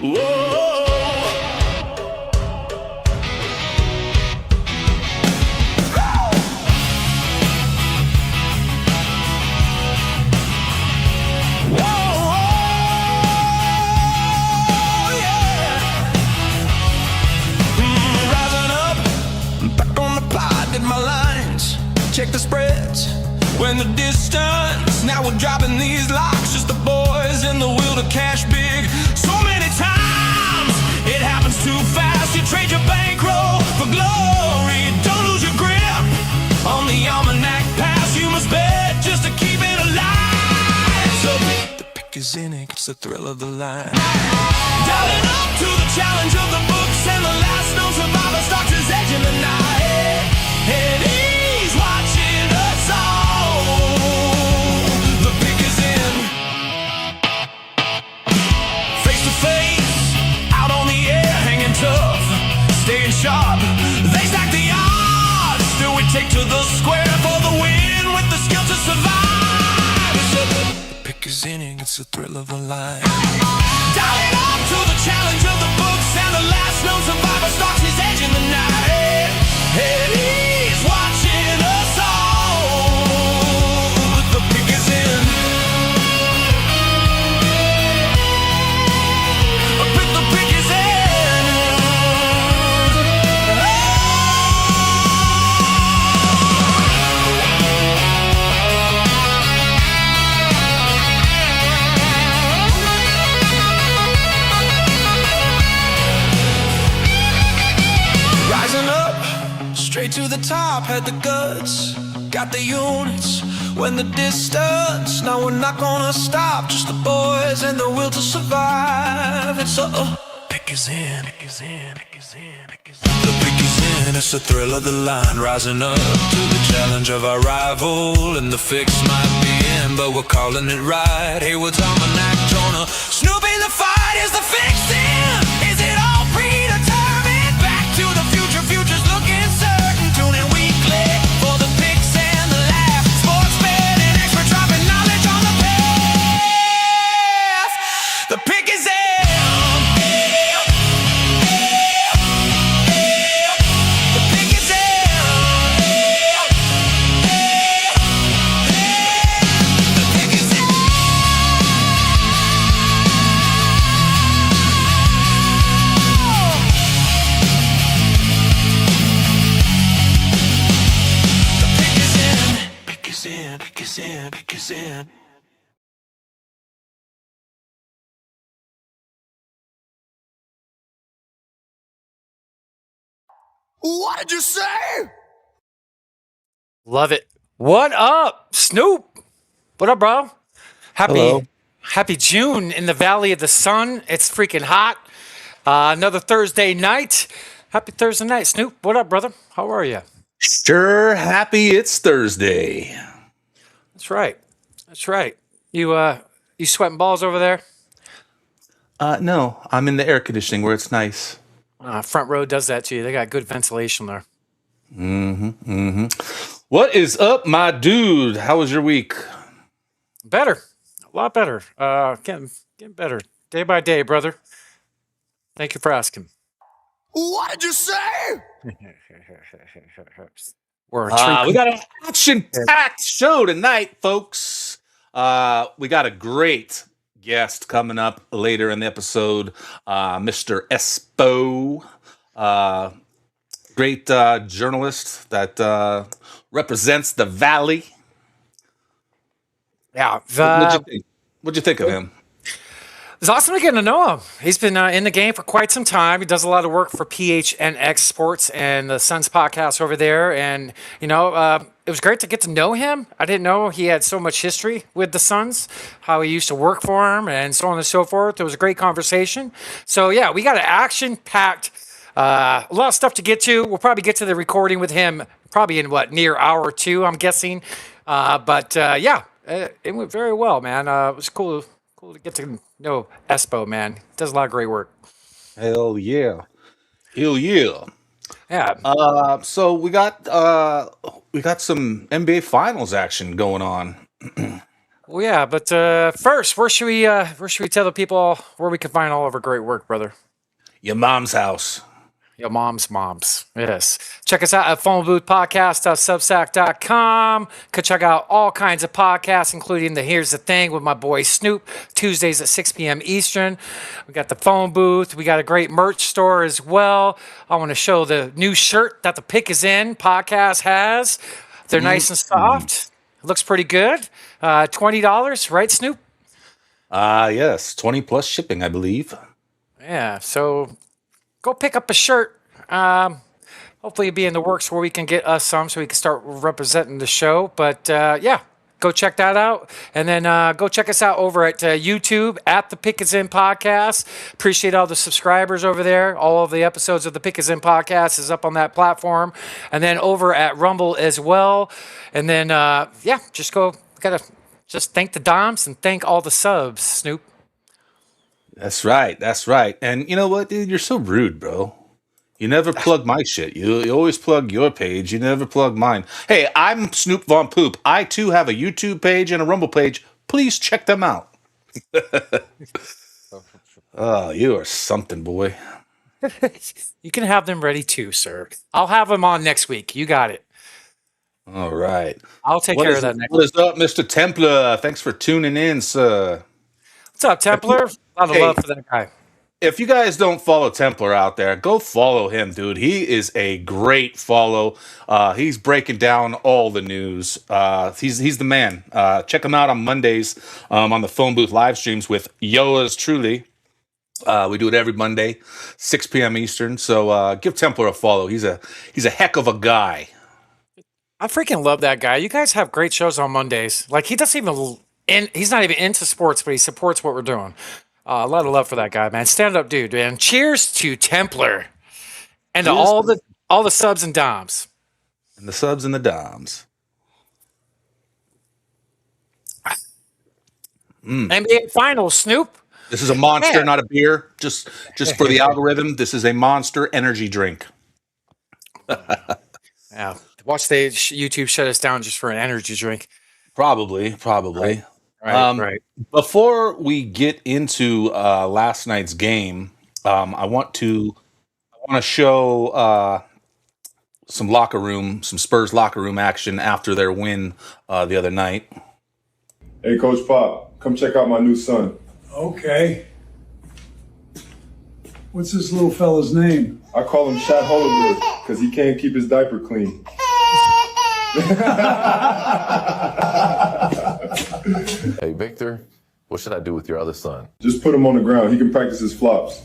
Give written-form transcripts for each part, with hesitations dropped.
Whoa. Check the spreads when the distance. Now we're dropping these locks, just the boys in the wheel to cash big. So many times it happens too fast. You trade your bankroll for glory. Don't lose your grip on the almanac pass. You must bet just to keep it alive. So the pick is in it, it's the thrill of the line. Dialing up to the challenge of the books, and the last known survivor starts his edge in the night. And he's watching us all. The pick is in. Face to face, out on the air, hanging tough, staying sharp. They stack the odds, still we take to the square for the win with the skill to survive. The pick is in, it's the thrill of the line. Dialing up to the challenge of the books, and the last known survivor starts his edge in the night. And he's watching us all. The pick is in. The pick is in. Rising up, straight to the top, had the guts, got the units, when the distance. Now we're not gonna stop, just the boys and the will to survive. It's pick is in, pick is in, pick is in, pick is in. The pick is in, it's the thrill of the line. Rising up to the challenge of our rival, and the fix might be in, but we're calling it right. Hayward's almanac, Jonah, Snoopy, the fight is the fix in. Is it all predetermined? Back to the future, future's looking certain. Tune in weekly for the picks and the laughs. Sports betting expert dropping knowledge on the path. The pick is in. The pick is in. The pick is in. Pick is in, pick is in, pick is in. What did you say? Love it. What up, Snoop? What up, bro? Hello. Happy June in the Valley of the Sun. It's freaking hot. Another Thursday night. Happy Thursday night, Snoop. What up, brother? How are you? Sure happy it's Thursday. That's right. That's right. You sweating balls over there? No, I'm in the air conditioning where it's nice. Front row does that to you. They got good ventilation there. What is up, my dude? How was your week? Better. A lot better. Getting better day by day, brother. Thank you for asking. What did you say? We're We got an action-packed show tonight, folks. We got a great guest coming up later in the episode, Mr. Espo, great journalist that represents the Valley. Yeah. What'd you think of him? It's awesome to get to know him. He's been in the game for quite some time. He does a lot of work for PHNX Sports and the Suns podcast over there. And, it was great to get to know him. I didn't know he had so much history with the Suns, how he used to work for him and so on and so forth. It was a great conversation. So, yeah, we got an action-packed, a lot of stuff to get to. We'll probably get to the recording with him probably in, near hour or two, I'm guessing. It went very well, man. It was cool to get to know Espo, man. He does a lot of great work. Hell yeah. Hell yeah. Yeah. So we got some NBA Finals action going on. Well, yeah, but first, where should we tell the people where we can find all of our great work, brother? Your mom's house. Your moms. Yes. Check us out at phoneboothpodcast.substack.com. Could check out all kinds of podcasts, including the Here's the Thing with my boy Snoop, Tuesdays at 6 p.m. Eastern. We got the phone booth. We got a great merch store as well. I want to show the new shirt that the Pick is In podcast has. They're nice and soft. It looks pretty good. $20, right, Snoop? Yes, 20 plus shipping, I believe. Yeah. So go pick up a shirt. Hopefully, it'll be in the works where we can get us some so we can start representing the show. But yeah, go check that out. And then go check us out over at YouTube at the Pick is In Podcast. Appreciate all the subscribers over there. All of the episodes of the Pick is In Podcast is up on that platform. And then over at Rumble as well. And then, yeah, just go. Gotta just thank the Doms and thank all the subs, Snoop. That's right. That's right. And you know what, dude? You're so rude, bro. You never plug my shit. You always plug your page. You never plug mine. Hey, I'm Snoop Von Poop. I too have a YouTube page and a Rumble page. Please check them out. Oh, you are something, boy. You can have them ready too, sir. I'll have them on next week. You got it. All right. I'll take What care is, of that next what week. is up, Mr. Templar? Thanks for tuning in, sir. What's up, Templar? A lot of Hey. love for that guy. If you guys don't follow Templar out there, go follow him, dude. He is a great follow. He's breaking down all the news. He's the man. Check him out on Mondays on the phone booth live streams with yours truly. We do it every Monday, 6 p.m. Eastern. So give Templar a follow. He's a heck of a guy. I freaking love that guy. You guys have great shows on Mondays. Like he doesn't even he's not even into sports, but he supports what we're doing. A lot of love for that guy, man. Stand up, dude, man. Cheers to Templar and to Cheers. all the subs and doms. And the subs and the doms. NBA Finals, Snoop. This is a monster, Man. not a beer. Just for the algorithm, this is a monster energy drink. Yeah. Watch the YouTube shut us down just for an energy drink. Probably. Right. Before we get into last night's game, I want to show some Spurs locker room action after their win the other night. Hey, Coach Pop, come check out my new son. Okay. What's this little fella's name? I call him Shad Hollywood because he can't keep his diaper clean. Hey, Victor, what should I do with your other son? Just put him on the ground. He can practice his flops.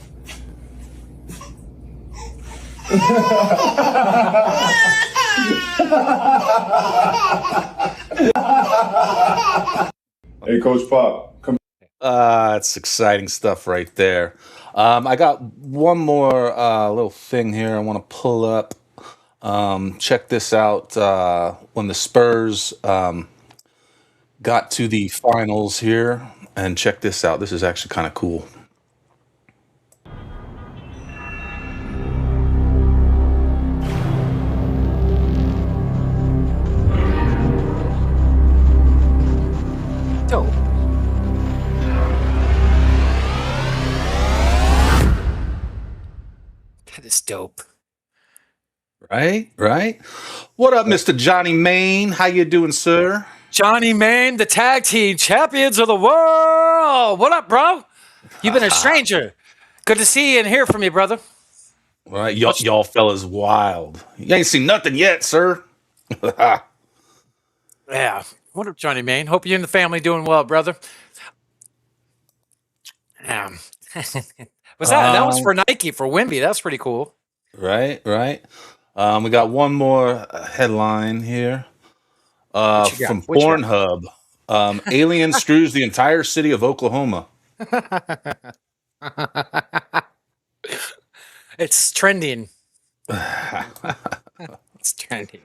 Hey, Coach Pop, come. It's exciting stuff right there. I got one more little thing here I want to pull up. Check this out. When the Spurs got to the finals here, and check this out. This is actually kind of cool. Dope. That is dope. Right. What up, Mr. Johnny Main? How you doing, sir? Johnny Main, the tag team champions of the world. What up, bro? You've been a stranger. Good to see you and hear from you, brother. All right, y'all fellas wild. You ain't seen nothing yet, sir. Yeah. What up, Johnny Main? Hope you and the family doing well, brother. Yeah. That was for Nike, for Wimby. That's pretty cool. Right. We got one more headline here What you got? from Which one? Pornhub. Alien screws the entire city of Oklahoma. It's trending. It's trending.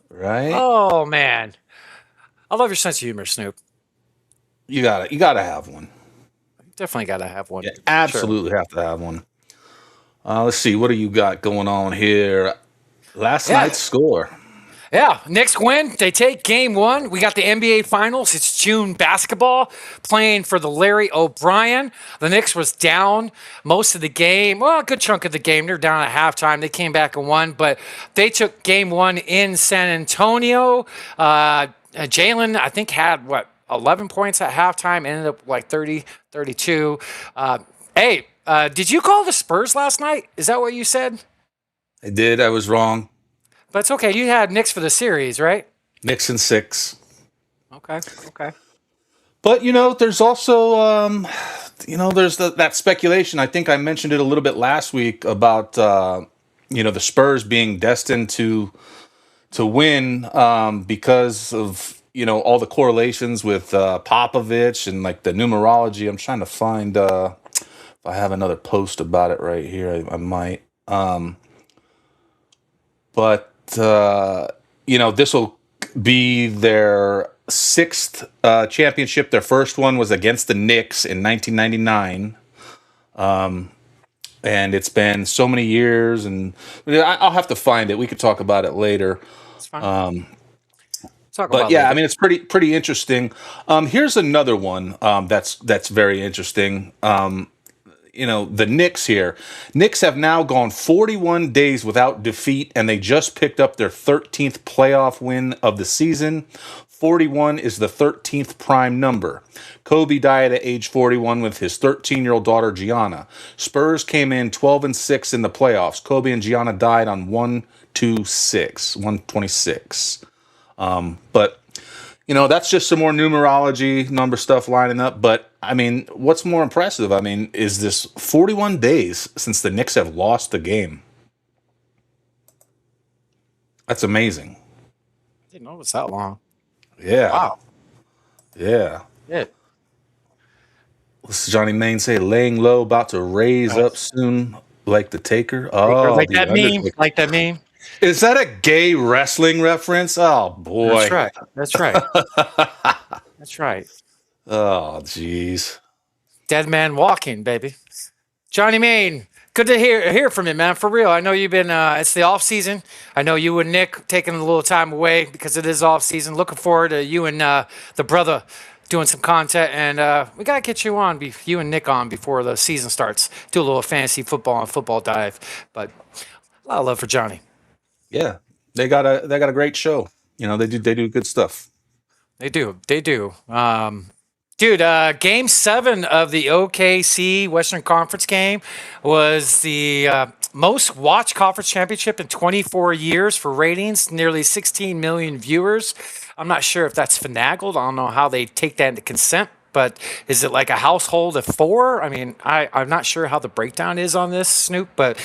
Right? Oh man, I love your sense of humor, Snoop. You gotta have one. Definitely got to have one. You absolutely have to have one. Let's see, what do you got going on here? Last Yeah. night's score. Yeah, Knicks win. They take game one. We got the NBA Finals. It's June basketball playing for the Larry O'Brien. The Knicks was down most of the game. Well, a good chunk of the game. They're down at halftime. They came back and won, but they took game one in San Antonio. Jalen, I think, had, 11 points at halftime, ended up like 30, 32. Did you call the Spurs last night? Is that what you said? I did. I was wrong. But it's okay. You had Knicks for the series, right? Knicks in 6. Okay. But there's also there's that speculation. I think I mentioned it a little bit last week about the Spurs being destined to win because of all the correlations with Popovich and like the numerology. I'm trying to find if I have another post about it right here. I might. But this will be their 6th championship. Their first one was against the Knicks in 1999. And it's been so many years, and I'll have to find it. We could talk about it later. It's fine. But yeah, I mean, it's pretty interesting. Here's another one that's very interesting. The Knicks here. Knicks have now gone 41 days without defeat, and they just picked up their 13th playoff win of the season. 41 is the 13th prime number. Kobe died at age 41 with his 13-year-old daughter, Gianna. Spurs came in 12-6 in the playoffs. Kobe and Gianna died on 126. But that's just some more numerology, number stuff lining up. But, I mean, what's more impressive, is this 41 days since the Knicks have lost the game. That's amazing. I didn't know it was that long. Yeah. Wow. Yeah. Yeah. What's Johnny Main say? Laying low, about to raise up soon like the Taker. Oh, like that meme. Like that meme. Is that a gay wrestling reference? Oh, boy. That's right. That's right. Oh, jeez. Dead man walking, baby. Johnny Main, good to hear from you, man. For real. I know you've been, it's the off season. I know you and Nick taking a little time away because it is off season. Looking forward to you and the brother doing some content. And we got to get you and Nick on before the season starts. Do a little fantasy football and football dive. But a lot of love for Johnny. Yeah. They got a great show. They do good stuff. They do. Dude, Game 7 of the OKC Western Conference game was the most watched conference championship in 24 years for ratings, nearly 16 million viewers. I'm not sure if that's finagled. I don't know how they take that into consent, but is it like a household of 4? I mean, I'm not sure how the breakdown is on this, Snoop, but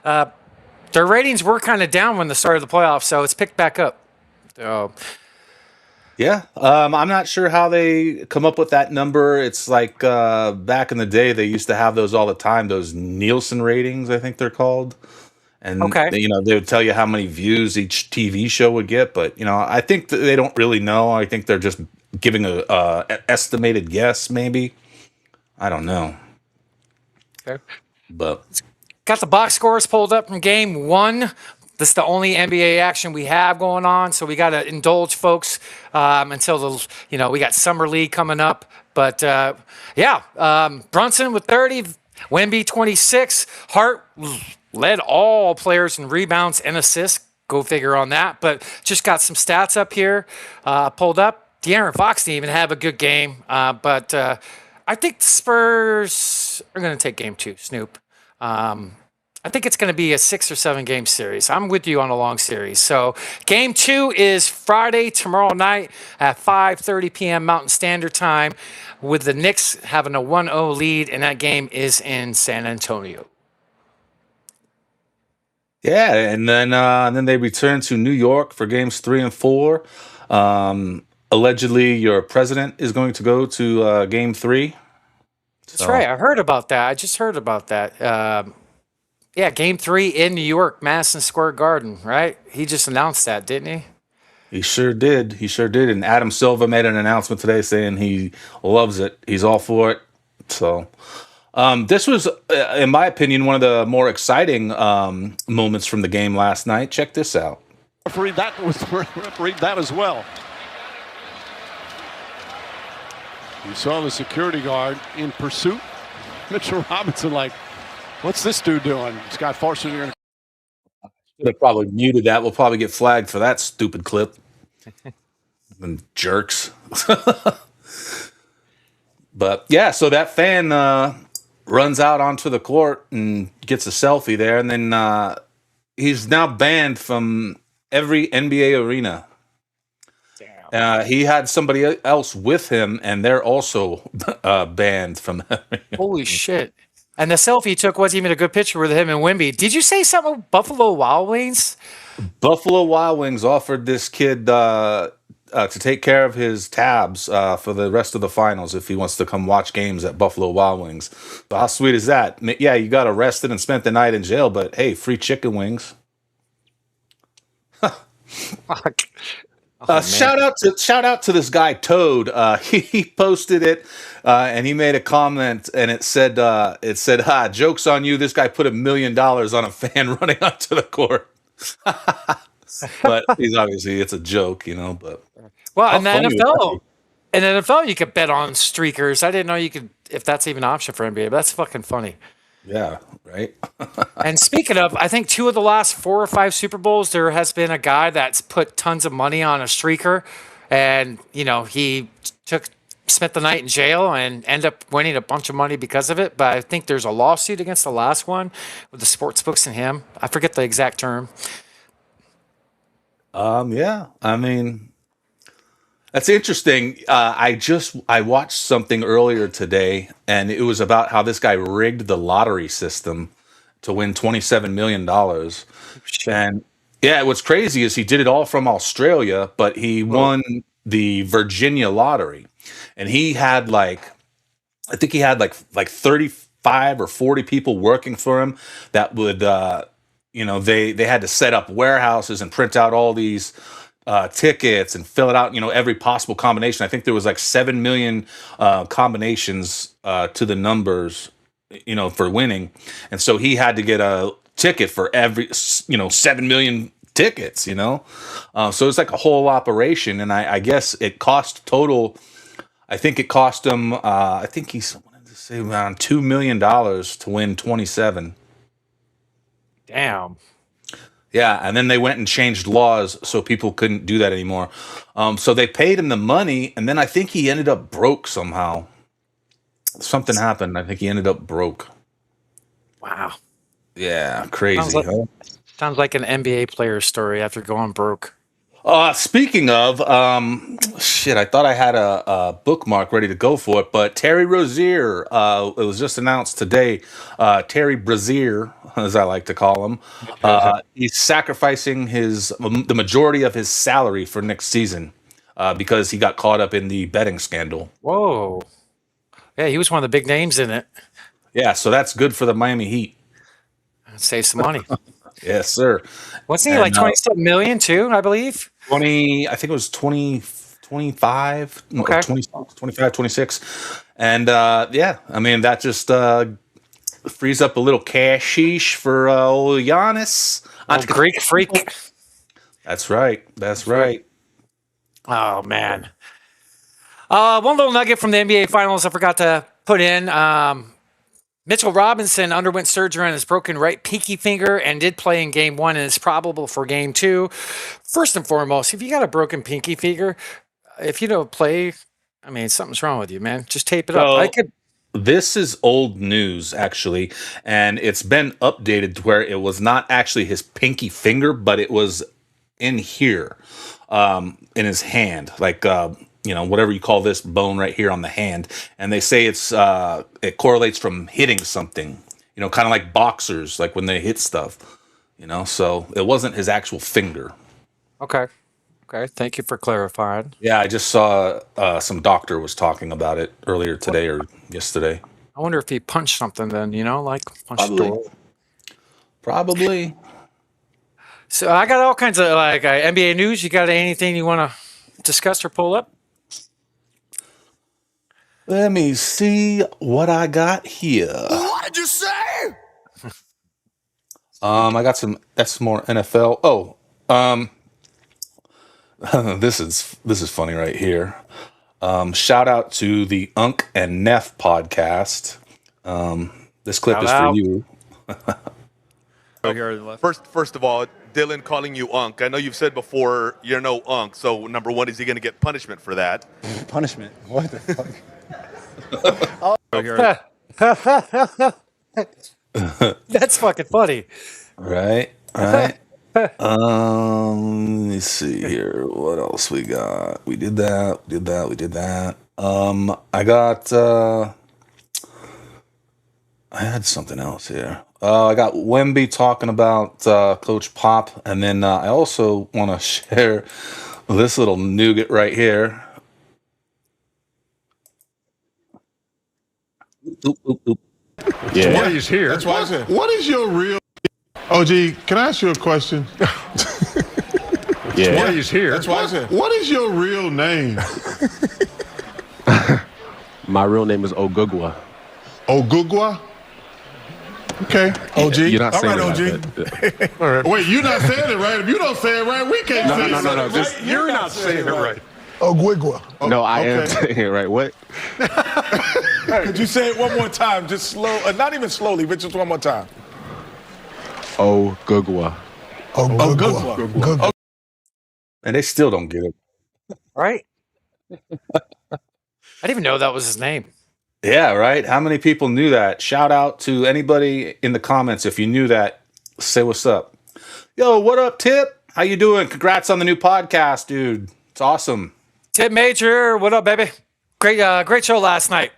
their ratings were kind of down when the start of the playoffs, so it's picked back up. So... Yeah, I'm not sure how they come up with that number. It's like back in the day, they used to have those all the time, those Nielsen ratings, I think they're called. And, they would tell you how many views each TV show would get. But, I think that they don't really know. I think they're just giving an estimated guess, maybe. I don't know. Okay. But got the box scores pulled up from game 1. This is the only NBA action we have going on, so we got to indulge folks until we got Summer League coming up. But Brunson with 30, Wemby 26, Hart led all players in rebounds and assists. Go figure on that. But just got some stats up here pulled up. De'Aaron Fox didn't even have a good game, but I think the Spurs are going to take game 2. Snoop. I think it's going to be a 6 or 7 game series. I'm with you on a long series. So game 2 is Friday, tomorrow night at 5:30 p.m. Mountain Standard Time, with the Knicks having a 1-0 lead, and that game is in San Antonio. yeah, and then they return to New York for games 3 and 4. Allegedly, your president is going to go to game 3. That's right. I heard about that. I just heard about that. Yeah, game 3 in New York, Madison Square Garden, right? He just announced that, didn't he? He sure did. And Adam Silver made an announcement today saying he loves it. He's all for it. So this was, in my opinion, one of the more exciting moments from the game last night. Check this out. refereed that as well. You saw the security guard in pursuit. Mitchell Robinson, like, what's this dude doing? Scott Forster, you're Should have probably muted that. We'll probably get flagged for that stupid clip. And jerks. But yeah, so that fan runs out onto the court and gets a selfie there, and then he's now banned from every NBA arena. He had somebody else with him, and they're also banned from. Holy shit! And the selfie he took wasn't even a good picture with him and Wimby. Did you say something about Buffalo Wild Wings? Buffalo Wild Wings offered this kid to take care of his tabs for the rest of the finals if he wants to come watch games at Buffalo Wild Wings. But how sweet is that? Yeah, you got arrested and spent the night in jail, but hey, free chicken wings. Fuck. Shout out to this guy Toad. He posted it and he made a comment and it said, "Ha, joke's on you. This guy put $1 million on a fan running onto the court." But he's obviously it's a joke, you know. But Well, in funny the NFL, you could bet on streakers. I didn't know you could, if that's even an option for NBA. But that's fucking funny. yeah, right. And speaking of, I think 2 of the last 4 or 5 Super Bowls, there has been a guy that's put tons of money on a streaker, and he spent the night in jail and ended up winning a bunch of money because of it. But I think there's a lawsuit against the last one with the sports books and him. I forget the exact term. Yeah, I mean, that's interesting. I watched something earlier today, and it was about how this guy rigged the lottery system to win $27 million. And yeah, what's crazy is he did it all from Australia, but he won the Virginia lottery, and he had I think he had like 35 or 40 people working for him that would they had to set up warehouses and print out all these tickets and fill it out, every possible combination. I think there was like 7 million combinations to the numbers, for winning. And so he had to get a ticket for every, 7 million tickets, so it's like a whole operation. And I guess it cost total, I think it cost him, I think he wanted to say around $2 million to win 27. Damn. Yeah, and then they went and changed laws so people couldn't do that anymore. So they paid him the money, and then I think he ended up broke somehow. Something happened. I think he ended up broke. Wow. Yeah, crazy. Sounds like an NBA player story after going broke. Speaking of, shit, I thought I had a bookmark ready to go for it, but Terry Rozier, it was just announced today, Terry Brazier, as I like to call him, he's sacrificing the majority of his salary for next season because he got caught up in the betting scandal. Whoa. Yeah, he was one of the big names in it. Yeah, so that's good for the Miami Heat. Save some money. Yes, sir. Wasn't he like 27 million too, I believe? 20, I think it was 20, 25, Okay. 20, 25, 26. And yeah, I mean, that just frees up a little cashish for old Giannis. Oh, Greek freak. That's right. That's right. Oh, man. One little nugget from the NBA Finals I forgot to put in. Mitchell Robinson underwent surgery on his broken right pinky finger and did play in Game 1 and is probable for Game 2. First and foremost, if you got a broken pinky finger, if you don't play, I mean, something's wrong with you, man. Just tape it up. This is old news, actually, and it's been updated to where it was not actually his pinky finger, but it was in here, in his hand, like whatever you call this bone right here on the hand. And they say it correlates from hitting something, kind of like boxers, like when they hit stuff, so it wasn't his actual finger. Okay. Thank you for clarifying. Yeah, I just saw some doctor was talking about it earlier today or yesterday. I wonder if he punched something then, like punched the door. Probably. So I got all kinds of NBA news. You got anything you want to discuss or pull up? Let me see what I got here. What did you say? I got that's more NFL. This is funny right here. Shout out to the Unk and Neff podcast. This clip Shout is out. for you. First of all, Dylan calling you Unk. I know you've said before you're no Unk. So number one, is he going to get punishment for that? Punishment? What the fuck? That's fucking funny. Right. Let me see here. What else we got? We did that. I had something else here. I got Wemby talking about Coach Pop, and then I also want to share this little nougat right here. Oop. Yeah. Why he's here. That's why I said, what is your real... OG, can I ask you a question? Yeah. Why he's here. That's why I said, what is your real name? My real name is Ogugwa. Ogugwa? Okay, OG. You're not all saying right, it OG. right. Wait, you're not saying it right. If you don't say it right, we can't say it. No. Right? You're not saying it right. Ogugwa. No, I am saying it right. What? Could you say it one more time? Just slow, not even slowly, but just one more time. Ogugwa. Ogugwa. And they still don't get it. Right? I didn't even know that was his name. Yeah, right? How many people knew that? Shout out to anybody in the comments. If you knew that, say what's up. Yo, what up, Tip? How you doing? Congrats on the new podcast, dude. It's awesome. Tip Major, what up, baby? Great show last night.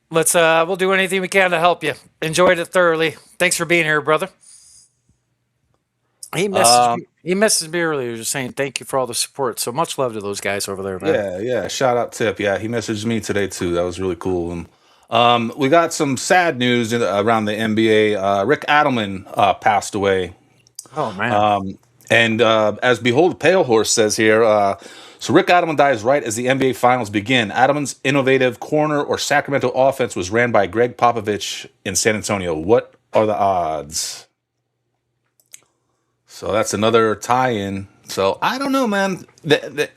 We'll do anything we can to help you. Enjoyed it thoroughly. Thanks for being here, brother. He messaged me earlier just saying thank you for all the support. So much love to those guys over there, man. Yeah. Shout out Tip. Yeah, he messaged me today too. That was really cool. And we got some sad news around the NBA. Rick Adelman passed away. Oh man. And as Behold the Pale Horse says here, so Rick Adelman dies right as the NBA Finals begin. Adelman's innovative corner or Sacramento offense was ran by Greg Popovich in San Antonio. What are the odds? So that's another tie-in. So I don't know, man. The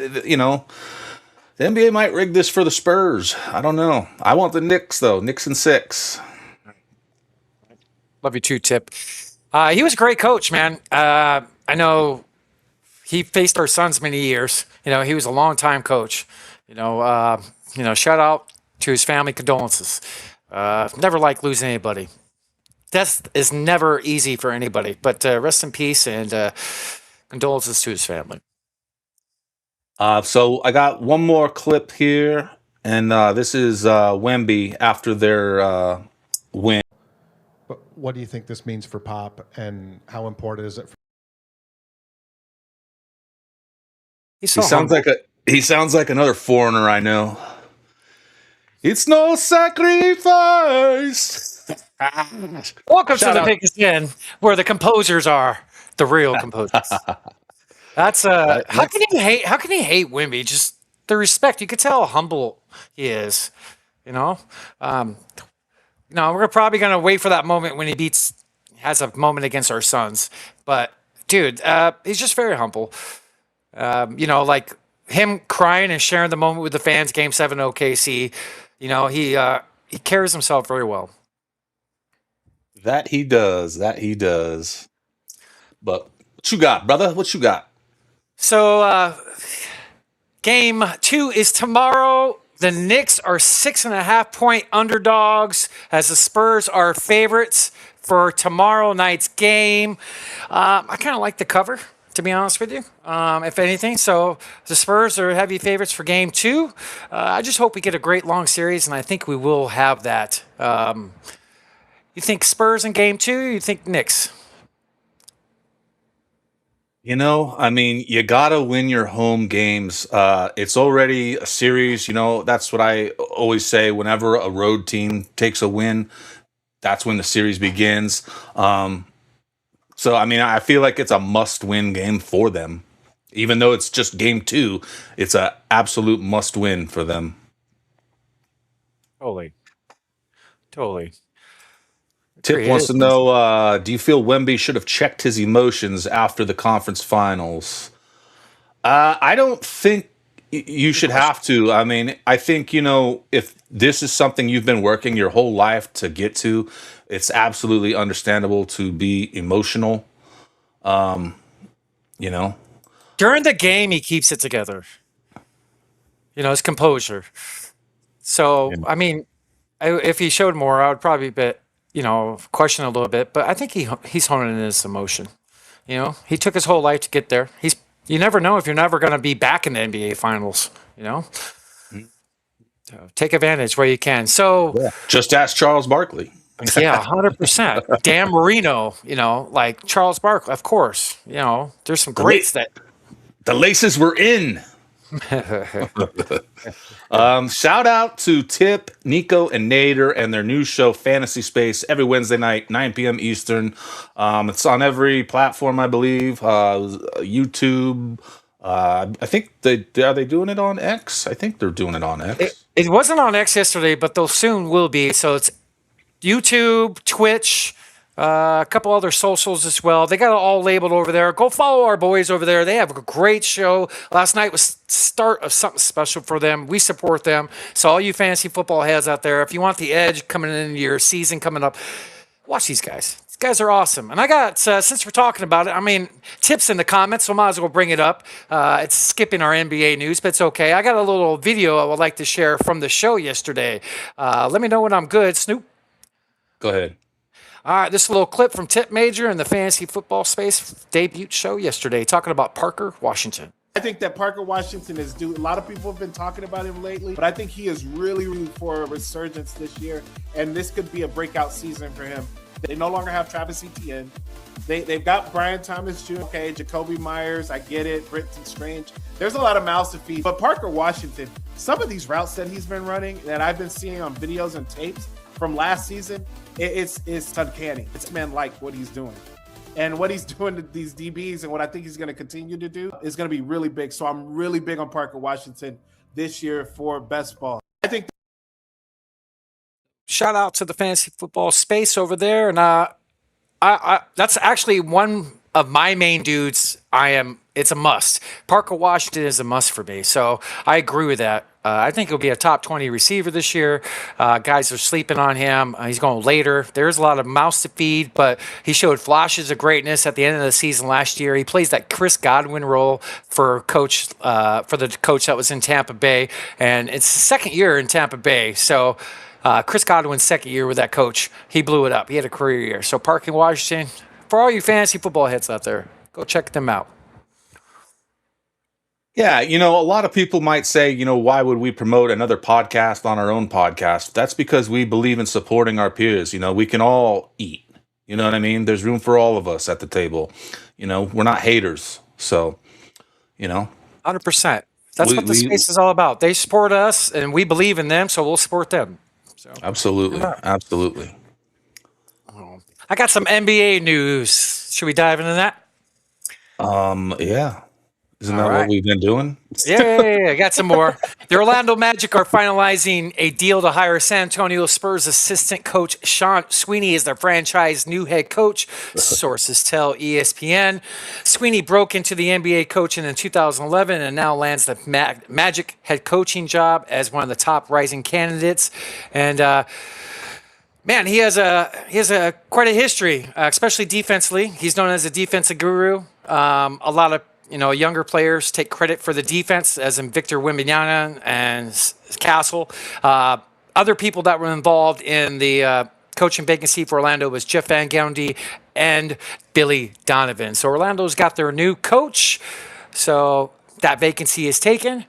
NBA might rig this for the Spurs. I don't know. I want the Knicks, though. Knicks in 6. Love you too, Tip. He was a great coach, man. I know he faced our Suns many years. He was a long-time coach. Shout out to his family. Condolences. Never liked losing anybody. Death is never easy for anybody. But rest in peace and condolences to his family. So I got one more clip here, and this is Wemby after their win. But what do you think this means for Pop, and how important is it? He sounds like another foreigner I know. It's no sacrifice. Welcome to the biggest inn, where the composers are the real composers. That's how can he hate Wemby? Just the respect. You could tell how humble he is. We're probably gonna wait for that moment when he has a moment against our Suns. But dude, he's just very humble. Like him crying and sharing the moment with the fans, Game 7 OKC. He carries himself very well. That he does. But what you got, brother? What you got? So, Game 2 is tomorrow. The Knicks are 6.5-point underdogs, as the Spurs are favorites for tomorrow night's game. I kind of like the cover, to be honest with you, if anything. So the Spurs are heavy favorites for Game 2. I just hope we get a great long series, and I think we will have that. You think Spurs in Game 2? You think Knicks? You gotta win your home games. It's already a series. That's what I always say. Whenever a road team takes a win, that's when the series begins. I feel like it's a must-win game for them. Even though it's just Game 2, it's an absolute must-win for them. Totally. Tip wants to know, do you feel Wemby should have checked his emotions after the conference finals? I don't think you should have to. I mean, I think, if this is something you've been working your whole life to get to, it's absolutely understandable to be emotional. You know, During the game, he keeps it together. His composure. So, I mean, if he showed more, I would probably question a little bit. But I think he's honing in his emotion. He took his whole life to get there. You never know if you're never going to be back in the NBA Finals. So take advantage where you can. So just ask Charles Barkley. Yeah, 100%. Dan Marino, like Charles Barkley, of course. There's some greats that the laces were in. Shout out to Tip, Nico, and Nader and their new show Fantasy Space every Wednesday night, 9 p.m. Eastern. It's on every platform, I believe. YouTube. I think are they doing it on X? I think they're doing it on X. It wasn't on X yesterday, but they'll soon will be. So it's YouTube, Twitch, a couple other socials as well. They got it all labeled over there. Go follow our boys over there. They have a great show. Last night was the start of something special for them. We support them. So all you fantasy football heads out there, if you want the edge coming into your season coming up, watch these guys. These guys are awesome. And I got, since we're talking about it, tips in the comments, so might as well bring it up. It's skipping our NBA news, but it's okay. I got a little video I would like to share from the show yesterday. Let me know when I'm good, Snoop. Go ahead. All right, this little clip from Tip Major in the Fantasy Football Space debut show yesterday, talking about Parker Washington. I think that Parker Washington is due. A lot of people have been talking about him lately, but I think he is really for a resurgence this year, and this could be a breakout season for him. They no longer have Travis Etienne. They've got Brian Thomas Jr., okay, Jacoby Myers, I get it, Britton Strange. There's a lot of mouths to feed. But Parker Washington, some of these routes that he's been running that I've been seeing on videos and tapes from last season, it's uncanny. It's man like what he's doing. And what he's doing to these DBs and what I think he's going to continue to do is going to be really big. So I'm really big on Parker Washington this year for best ball. I think. Shout out to the Fantasy Football Space over there. And I that's actually one of my main dudes. It's a must. Parker Washington is a must for me. So I agree with that. I think he'll be a top 20 receiver this year. Guys are sleeping on him. He's going later. There's a lot of mouths to feed, but he showed flashes of greatness at the end of the season last year. He plays that Chris Godwin role for the coach that was in Tampa Bay, and it's the second year in Tampa Bay. So Chris Godwin's second year with that coach, he blew it up. He had a career year. So Parker Washington, for all you fantasy football heads out there, go check them out. Yeah, a lot of people might say, why would we promote another podcast on our own podcast? That's because we believe in supporting our peers. We can all eat. You know what I mean? There's room for all of us at the table. We're not haters. So, 100%. That's what the space is all about. They support us, and we believe in them, so we'll support them. So absolutely. Absolutely. I got some NBA news. Should we dive into that? Yeah. Isn't that what we've been doing? Yeah. I got some more. The Orlando Magic are finalizing a deal to hire San Antonio Spurs assistant coach Sean Sweeney as their franchise new head coach. Sources tell ESPN. Sweeney broke into the NBA coaching in 2011 and now lands the Magic head coaching job as one of the top rising candidates. And man, he has quite a history, especially defensively. He's known as a defensive guru. A lot of younger players take credit for the defense, as in Victor Wembanyama and Castle. Other people that were involved in the coaching vacancy for Orlando was Jeff Van Gundy and Billy Donovan. So Orlando's got their new coach. So that vacancy is taken.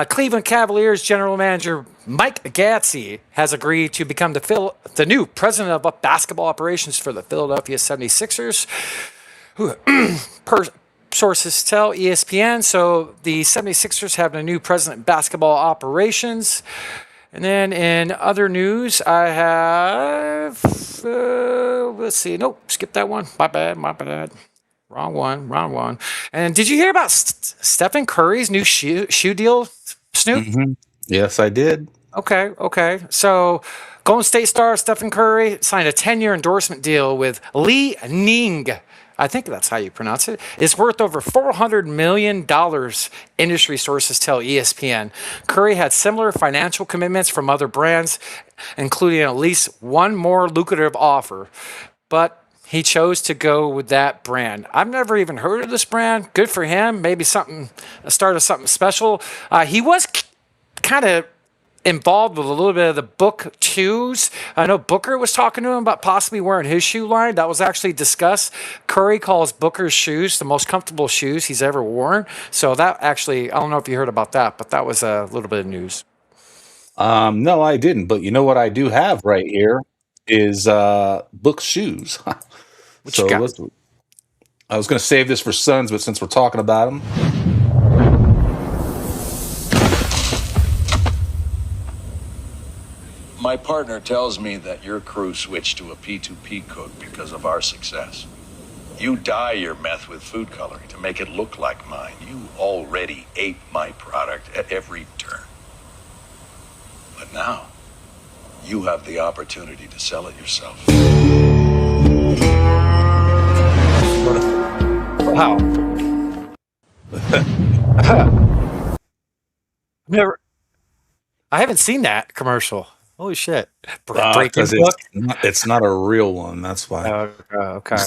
Cleveland Cavaliers general manager Mike Gatsby has agreed to become the new president of basketball operations for the Philadelphia 76ers. Sources tell ESPN. So the 76ers have a new president of basketball operations. And then in other news, I have, let's see. Nope, skip that one. My bad. Wrong one. And did you hear about Stephen Curry's new shoe deal, Snoop? Mm-hmm. Yes, I did. Okay. So Golden State star Stephen Curry signed a 10-year endorsement deal with Li Ning I think that's how you pronounce it, is worth over $400 million, industry sources tell ESPN. Curry had similar financial commitments from other brands, including at least one more lucrative offer. But he chose to go with that brand. I've never even heard of this brand. Good for him. Maybe a start of something special. He was kind of involved with a little bit of the book shoes. I know Booker was talking to him about possibly wearing his shoe line. That was actually discussed. Curry calls Booker's shoes the most comfortable shoes he's ever worn. So that actually, I don't know if you heard about that, but that was a little bit of news. No, I didn't. But you know what I do have right here is Book shoes. What you got? I was going to save this for Suns, but since we're talking about them. My partner tells me that your crew switched to a P2P code because of our success. You dye your meth with food coloring to make it look like mine. You already ate my product at every turn. But now, you have the opportunity to sell it yourself. Wow. I haven't seen that commercial. Holy shit. Breaking book? It's not a real one. That's why. Okay.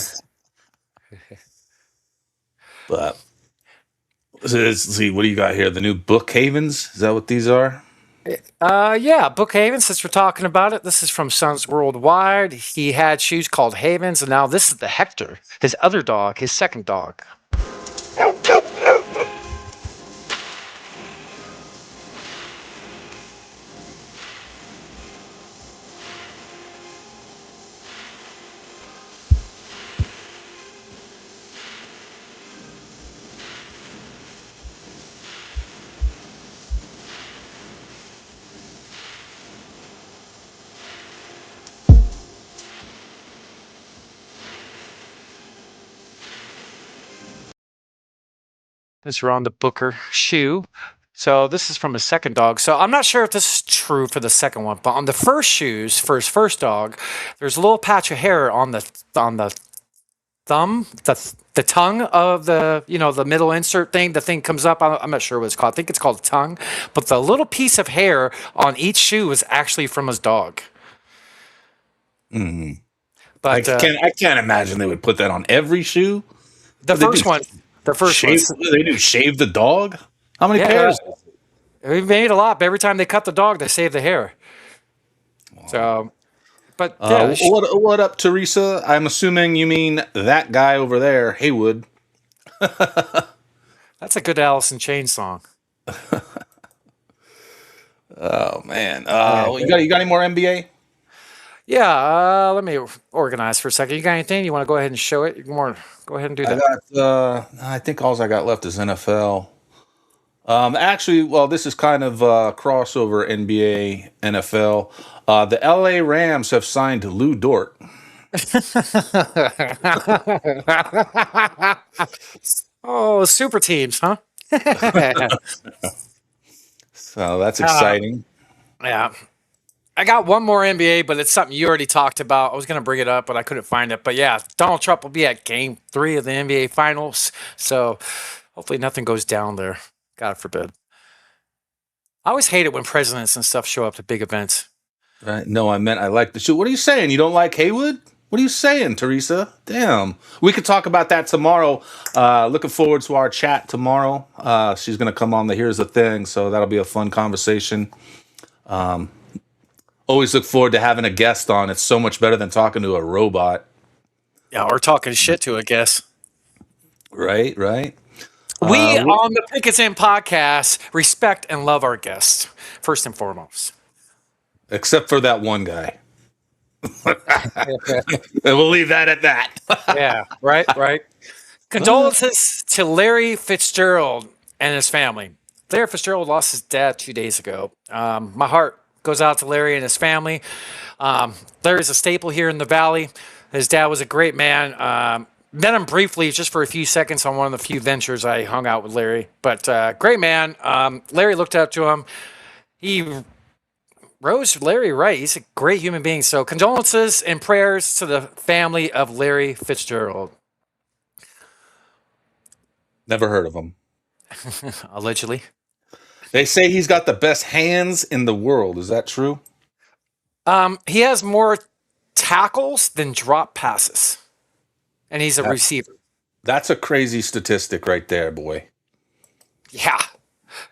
But let's see, what do you got here? The new Book Havens? Is that what these are? Yeah, Book Havens, since we're talking about it. This is from Suns Worldwide. He had shoes called Havens, and now this is the Hector, his other dog, his second dog. This is on the Booker shoe. So this is from his second dog. So I'm not sure if this is true for the second one, but on the first shoes for his first dog, there's a little patch of hair on the thumb, the tongue of the middle insert thing. The thing comes up. I'm not sure what it's called. I think it's called a tongue. But the little piece of hair on each shoe is actually from his dog. Mm-hmm. But I can't imagine they would put that on every shoe. The first one. The first one. They do shave the dog? How many pairs? We made a lot, but every time they cut the dog, they save the hair. Wow. So, but yeah. What up, Teresa? I'm assuming you mean that guy over there, Haywood. That's a good Alice in Chains song. Oh man. You got any more NBA? Yeah, let me organize for a second. You got anything? You want to go ahead and show it? You can go ahead and do that. I think all I got left is NFL. Actually, well, this is kind of crossover NBA, NFL. The LA Rams have signed Lou Dort. Oh, super teams, huh? So that's exciting. Yeah. I got one more NBA, but it's something you already talked about. I was going to bring it up, but I couldn't find it. But yeah, Donald Trump will be at Game 3 of the NBA Finals. So hopefully nothing goes down there. God forbid. I always hate it when presidents and stuff show up to big events. Right? No, I like the show. What are you saying? You don't like Haywood? What are you saying, Teresa? Damn. We could talk about that tomorrow. Looking forward to our chat tomorrow. She's going to come on the Here's the Thing, so that'll be a fun conversation. Always look forward to having a guest on. It's so much better than talking to a robot. Yeah, or talking shit to a guest. Right. We on the Pick It's In podcast respect and love our guests, first and foremost. Except for that one guy. And we'll leave that at that. Yeah, right. Condolences to Larry Fitzgerald and his family. Larry Fitzgerald lost his dad 2 days ago. My heart goes out to Larry and his family. Larry's a staple here in the Valley. His dad was a great man. Met him briefly, just for a few seconds, on one of the few ventures I hung out with Larry. But great man. Larry looked up to him. He rose Larry right. He's a great human being. So condolences and prayers to the family of Larry Fitzgerald. Never heard of him. Allegedly. They say he's got the best hands in the world. Is that true? He has more tackles than drop passes, and he's a receiver. That's a crazy statistic right there, boy. Yeah.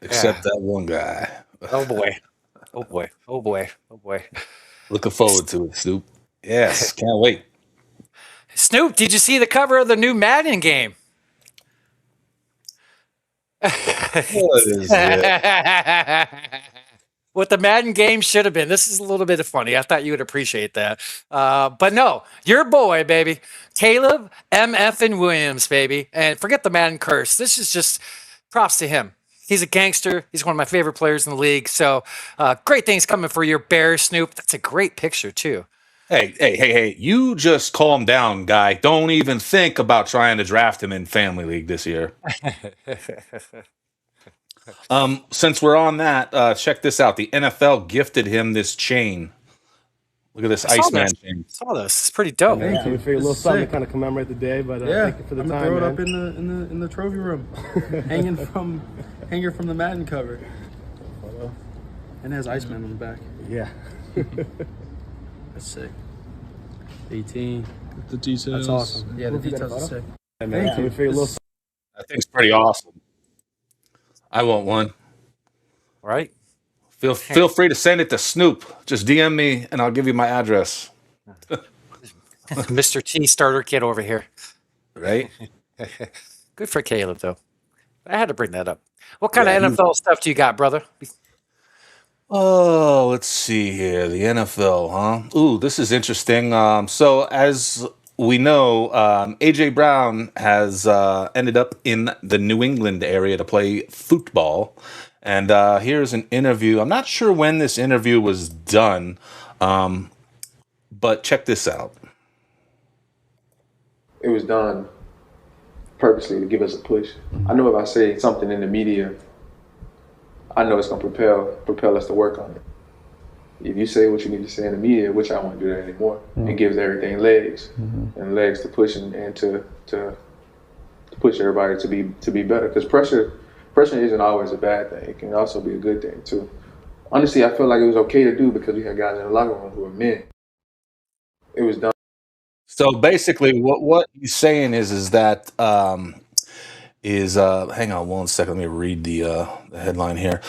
Except that one guy. Oh boy. Oh boy. Oh boy. Oh boy. Looking forward to it, Snoop. Yes, can't wait. Snoop, did you see the cover of the new Madden game? What is it? What the Madden game should have been. This is a little bit of funny. I thought you would appreciate that. But no, your boy, baby. Caleb NFLNEWS, baby. And forget the Madden curse. This is just props to him. He's a gangster. He's one of my favorite players in the league. So great things coming for your Bears, Snoop. That's a great picture, too. Hey. You just calm down, guy. Don't even think about trying to draft him in Family League this year. Since we're on that, check this out. The NFL gifted him this chain. Look at this Iceman chain. I saw this. It's pretty dope. Thank you. We figured a little something to kind of commemorate the day, but thank you for the time, throw it man. up in the trophy room, hanging from the Madden cover. And it has Iceman on the back. Yeah. That's sick. 18. The details. That's awesome. Yeah, the details are sick. Thank you. We figured a little. I think it's pretty awesome. I want one. Right. Feel free to send it to Snoop. Just DM me and I'll give you my address. Mr. T starter kit over here. Right? Good for Caleb, though. I had to bring that up. What kind of NFL stuff do you got, brother? Oh, let's see here. The NFL, huh? Ooh, this is interesting. So as we know, AJ Brown has ended up in the New England area to play football. And here's an interview. I'm not sure when this interview was done, but check this out. It was done purposely to give us a push. I know if I say something in the media, I know it's going to propel us to work on it. If you say what you need to say in the media, which I won't do that anymore, it gives everything legs and legs to push and to push everybody to be better. Because pressure isn't always a bad thing. It can also be a good thing too. Honestly, I feel like it was okay to do because we had guys in the locker room who were men. It was done. So basically, what he's saying is that hang on one second. Let me read the headline here.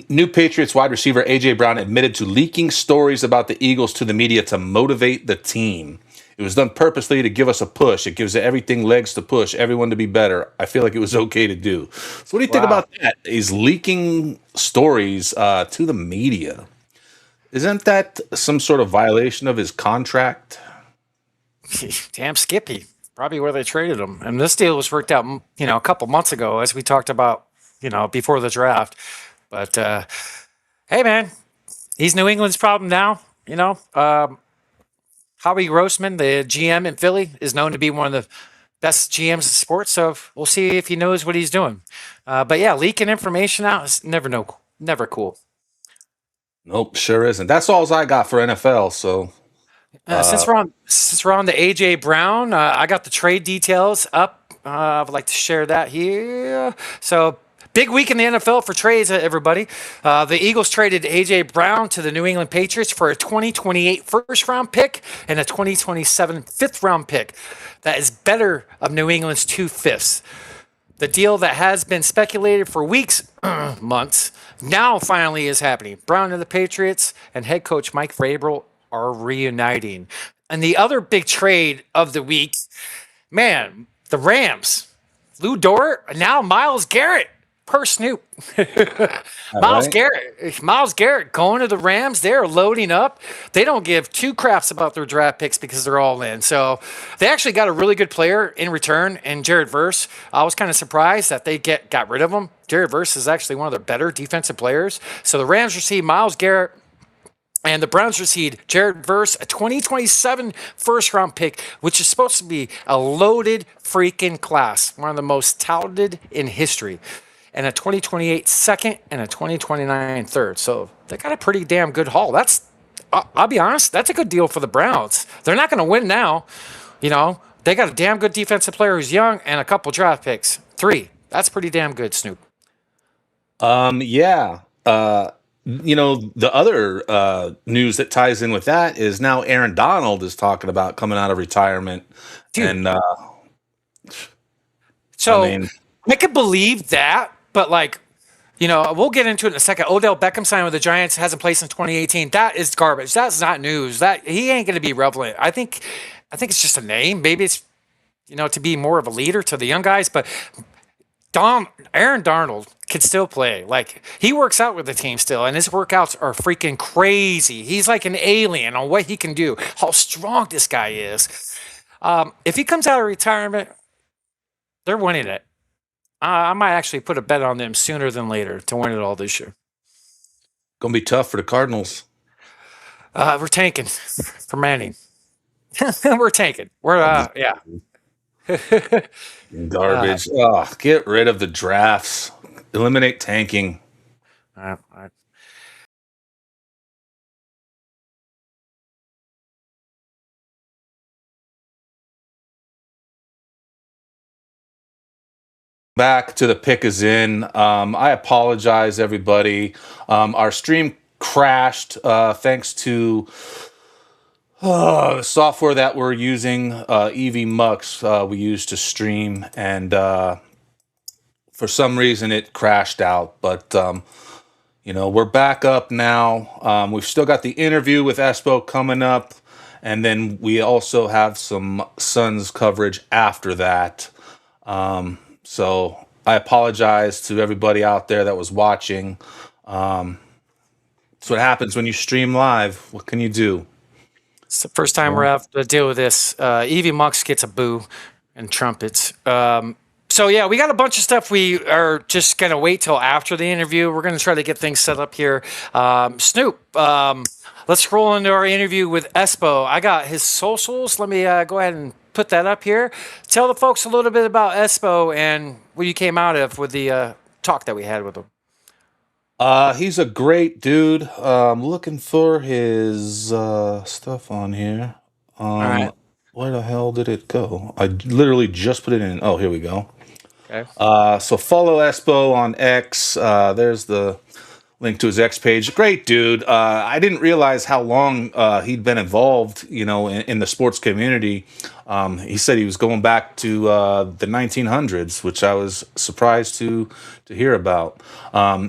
New Patriots wide receiver AJ Brown admitted to leaking stories about the Eagles to the media to motivate the team. It was done purposely to give us a push. It gives everything legs to push, everyone to be better. I feel like it was okay to do. So what do you think about that? He's leaking stories to the media. Isn't that some sort of violation of his contract? Damn Skippy. Probably where they traded him. And this deal was worked out, a couple months ago, as we talked about, before the draft. But, hey, man, he's New England's problem now, Howie Grossman, the GM in Philly, is known to be one of the best GMs in sports, so we'll see if he knows what he's doing. But yeah, leaking information out is never cool. Nope, sure isn't. That's all I got for NFL. So since we're on the AJ Brown, I got the trade details up. I would like to share that here. So big week in the NFL for trades, everybody. The Eagles traded AJ Brown to the New England Patriots for a 2028 first-round pick and a 2027 fifth-round pick. That is better of New England's 2/5. The deal that has been speculated for weeks, months, now finally is happening. Brown and the Patriots and head coach Mike Vrabel are reuniting. And the other big trade of the week, man, the Rams. Lou Dort, now Myles Garrett. Per Snoop. Myles Garrett going to the Rams. They're loading up. They don't give two craps about their draft picks because they're all in. So they actually got a really good player in return in Jared Verse. I was kind of surprised that they got rid of him. Jared Verse is actually one of their better defensive players. So the Rams received Myles Garrett. And the Browns received Jared Verse, a 2027 first-round pick, which is supposed to be a loaded freaking class, one of the most touted in history, and a 2028 second and a 2029 third. So they got a pretty damn good haul. I'll be honest, that's a good deal for the Browns. They're not going to win now. They got a damn good defensive player who's young and a couple draft picks. 3. That's pretty damn good, Snoop. Yeah. The other news that ties in with that is now Aaron Donald is talking about coming out of retirement. Dude. And So I mean, I could believe that, but like, we'll get into it in a second. Odell Beckham signed with the Giants, hasn't played since 2018. That is garbage. That's not news. That he ain't going to be relevant. I think it's just a name. Maybe it's to be more of a leader to the young guys, but Aaron Darnold can still play. Like, he works out with the team still, and his workouts are freaking crazy. He's like an alien on what he can do, how strong this guy is. If he comes out of retirement, they're winning it. I might actually put a bet on them sooner than later to win it all this year. gonna be tough for the Cardinals. We're tanking for Manning. We're tanking. We're yeah. Garbage. Get rid of the drafts. Eliminate tanking. All right. Back to the pick is in. I apologize, everybody. Our stream crashed thanks to the software that we're using, EV Mux, we use to stream, and for some reason it crashed out. But we're back up now. We've still got the interview with Espo coming up, and then we also have some Suns coverage after that. So I apologize to everybody out there that was watching. That's what happens when you stream live. What can you do? It's the first time we're have to deal with this. Evie Mux gets a boo and trumpets. So yeah, we got a bunch of stuff. We are just gonna wait till after the interview. We're gonna try to get things set up here. Snoop, let's roll into our interview with Espo. I got his socials. Let me go ahead and put that up here. Tell the folks a little bit about Espo and what you came out of with the talk that we had with him. He's a great dude. Looking for his stuff on here. All right. Where the hell did it go? I literally just put it in. Oh, here we go. Okay. So follow Espo on X. There's the link to his X page. Great dude. I didn't realize how long he'd been involved, in the sports community. He said he was going back to the 1900s, which I was surprised to hear about.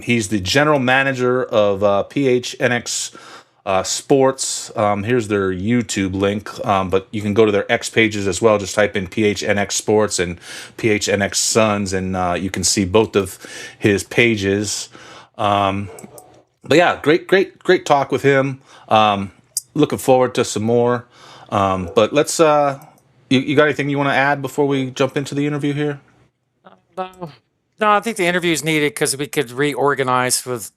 He's the general manager of PHNX Sports. Here's their YouTube link, but you can go to their X pages as well. Just type in PHNX Sports and PHNX Suns, and you can see both of his pages. But yeah, great talk with him. Looking forward to some more. But let's, you got anything you want to add before we jump into the interview here? No, I think the interview is needed because we could reorganize with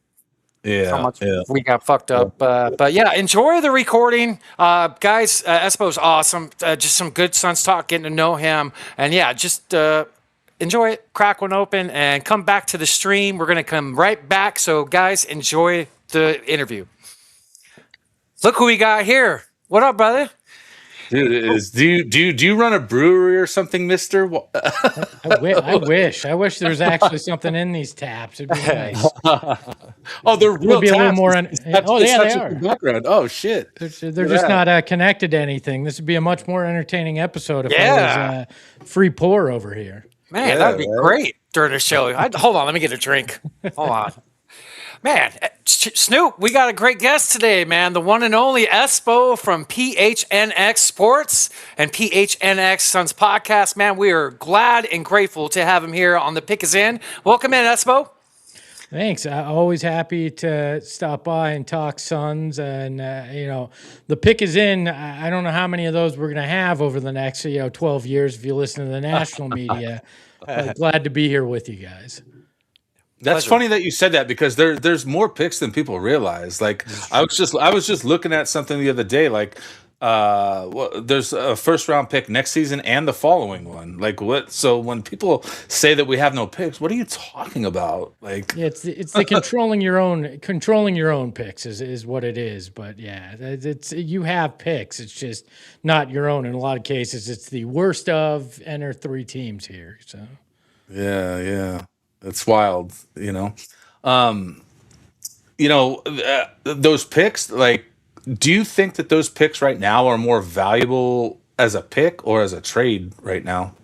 how much we got fucked up. But yeah, enjoy the recording. Guys, Espo's awesome. Just some good Suns talk, getting to know him. And yeah, just enjoy it, crack one open, and come back to the stream. We're going to come right back. So guys, enjoy the interview. Look who we got here. What up, brother? Dude, do you run a brewery or something, mister? I wish there was actually something in these taps. It'd be nice. Oh, they're real. Would be taps. a little more. Oh yeah, they are. Background. Oh shit. They're just not connected to anything. This would be a much more entertaining episode if I was free pour over here. Man, that'd be great during the show. Hold on, let me get a drink. Hold on. Man, Snoop, we got a great guest today, man. The one and only Espo from PHNX Sports and PHNX Suns podcast. Man, we are glad and grateful to have him here on The Pick Is In. Welcome in, Espo. Thanks. Always happy to stop by and talk Suns. And, The Pick Is In. I don't know how many of those we're going to have over the next, 12 years if you listen to the national media. But glad to be here with you guys. That's funny that you said that because there's more picks than people realize. Like I was just looking at something the other day. Like there's a first round pick next season and the following one. Like what? So when people say that we have no picks, what are you talking about? Like it's the controlling your own picks is what it is. But yeah, it's you have picks. It's just not your own. In a lot of cases, it's the worst of enter three teams here. So. Yeah. It's wild, you know. Those picks, like, do you think that those picks right now are more valuable as a pick or as a trade right now?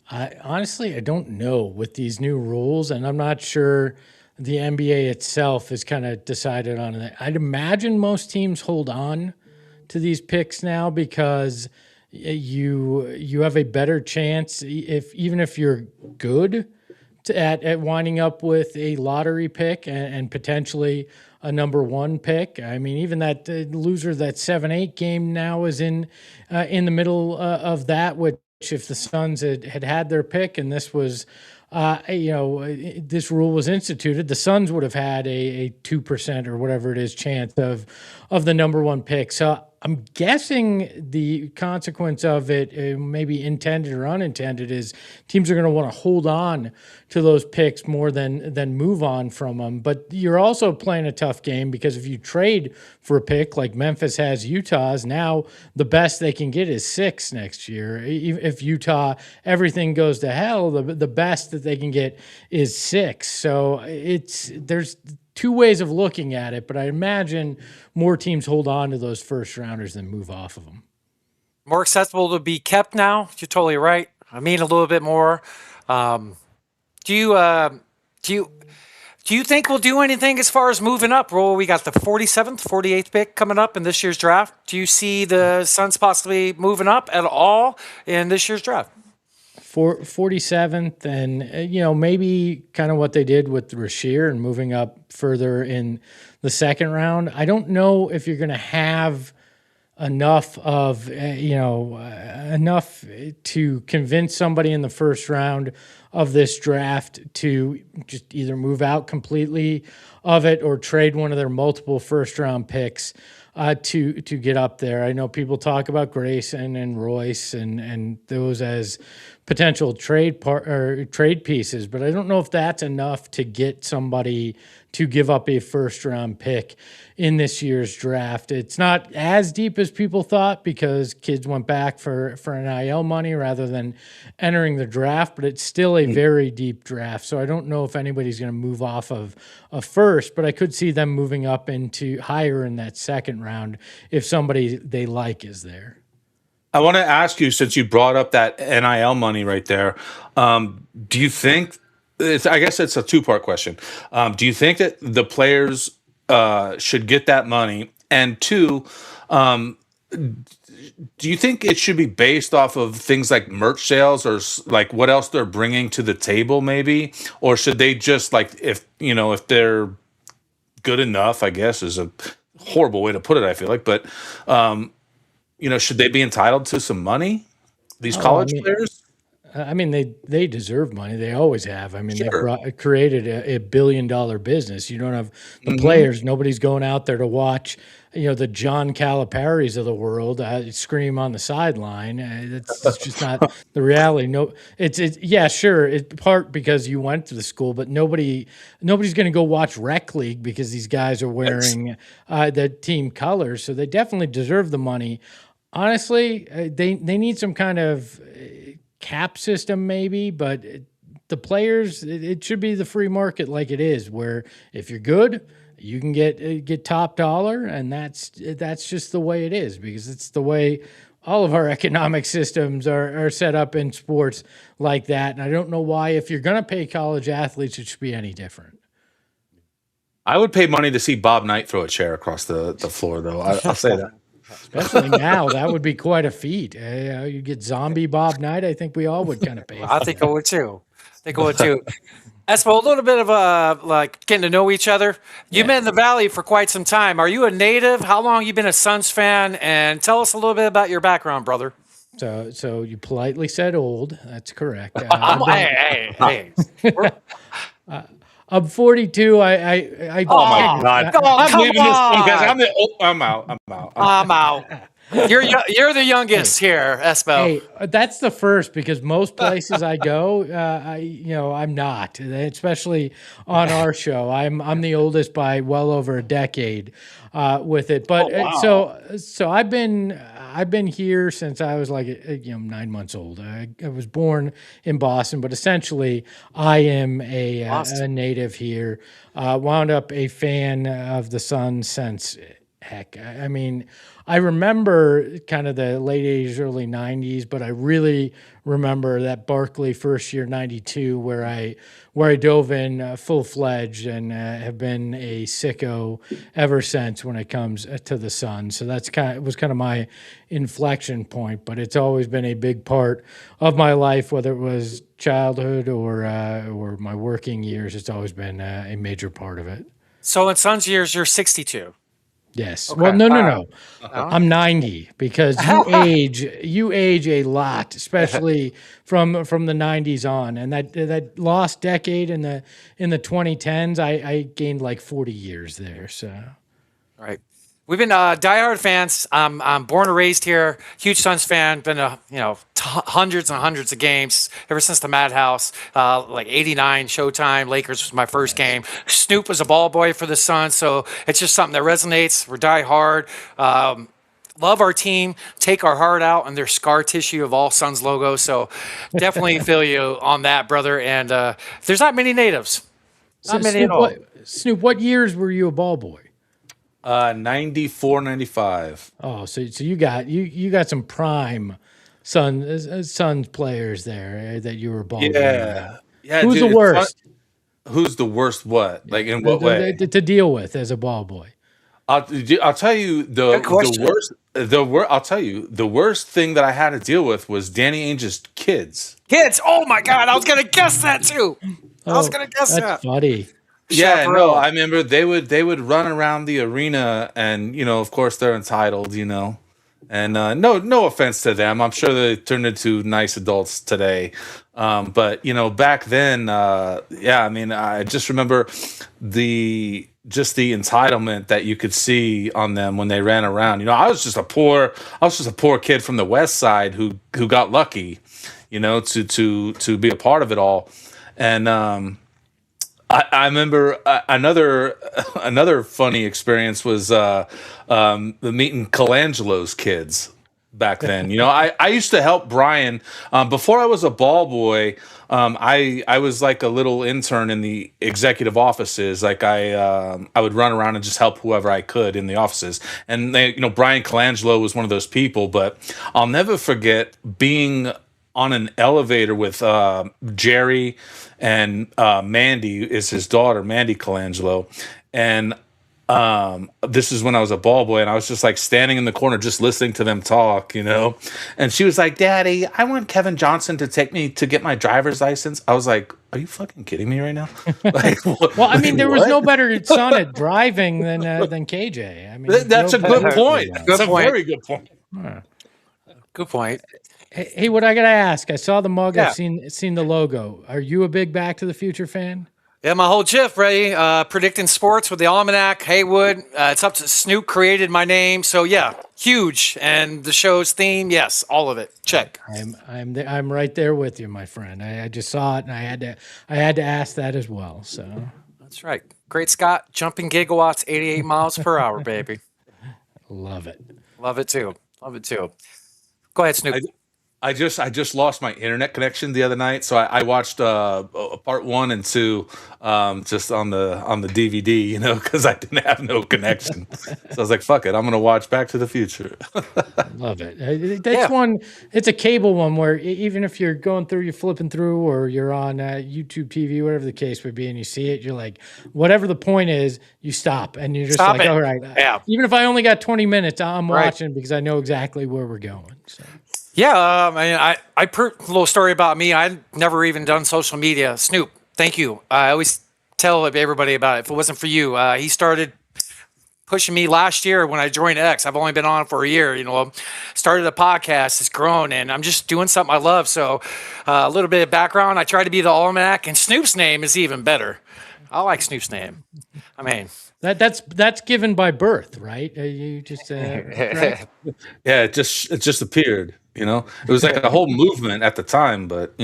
I honestly, I don't know with these new rules, and I'm not sure the NBA itself has kind of decided on it. I'd imagine most teams hold on to these picks now because you have a better chance if even if you're good at winding up with a lottery pick and potentially a number one pick. I mean, even that loser that 7-8 game now is in the middle of that. Which if the Suns had their pick and this was. This rule was instituted, the Suns would have had a 2% or whatever it is chance of the number one pick. So I'm guessing the consequence of it, maybe intended or unintended, is teams are going to want to hold on to those picks more than move on from them. But you're also playing a tough game because if you trade for a pick like Memphis has Utah's, now the best they can get is 6 next year. If Utah, everything goes to hell, the best that they can get is 6. So there's two ways of looking at it, but I imagine more teams hold on to those first rounders than move off of them. More accessible to be kept now. You're totally right. I mean, a little bit more. Do you think we'll do anything as far as moving up? Well, we got the 47th, 48th pick coming up in this year's draft. Do you see the Suns possibly moving up at all in this year's draft? 47th, and maybe kind of what they did with Rasheer and moving up further in the second round. I don't know if you're going to have enough to convince somebody in the first round of this draft to just either move out completely of it or trade one of their multiple first round picks to get up there. I know people talk about Grayson and Royce and those as potential trade pieces, but I don't know if that's enough to get somebody to give up a first round pick in this year's draft. It's not as deep as people thought because kids went back for NIL money rather than entering the draft, but it's still a very deep draft. So I don't know if anybody's going to move off of a first, but I could see them moving up into higher in that second round if somebody they like is there. I want to ask you, since you brought up that NIL money right there, do you think I guess it's a two-part question. Do you think that the players should get that money? And two, do you think it should be based off of things like merch sales or like what else they're bringing to the table maybe? Or should they just like, if they're good enough, I guess is a horrible way to put it, I feel like, but should they be entitled to some money? These college players? I mean, they deserve money. They always have. I mean, they created a $1 billion business. You don't have the players. Nobody's going out there to watch, the John Calipari's of the world scream on the sideline. It's just not the reality. No, yeah, sure. It's part because you went to the school, but nobody's going to go watch rec league because these guys are wearing the team colors. So they definitely deserve the money. Honestly, they need some kind of cap system maybe, but the players, it should be the free market like it is, where if you're good, you can get top dollar, and that's just the way it is, because it's the way all of our economic systems are set up in sports like that. And I don't know why, if you're going to pay college athletes, it should be any different. I would pay money to see Bob Knight throw a chair across the floor, though. I'll say that. Especially now, that would be quite a feat. You get zombie Bob Knight. I think we all would kind of pay. I think I would too. Espo, a little bit of like getting to know each other. You've been in the Valley for quite some time. Are you a native? How long you been a Suns fan? And tell us a little bit about your background, brother. So you politely said old. That's correct. Hey. I'm 42. Oh my God! I'm leaving this because I'm out. I'm out. You're the youngest here, Espo. Hey, that's the first, because most places I go, I'm not, especially on our show. I'm the oldest by well over a decade with it. But so I've been I've been here since I was like 9 months old. I was born in Boston, but essentially I am a native here. Wound up a fan of the Suns since heck. I mean, I remember kind of the late 80s, early 90s, but I really remember that Barkley first year, 92, where I dove in full-fledged and have been a sicko ever since when it comes to the Suns. So that's was kind of my inflection point, but it's always been a big part of my life, whether it was childhood or my working years. It's always been a major part of it. So in Suns years, you're 62. Yes. Okay. Well, no. I'm 90 because you age a lot, especially from the 90s on, and that lost decade in the 2010s, I gained like 40 years there. So, all right. We've been diehard fans. I'm born and raised here. Huge Suns fan. Been to hundreds and hundreds of games ever since the Madhouse. Like '89 Showtime. Lakers was my first game. Snoop was a ball boy for the Suns, so it's just something that resonates. We're diehard. Love our team. Take our heart out on their scar tissue of all Suns logos. So definitely feel you on that, brother. And there's not many natives. Not many Snoop, at all. Snoop, what years were you a ball boy? 94, 95. Oh, so you got some prime Suns players there that you were ball boy. Yeah. Who's the worst? Who's the worst? What? Like in what way? To deal with as a ball boy. I'll tell you the worst. I'll tell you the worst thing that I had to deal with was Danny Ainge's kids. Kids. Oh my God. I was gonna guess that too. I was gonna guess that. That's funny. Yeah, no, I remember they would run around the arena, and of course they're entitled, and no offense to them, I'm sure they turned into nice adults today, but back then, yeah, I mean, I just remember the entitlement that you could see on them when they ran around. I was just a poor kid from the West Side who got lucky, to be a part of it all, and I remember another funny experience was meeting Colangelo's kids back then. I used to help Brian before I was a ball boy. I was like a little intern in the executive offices. Like I would run around and just help whoever I could in the offices. And Brian Colangelo was one of those people. But I'll never forget being on an elevator with Jerry and Mandy is his daughter, Mandy Colangelo. And this is when I was a ball boy, and I was just like standing in the corner just listening to them talk, And she was like, "Daddy, I want Kevin Johnson to take me to get my driver's license." I was like, "Are you fucking kidding me right now?" Like, well, I mean, there was no better son at driving than KJ. I mean, that's a good point. That's a very good point. Good point. Hey, what I gotta ask? I saw the mug. Yeah. I've seen the logo. Are you a big Back to the Future fan? Yeah, my whole GIF, ready? Predicting sports with the Almanac, Haywood. It's up to Snoop created my name, so yeah, huge. And the show's theme, yes, all of it. Check. I'm right there with you, my friend. I just saw it, and I had to ask that as well. So that's right. Great Scott, jumping gigawatts, 88 miles per hour, baby. Love it. Love it too. Love it too. Go ahead, Snoop. I just lost my internet connection the other night, so I watched part 1 and 2 just on the DVD, because I didn't have no connection. So I was like, "Fuck it, I'm gonna watch Back to the Future." Love it. That's one. It's a cable one where even if you're going through, you're flipping through, or you're on YouTube TV, whatever the case would be, and you see it, you're like, whatever the point is, you stop and you're just Stop like, it. all right. Yeah. Even if I only got 20 minutes, I'm Right. watching because I know exactly where we're going. So. Yeah, I a little story about me. I'd never even done social media. Snoop, thank you. I always tell everybody about it. If it wasn't for you, he started pushing me last year when I joined X. I've only been on for a year. Started a podcast. It's grown, and I'm just doing something I love. So, a little bit of background. I try to be the Almanac, and Snoop's name is even better. I like Snoop's name. I mean. That's given by birth, right? You just right? Yeah, it just appeared. It was like a whole movement at the time, but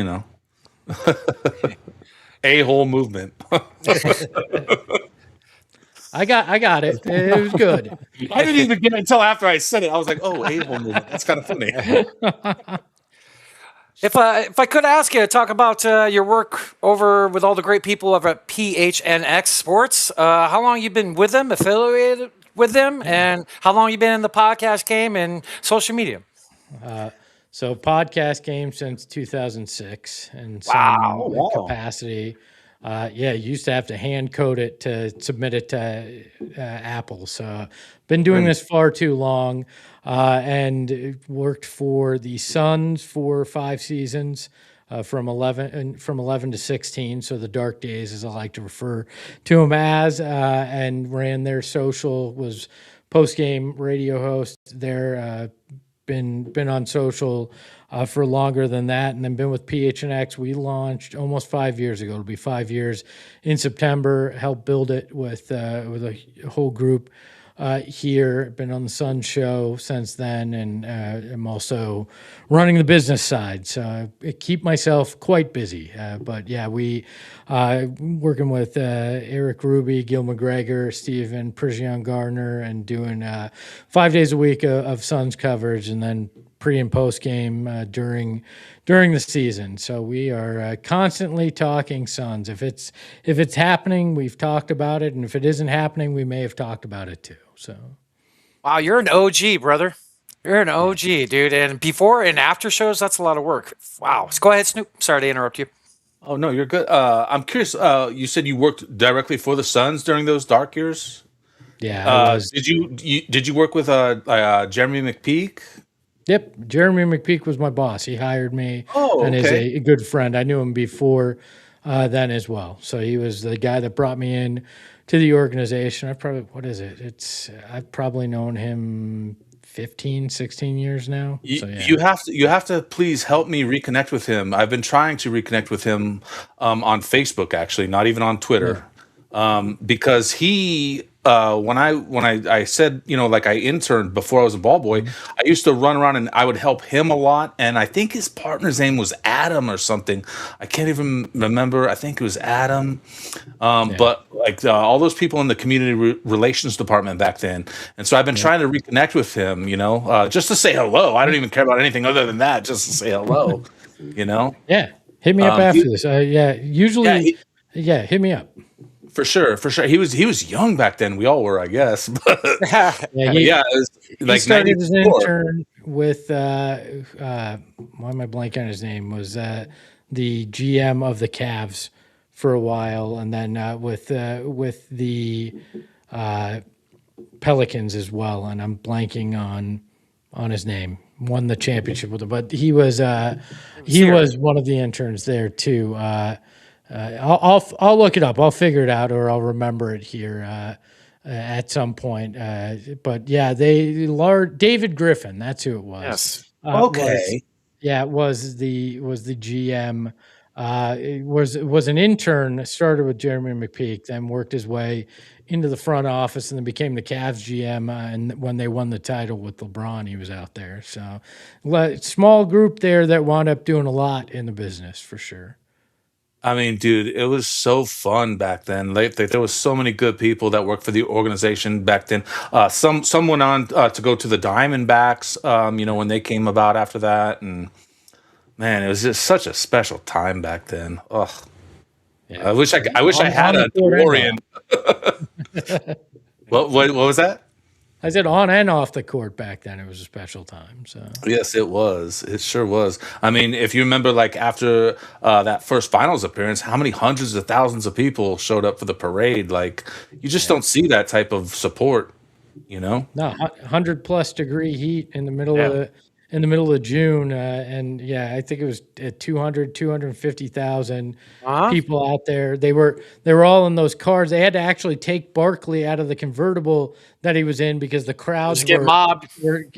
a whole movement. I got it. It was good. I didn't even get it until after I said it. I was like, "Oh, a-hole movement. That's kind of funny." If I could ask you to talk about your work over with all the great people over at PHNX Sports, how long you been with them, affiliated with them, and how long you been in the podcast game and social media? So podcast game since 2006 in Wow. some capacity. Yeah, you used to have to hand code it to submit it to Apple. So been doing this far too long, and worked for the Suns for 5 seasons. From 11 to 16, so the dark days, as I like to refer to them as, and ran their social, was post game radio host there. Been on social for longer than that, and then been with PHNX. We launched almost 5 years ago. It'll be 5 years in September. Helped build it with a whole group here. Been on the Sun show since then, and I'm also running the business side, so I keep myself quite busy. But yeah, we working with Eric Ruby, Gil McGregor, Steven Prigion Gardner, and doing 5 days a week of Suns coverage, and then pre and post game during the season. So we are constantly talking Suns. If it's happening, we've talked about it, and if it isn't happening, we may have talked about it too. So, wow, you're an OG, brother. You're an OG, dude. And before and after shows, that's a lot of work. Wow. So go ahead, Snoop. Sorry to interrupt you. Oh no, you're good. I'm curious. You said you worked directly for the Suns during those dark years. Yeah. Did you work with Jeremy McPeak? Yep, Jeremy McPeak was my boss. He hired me, and is a good friend. I knew him before then as well. So he was the guy that brought me in to the organization. I've probably known him 15, 16 years now. So, yeah. You have to please help me reconnect with him. I've been trying to reconnect with him on Facebook, actually, not even on Twitter, because he. When I said, like I interned before I was a ball boy, I used to run around and I would help him a lot. And I think his partner's name was Adam or something. I can't even remember. I think it was Adam. But like all those people in the community relations department back then. And so I've been trying to reconnect with him, just to say hello. I don't even care about anything other than that, just to say hello, Yeah. Hit me up after this. Usually, hit me up. For sure. He was young back then. We all were, I guess. But He like started as an 94. intern with why am I blanking on his name? Was the GM of the Cavs for a while, and then with the Pelicans as well. And I'm blanking on his name. Won the championship with them, but he was one of the interns there too. I'll look it up. I'll figure it out, or I'll remember it here at some point. But yeah, David Griffin. That's who it was. Yes. Okay. Was the GM. It was an intern. Started with Jeremy McPeak, then worked his way into the front office, and then became the Cavs GM. And when they won the title with LeBron, he was out there. So, small group there that wound up doing a lot in the business for sure. I mean, dude, it was so fun back then. There was so many good people that worked for the organization back then. Some went on to go to the Diamondbacks, when they came about after that. And man, it was just such a special time back then. Ugh. Yeah. I wish I had a DeLorean. What was that? I said on and off the court back then. It was a special time. So yes, it was. It sure was. I mean, if you remember, like after that first finals appearance, how many hundreds of thousands of people showed up for the parade? Like, you just don't see that type of support, No, 100+ degree heat in the middle of June, and I think it was 250,000 people out there. They were all in those cars. They had to actually take Barkley out of the convertible that he was in because the crowds were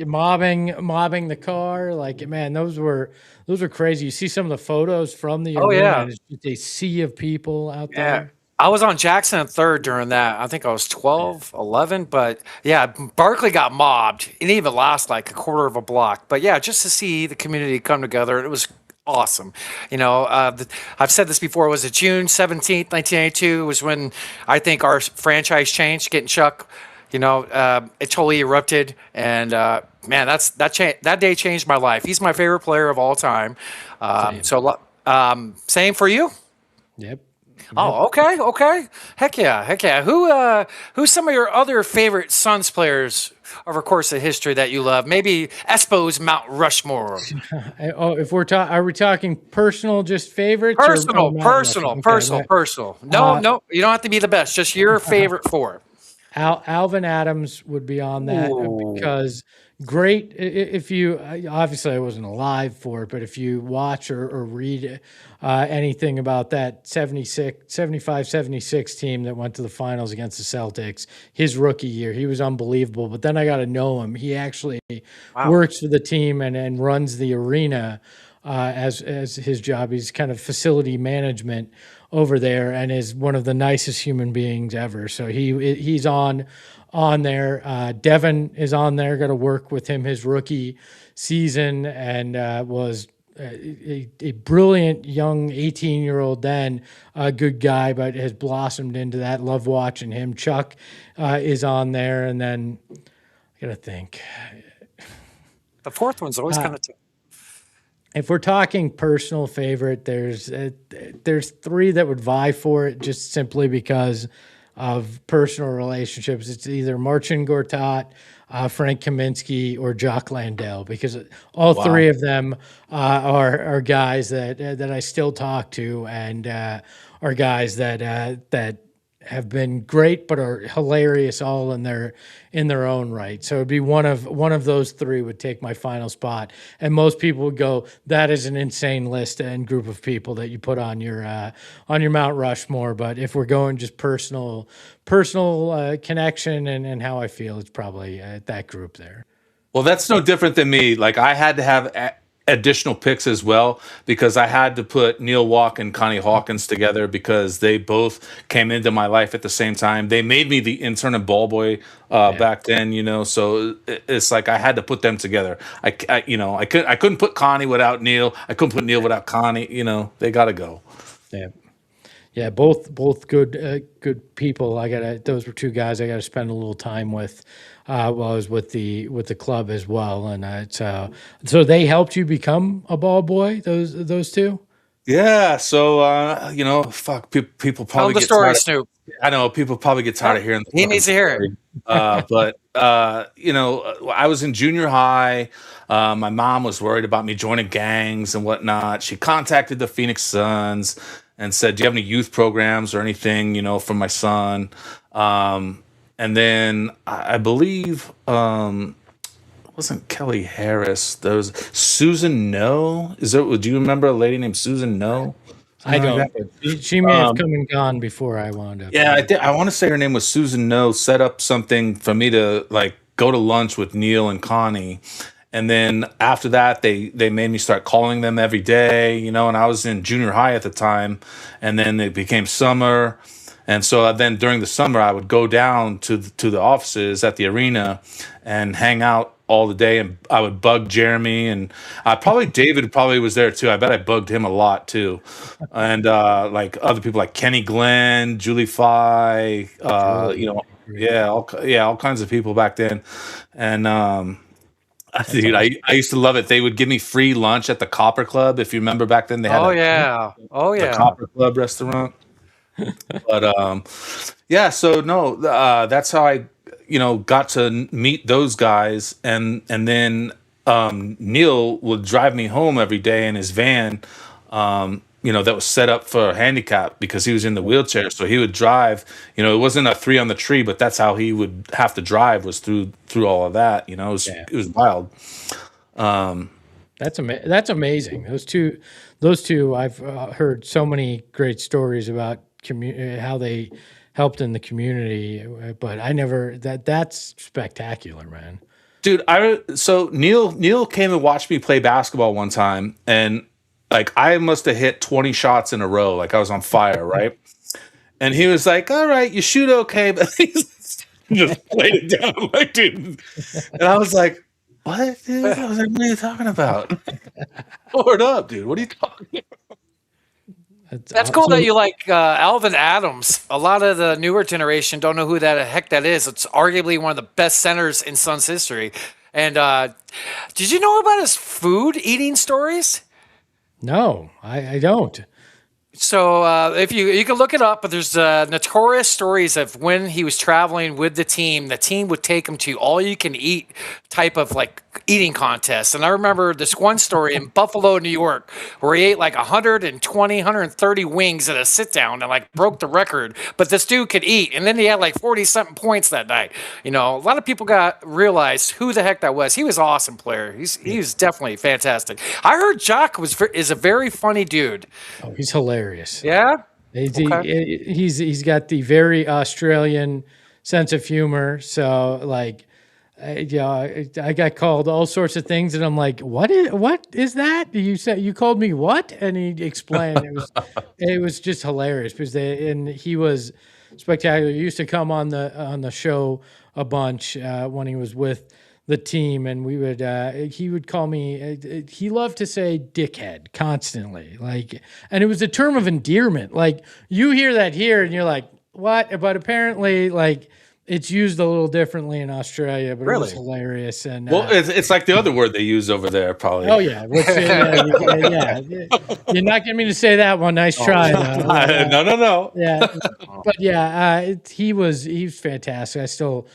mobbing the car. Like, man, those were crazy. You see some of the photos from the arena, and it's just a sea of people out there. I was on Jackson and 3rd during that. I think I was 12, 11. But, Barkley got mobbed. It didn't even last like a quarter of a block. But, just to see the community come together, it was awesome. I've said this before. Was it June 17th, 1992? Was when I think our franchise changed. Getting Chuck, it totally erupted, and man, that day changed my life. He's my favorite player of all time. Same for you. Yep. Oh, okay. Heck yeah. Who's some of your other favorite Suns players over the course of history that you love? Maybe Espo's Mount Rushmore. If are we talking personal, just favorites? Personal. Okay. No, you don't have to be the best. Just your favorite four. Alvin Adams would be on that because great. If you obviously I wasn't alive for it, but if you watch or read anything about that 75-76 team that went to the finals against the Celtics, his rookie year, he was unbelievable. But then I got to know him. He actually works for the team and runs the arena as his job. He's kind of facility management over there and is one of the nicest human beings ever. So he's on there. Devin is on there. Got to work with him his rookie season and was a brilliant young 18-year-old then, a good guy, but has blossomed into that. Love watching him. Chuck is on there. And then I got to think. The fourth one's always kind of tough. If we're talking personal favorite, there's three that would vie for it just simply because of personal relationships. It's either Marcin Gortat, Frank Kaminsky, or Jock Landale, because all three of them are guys that I still talk to and are guys that have been great but are hilarious all in their own right. So it'd be one of those three would take my final spot. And most people would go, that is an insane list and group of people that you put on your Mount Rushmore. But if we're going just personal connection and how I feel, it's probably that group there. Well, that's no different than me. Like I had to have additional picks as well because I had to put Neil Walk and Connie Hawkins together because they both came into my life at the same time. They made me the intern and ball boy back then, so it's like I had to put them together. I couldn't put Connie without Neil. I couldn't put Neil without Connie. They got to go. Yeah, both good people. Those were two guys I got to spend a little time with while I was with the club as well. And so they helped you become a ball boy. Those two. Yeah. So people probably tell the get story, tired Snoop. I know people probably get tired of hearing. He needs to hear it. But I was in junior high. My mom was worried about me joining gangs and whatnot. She contacted the Phoenix Suns and said, "Do you have any youth programs or anything, for my son?" And then I believe it wasn't Kelly Harris. There was Susan No. Do you remember a lady named Susan No? I don't. She may have come and gone before I wound up. Yeah, I want to say her name was Susan No. Set up something for me to go to lunch with Neil and Connie. And then after that, they made me start calling them every day, and I was in junior high at the time. And then it became summer. And so then during the summer, I would go down to the offices at the arena and hang out all the day. And I would bug Jeremy and David probably was there too. I bet I bugged him a lot too. And other people like Kenny Glenn, Julie Fye, all kinds of people back then. And, dude, I used to love it. They would give me free lunch at the Copper Club. If you remember back then, they had the Copper Club restaurant. But so no, that's how I got to meet those guys, and then Neil would drive me home every day in his van. That was set up for handicap because he was in the wheelchair. So he would drive, it wasn't a 3 on the tree, but that's how he would have to drive was through all of that, it was wild. That's amazing. Those two I've heard so many great stories about how they helped in the community, but I never, that's spectacular, man. Dude, so Neil came and watched me play basketball one time, and I must have hit 20 shots in a row. I was on fire, right? And he was like, "All right, you shoot okay," but he just played it down, dude. And I was like, What? Dude? I was like, what are you talking about? Lord up, dude. What are you talking about? That's cool that you like Alvin Adams. A lot of the newer generation don't know who the heck that is. It's arguably one of the best centers in Suns history. And did you know about his food eating stories? No, I don't. So if you can look it up, but there's notorious stories of when he was traveling with the team would take him to all you can eat type of like eating contests. And I remember this one story in Buffalo, New York, where he ate like 120, 130 wings at a sit down and like broke the record. But this dude could eat, and then he had like 40 something points that night. You know, a lot of people realized who the heck that was. He was an awesome player. He was definitely fantastic. I heard Jock is a very funny dude. Oh, he's hilarious. Yeah, he's got the very Australian sense of humor. So like, I got called all sorts of things, and I'm like, what is that? You called me what? And he explained it was just hilarious because he was spectacular. He used to come on the show a bunch when he was with the team, and he would call me, he loved to say dickhead constantly, like, and it was a term of endearment. Like, you hear that here and you're like, what? But apparently, like, it's used a little differently in Australia, but it was hilarious. And well, it's like the other word they use over there, probably. Oh yeah, you're not getting me to say that one. Nice try. No. Yeah, but yeah, he was fantastic. I still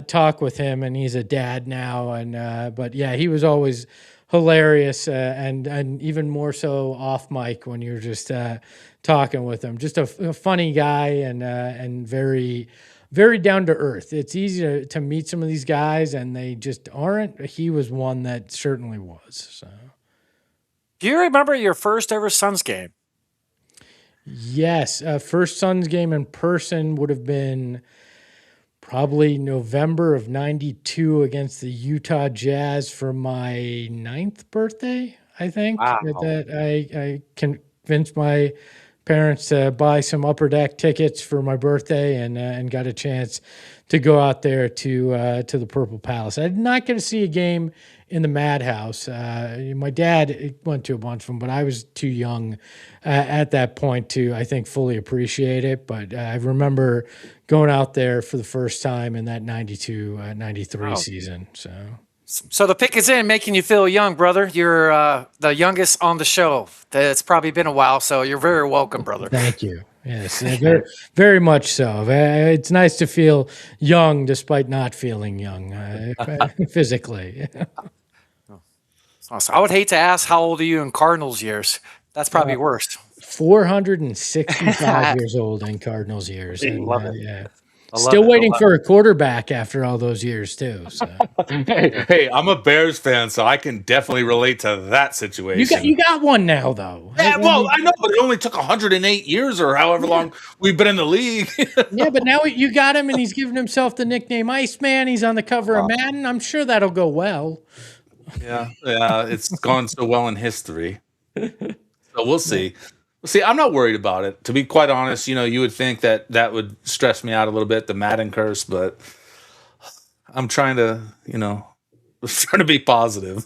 talk with him, and he's a dad now. And but yeah, he was always hilarious, and even more so off mic when you're just talking with him. Just a funny guy, and very, very down to earth. It's easy to meet some of these guys, and they just aren't. He was one that certainly was. So, do you remember your first ever Suns game? Yes, first Suns game in person would have been probably November of '92 against the Utah Jazz for my 9th birthday, I think. Wow. That I convinced my parents to buy some Upper Deck tickets for my birthday, and got a chance to go out there to the Purple Palace. I did not get to see a game in the Madhouse. My dad went to a bunch of them, but I was too young at that point to, I think, fully appreciate it. But I remember going out there for the first time in that 92-93 season. So the pick is in, making you feel young, brother. You're the youngest on the show. It's probably been a while, so you're very welcome, brother. Thank you. Yes, very, very much so. It's nice to feel young despite not feeling young physically. Awesome. I would hate to ask how old are you in Cardinals years. That's probably worse. 465 years old in Cardinals years. And, love it. Yeah. Still waiting for a quarterback after all those years too. So. Hey, I'm a Bears fan, so I can definitely relate to that situation. You got one now, though. Yeah, well, I know, but it only took 108 years or however long we've been in the league. Yeah, but now you got him, and he's given himself the nickname Iceman. He's on the cover of Madden. I'm sure that'll go well. Yeah, it's gone so well in history. So we'll see. See, I'm not worried about it. To be quite honest, you would think that would stress me out a little bit, the Madden curse, but I'm trying to, trying to be positive.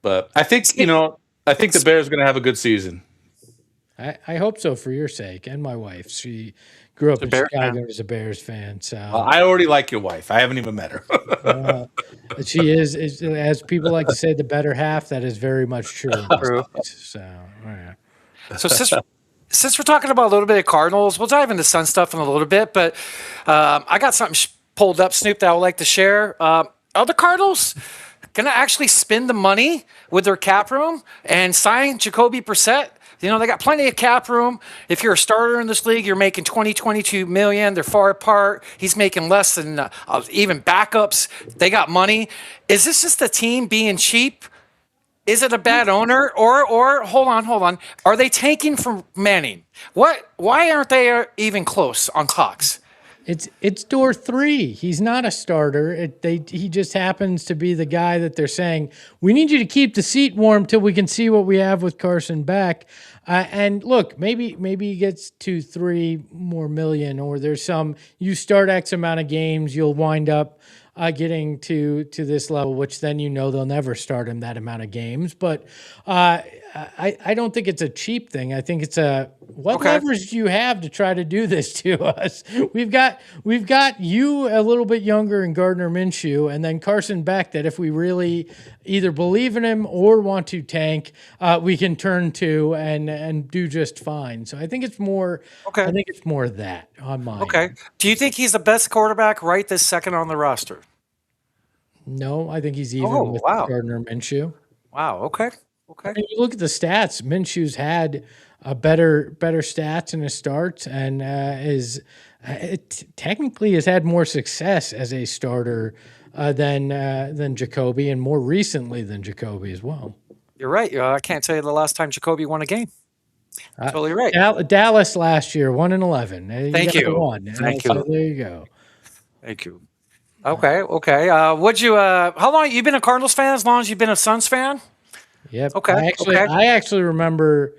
But I think, I think the Bears are going to have a good season. I hope so for your sake and my wife. She grew up in Chicago as a Bears fan. So I already like your wife. I haven't even met her. She is, as people like to say, the better half. That is very much true. So, yeah. So since we're talking about a little bit of Cardinals, we'll dive into Sun stuff in a little bit. But I got something pulled up, Snoop, that I would like to share. Are the Cardinals going to actually spend the money with their cap room and sign Jacoby Brissett? They got plenty of cap room. If you're a starter in this league, you're making $22 million. They're far apart. He's making less than even backups. They got money. Is this just the team being cheap? Is it a bad owner? Or hold on. Are they tanking for Manning? Why aren't they even close on Cox? It's door 3. He's not a starter. He just happens to be the guy that they're saying, we need you to keep the seat warm till we can see what we have with Carson Beck. And look, maybe he gets 2-3 more million, or there's you start X amount of games, you'll wind up getting to this level, which then they'll never start him that amount of games. But I don't think it's a cheap thing. I think it's what leverage do you have to try to do this to us? We've got you a little bit younger in Gardner Minshew, and then Carson Beck, that if we really either believe in him or want to tank, we can turn to and do just fine. So I think it's more. I think it's more of that on mine. Okay. Do you think he's the best quarterback right this second on the roster? No, I think he's even with Gardner Minshew. Wow. Okay. Okay. I mean, you look at the stats. Minshew's had a better stats in his starts, and technically has had more success as a starter than Jacoby, and more recently than Jacoby as well. You're right. I can't tell you the last time Jacoby won a game. Totally right. Dallas last year, 1-11. Thank you. Thank you. So there you go. Thank you. Okay. Okay. How long you been a Cardinals fan? As long as you've been a Suns fan? Yep. Okay. I actually remember.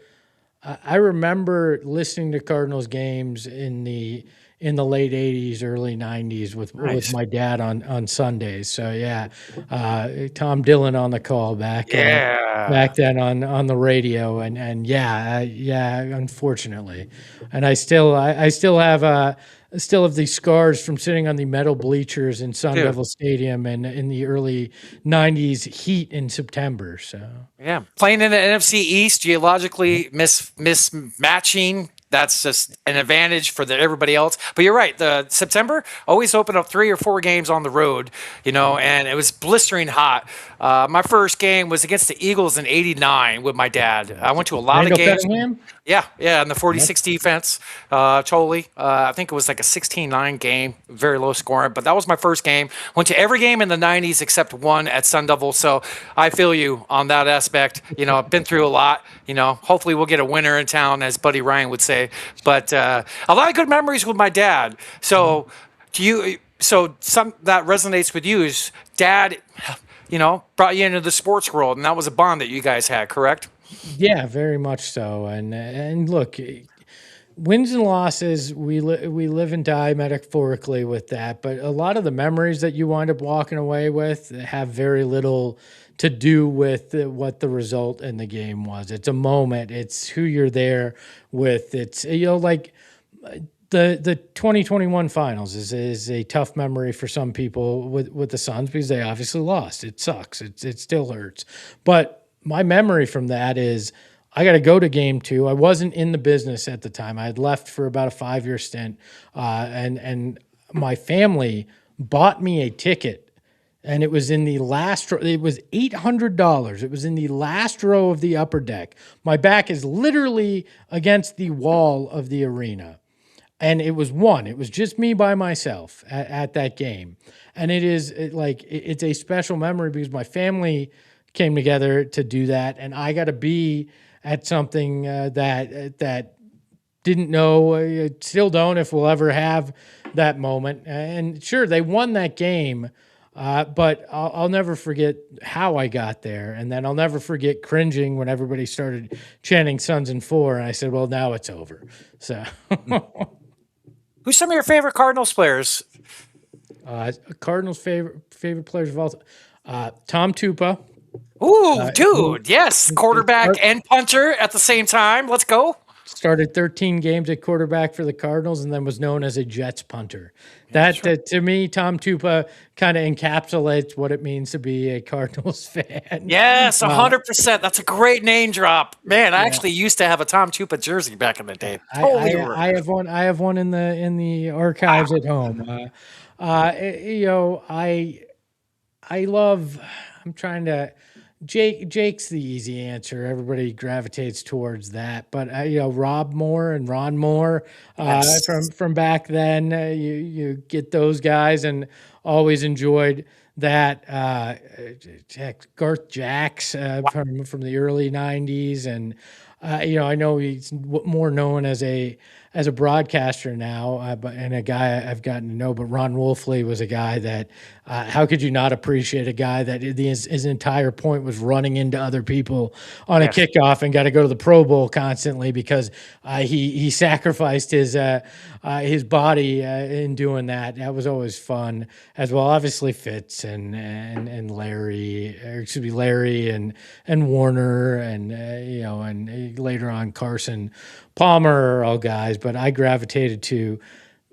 I remember listening to Cardinals games in the late '80s, early '90s with my dad on Sundays. So yeah, Tom Dillon on the call back then on the radio, and yeah, unfortunately, and I still have these scars from sitting on the metal bleachers in Sun Devil Stadium and in the early '90s heat in September. So yeah, playing in the NFC East, geologically mismatching. That's just an advantage for everybody else. But you're right. The September always opened up 3 or 4 games on the road, and it was blistering hot. My first game was against the Eagles in '89 with my dad. I went to a lot of games. Yeah, in the 46 defense, totally. I think it was like a 16-9 game, very low scoring. But that was my first game. Went to every game in the '90s except one at Sun Devil. So I feel you on that aspect. I've been through a lot. Hopefully we'll get a winner in town, as Buddy Ryan would say. But a lot of good memories with my dad. So some that resonates with you is dad, brought you into the sports world, and that was a bond that you guys had, correct? Yeah, very much so. And look, wins and losses, we live and die metaphorically with that. But a lot of the memories that you wind up walking away with have very little to do with what the result in the game was. It's a moment. It's who you're there with. It's like the 2021 finals is a tough memory for some people with the Suns because they obviously lost. It sucks. It still hurts. But my memory from that is I got to go to game 2. I wasn't in the business at the time. I had left for about a 5-year stint, and my family bought me a ticket. And it was in the last row. It was $800. It was in the last row of the upper deck. My back is literally against the wall of the arena. And it was just me by myself at that game. And it's a special memory because my family came together to do that. And I got to be at something that didn't know, still don't, if we'll ever have that moment. And sure, they won that game. But I'll never forget how I got there. And then I'll never forget cringing when everybody started chanting Suns in 4. And I said, well, now it's over. So who's some of your favorite Cardinals players? Cardinals favorite players of all time. Tom Tupa. Ooh, dude. Yes. Quarterback and punter at the same time. Let's go. Started 13 games at quarterback for the Cardinals and then was known as a Jets punter. That to me, Tom Tupa kind of encapsulates what it means to be a Cardinals fan. Yes, 100%. That's a great name drop. Man, I actually used to have a Tom Tupa jersey back in the day. I have one. I have one in the archives at home. I love. I'm trying to. Jake's the easy answer. Everybody gravitates towards that. But Rob Moore and Ron Moore from back then, you get those guys, and always enjoyed that. Garth Jacks from the early '90s, and I know he's more known as a as a broadcaster now, and a guy I've gotten to know. But Ron Wolfley was a guy that, how could you not appreciate a guy that his entire point was running into other people on a kickoff and got to go to the Pro Bowl constantly because he sacrificed his body in doing that. That was always fun as well. Obviously Fitz and Larry, or excuse me, Larry and Warner and and later on Carson Palmer are all guys, but I gravitated to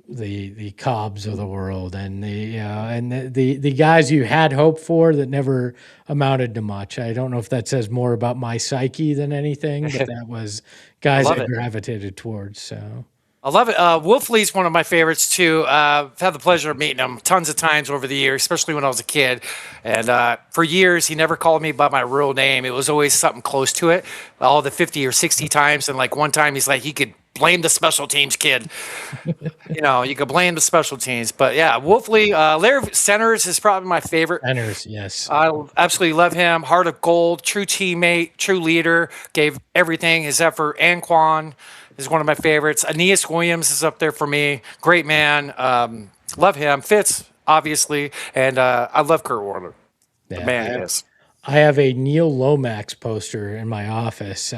the Cobbs of the world and the guys you had hope for that never amounted to much. I don't know if that says more about my psyche than anything, but that was guys I gravitated towards. So I love it. Wolfley's one of my favorites too. I've had the pleasure of meeting him tons of times over the years, especially when I was a kid. And for years, he never called me by my real name. It was always something close to it. All the 50 or 60 times, and like one time, he's like, he could blame the special teams kid. You could blame the special teams. But yeah, Wolfley, Larry Centers is probably my favorite. Centers, yes. I absolutely love him. Heart of gold, true teammate, true leader, gave everything, his effort. Anquan is one of my favorites. Aeneas Williams is up there for me. Great man. Love him. Fitz, obviously. And I love Kurt Warner. The man he is. I have a Neil Lomax poster in my office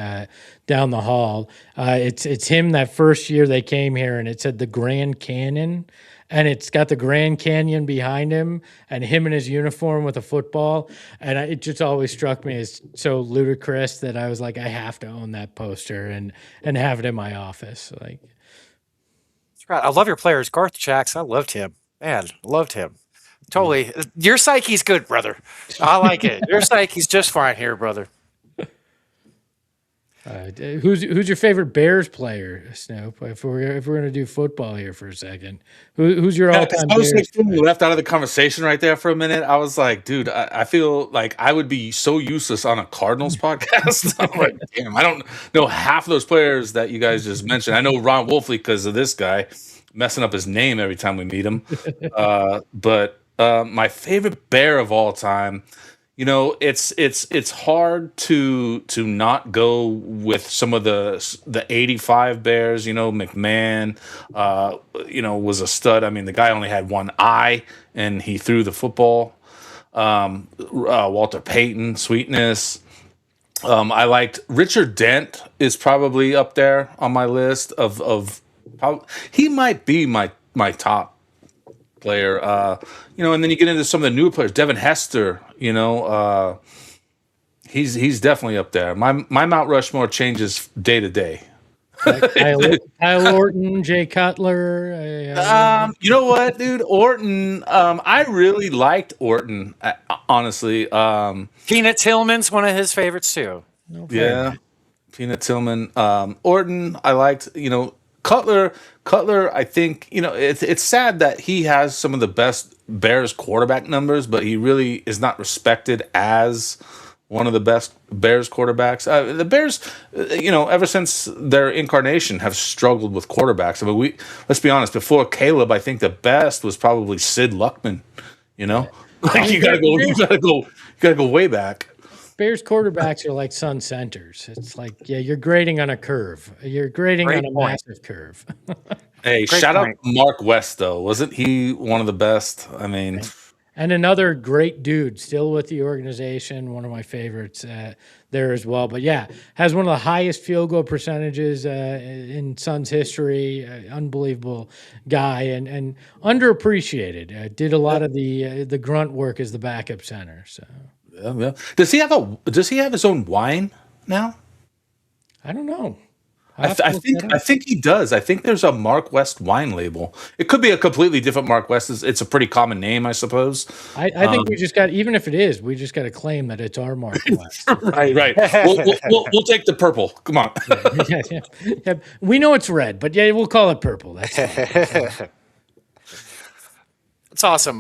down the hall. It's him that first year they came here, and it said the Grand Canyon, and it's got the Grand Canyon behind him, and him in his uniform with a football. And it just always struck me as so ludicrous that I was like, I have to own that poster and have it in my office. Like, I love your players, Garth Jacks. I loved him. Man, loved him. Totally. Your psyche's good, brother. I like it. Your psyche's just fine here, brother. Who's your favorite Bears player, Snoop? If we're gonna do football here for a second, who's your all-time Bears player? Left out of the conversation right there for a minute. I was like, dude, I feel like I would be so useless on a Cardinals podcast. I'm like, damn, I don't know half of those players that you guys just mentioned. I know Ron Wolfley because of this guy messing up his name every time we meet him. But my favorite Bear of all time, it's hard to not go with some of the 85 Bears. McMahon was a stud. I mean, the guy only had one eye and he threw the football. Walter Payton, sweetness. I liked Richard Dent is probably up there on my list of he might be my top player, and then you get into some of the new players. Devin Hester, he's definitely up there. My Mount Rushmore changes day to day. Kyle Orton, Jay Cutler. You know what, dude? Orton. I really liked Orton. Honestly, Peanut Tillman's one of his favorites too. Yeah, Peanut Tillman. Orton, I liked. Cutler, I think, it's sad that he has some of the best Bears quarterback numbers, but he really is not respected as one of the best Bears quarterbacks. The Bears, ever since their incarnation, have struggled with quarterbacks. I mean, let's be honest. Before Caleb, I think the best was probably Sid Luckman. Like you gotta go way back. Bears quarterbacks are like Sun centers. It's like, you're grading on a curve. You're grading on a massive curve. Hey, shout out Mark West, though. Wasn't he one of the best? I mean, and another great dude, still with the organization. One of my favorites there as well. But yeah, has one of the highest field goal percentages in Suns history. Unbelievable guy and underappreciated. Did a lot of the grunt work as the backup center. So. Yeah. Does he have his own wine now? I don't know. I think he does. I think there's a Mark West wine label. It could be a completely different Mark West. It's a pretty common name, I suppose. I think we just got, even if it is, we just got to claim that it's our Mark West. Right. We'll take the purple. Come on. Yeah. We know it's red, but yeah, we'll call it purple. That's It's awesome.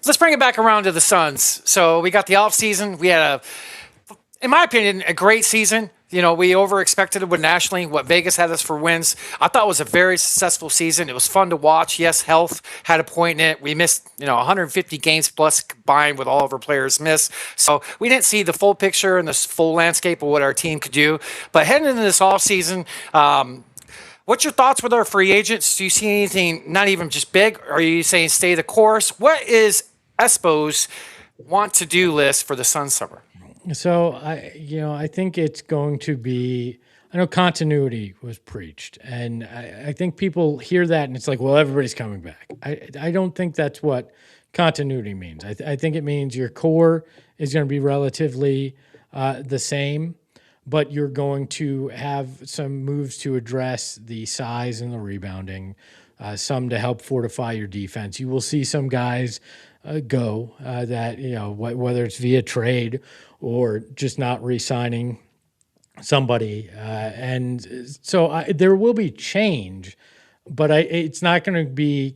Let's bring it back around to the Suns. So we got the off season. We had in my opinion, a great season. We over-expected it with nationally, what Vegas had us for wins. I thought it was a very successful season. It was fun to watch. Yes, health had a point in it. We missed, 150 games plus combined with all of our players missed. So we didn't see the full picture and the full landscape of what our team could do. But heading into this off season, what What's your thoughts with our free agents? Do you see anything, not even just big? Or are you saying stay the course? What is Espo's want to do list for the Suns summer? So I think it's going to be. I know continuity was preached, and I think people hear that and it's like, well, everybody's coming back. I don't think that's what continuity means. I think it means your core is going to be relatively the same, but you're going to have some moves to address the size and the rebounding, some to help fortify your defense. You will see some guys go that, whether it's via trade or just not re-signing somebody. And so there will be change, but it's not going to be,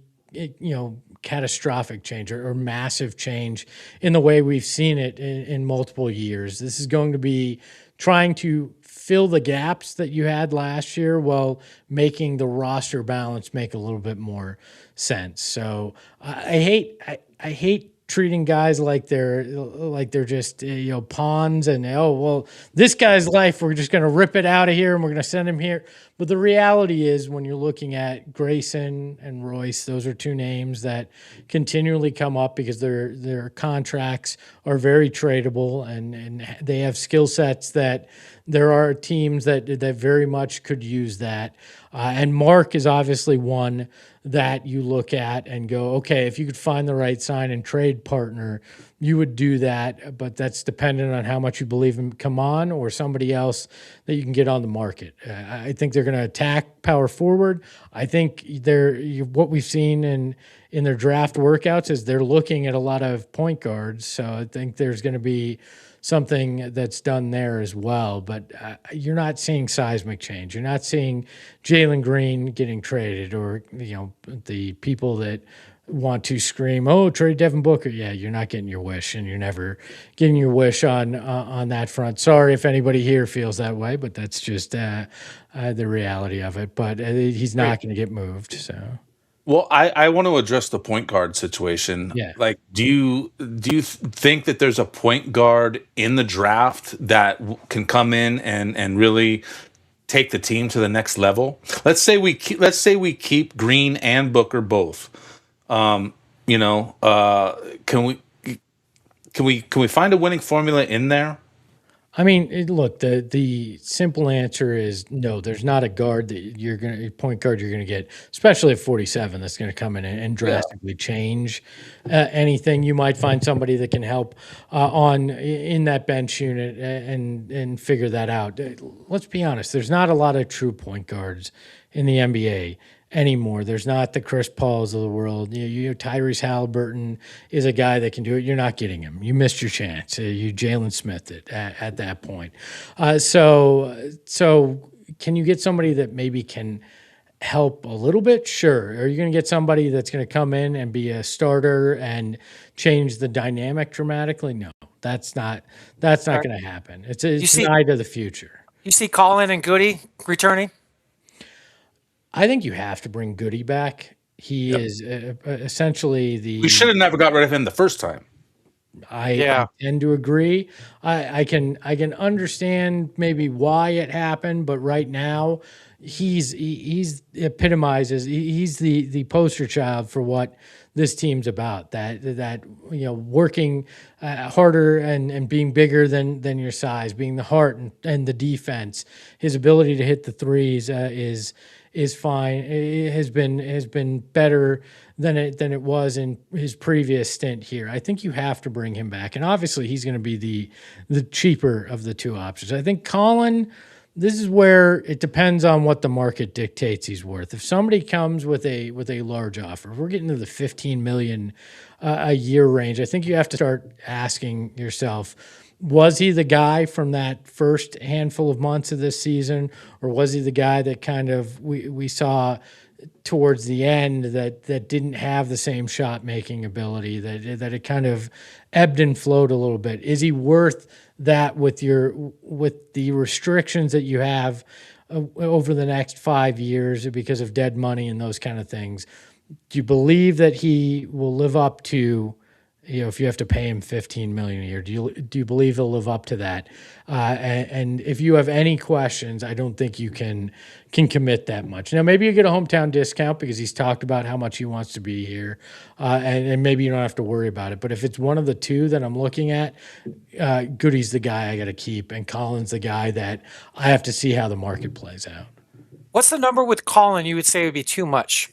catastrophic change or massive change in the way we've seen it in multiple years. This is going to be trying to fill the gaps that you had last year while making the roster balance make a little bit more sense. So I hate treating guys like they're just pawns and this guy's life, we're just going to rip it out of here and we're going to send him here. But the reality is, when you're looking at Grayson and Royce, those are two names that continually come up because their contracts are very tradable and they have skill sets that there are teams that very much could use that. And Mark is obviously one that you look at and go, okay, if you could find the right sign and trade partner, you would do that, but that's dependent on how much you believe in come on or somebody else that you can get on the market. I think they're going to attack power forward. I think what we've seen in their draft workouts is they're looking at a lot of point guards. So I think there's going to be something that's done there as well. But you're not seeing seismic change. You're not seeing Jalen Green getting traded or, the people that want to scream, oh, trade Devin Booker. Yeah, you're not getting your wish, and you're never getting your wish on that front. Sorry if anybody here feels that way, but that's just the reality of it. But he's not going to get moved. So. Well, I want to address the point guard situation. Yeah. Like, do you think that there's a point guard in the draft that can come in and really take the team to the next level? Let's say we keep Green and Booker both. Can we find a winning formula in there? I mean, look, the simple answer is no. There's not a guard that point guard you're gonna get, especially at 47, that's gonna come in and drastically change anything. You might find somebody that can help in that bench unit and figure that out. Let's be honest. There's not a lot of true point guards in the NBA anymore. There's not the Chris Pauls of the world. Tyrese Halliburton is a guy that can do it. You're not getting him. You missed your chance. You Jalen Smith it at that point. So can you get somebody that maybe can help a little bit? Sure. Are you going to get somebody that's going to come in and be a starter and change the dynamic dramatically? No, that's not going to happen. It's an eye to the future. You see Colin and Goody returning? I think you have to bring Goody back. He is essentially We should have never got rid of him the first time. I tend to agree. I can understand maybe why it happened, but right now he's epitomizes. He's the poster child for what this team's about. That working harder and being bigger than your size, being the heart and the defense. His ability to hit the threes is fine. It has been better than it was in his previous stint here. I think you have to bring him back, and obviously he's going to be the cheaper of the two options. I think Colin. This is where it depends on what the market dictates he's worth. If somebody comes with a large offer, if we're getting to the $15 million a year range, I think you have to start asking yourself, was he the guy from that first handful of months of this season, or was he the guy that kind of we saw towards the end that didn't have the same shot making ability, that it kind of ebbed and flowed a little bit? Is he worth that with the restrictions that you have over the next 5 years because of dead money and those kind of things? Do you believe that he will live up to if you have to pay him $15 million a year, do you believe he'll live up to that? And if you have any questions, I don't think you can commit that much. Now, maybe you get a hometown discount because he's talked about how much he wants to be here, and maybe you don't have to worry about it. But if it's one of the two that I'm looking at, Goody's the guy I got to keep, and Collins the guy that I have to see how the market plays out. What's the number with Colin you would say would be too much?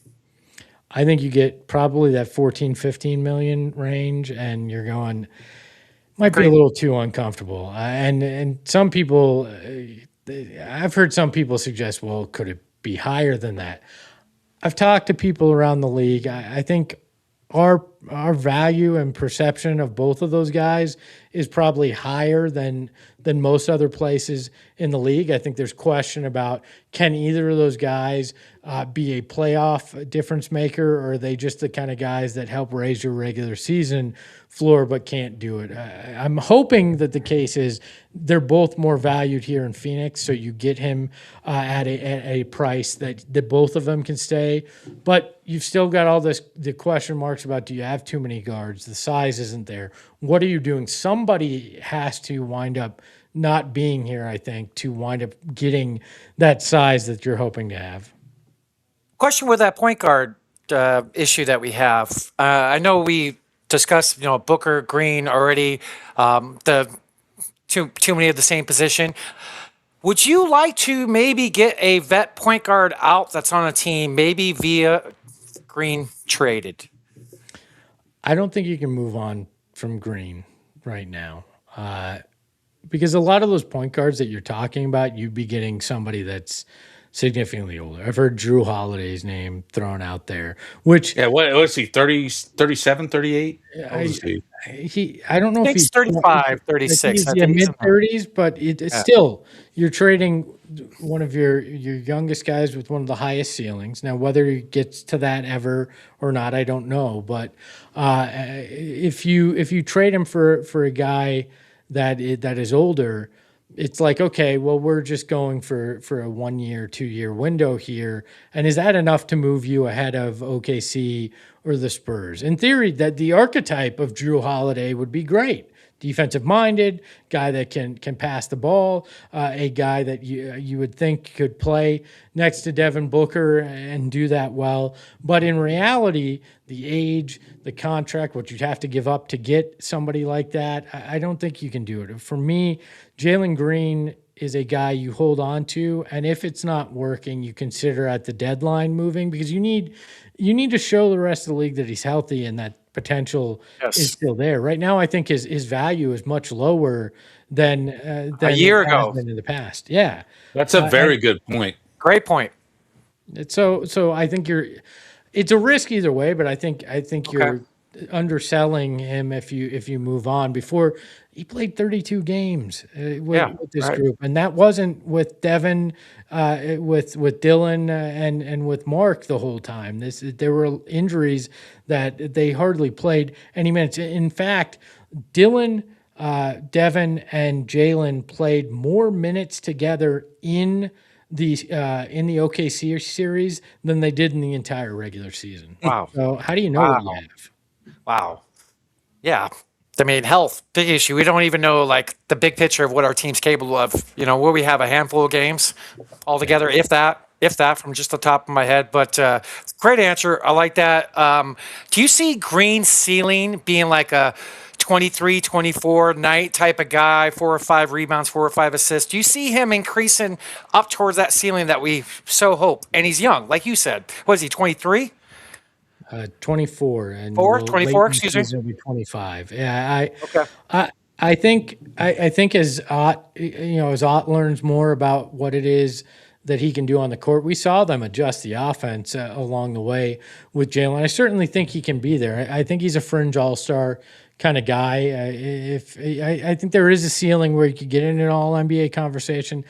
I think you get probably that 14, 15 million range, and you're going, might be a little too uncomfortable. And some people, I've heard some people suggest, well, could it be higher than that? I've talked to people around the league. I think our value and perception of both of those guys is probably higher than most other places in the league. I think there's question about, can either of those guys be a playoff difference maker, or are they just the kind of guys that help raise your regular season floor but can't do it? I'm hoping that the case is they're both more valued here in Phoenix, so you get him at a price that both of them can stay. But you've still got all the question marks about, do you have too many guards? The size isn't there. What are you doing? Somebody has to wind up not being here, I think, to wind up getting that size that you're hoping to have. Question with that point guard issue that we have. I know we discussed, Booker, Green already, the too many of the same position. Would you like to maybe get a vet point guard out that's on a team, maybe via Green traded? I don't think you can move on from Green right now. Because a lot of those point guards that you're talking about, you'd be getting somebody that's significantly older. I've heard Drew Holiday's name thrown out there, which... Yeah, what was he, 30, 37, 38? I don't know if he's 35, 36. He's mid-30s, but it's still, you're trading one of your youngest guys with one of the highest ceilings. Now, whether he gets to that ever or not, I don't know. But if you trade him for a guy that is older, it's like, okay, well, we're just going for a 1 year, 2 year window here. And is that enough to move you ahead of OKC or the Spurs? In theory, that the archetype of Drew Holiday would be great. Defensive minded, guy that can pass the ball, a guy that you would think could play next to Devin Booker and do that well. But in reality, the age, the contract, what you'd have to give up to get somebody like that, I don't think you can do it. For me, Jalen Green is a guy you hold on to, and if it's not working, you consider at the deadline moving, because you need to show the rest of the league that he's healthy and that potential is still there. Right now, I think his value is much lower than a year ago in the past. Yeah, that's a very good point. Great point. So I think it's a risk either way, but I think you're underselling him if you move on. Before, he played 32 games with this group, and that wasn't with Devin, with Dylan and with Mark the whole time. There were injuries that they hardly played any minutes. In fact, Dylan, Devin, and Jalen played more minutes together in the OKC series than they did in the entire regular season. Wow. So how do you know what you have? Wow. Yeah. I mean, health, big issue. We don't even know the big picture of what our team's capable of. Will we have a handful of games altogether, if that, from just the top of my head. But great answer. I like that. Do you see Green's ceiling being like a 23, 24 night type of guy, 4 or 5 rebounds, 4 or 5 assists? Do you see him increasing up towards that ceiling that we so hope? And he's young, like you said. What is he, 23? 24 and 24, excuse me. He'll be 25. Yeah, I think as Ott learns more about what it is that he can do on the court, we saw them adjust the offense along the way with Jalen. I certainly think he can be there. I think he's a fringe all-star kind of guy. I think there is a ceiling where he could get in an all-NBA conversation.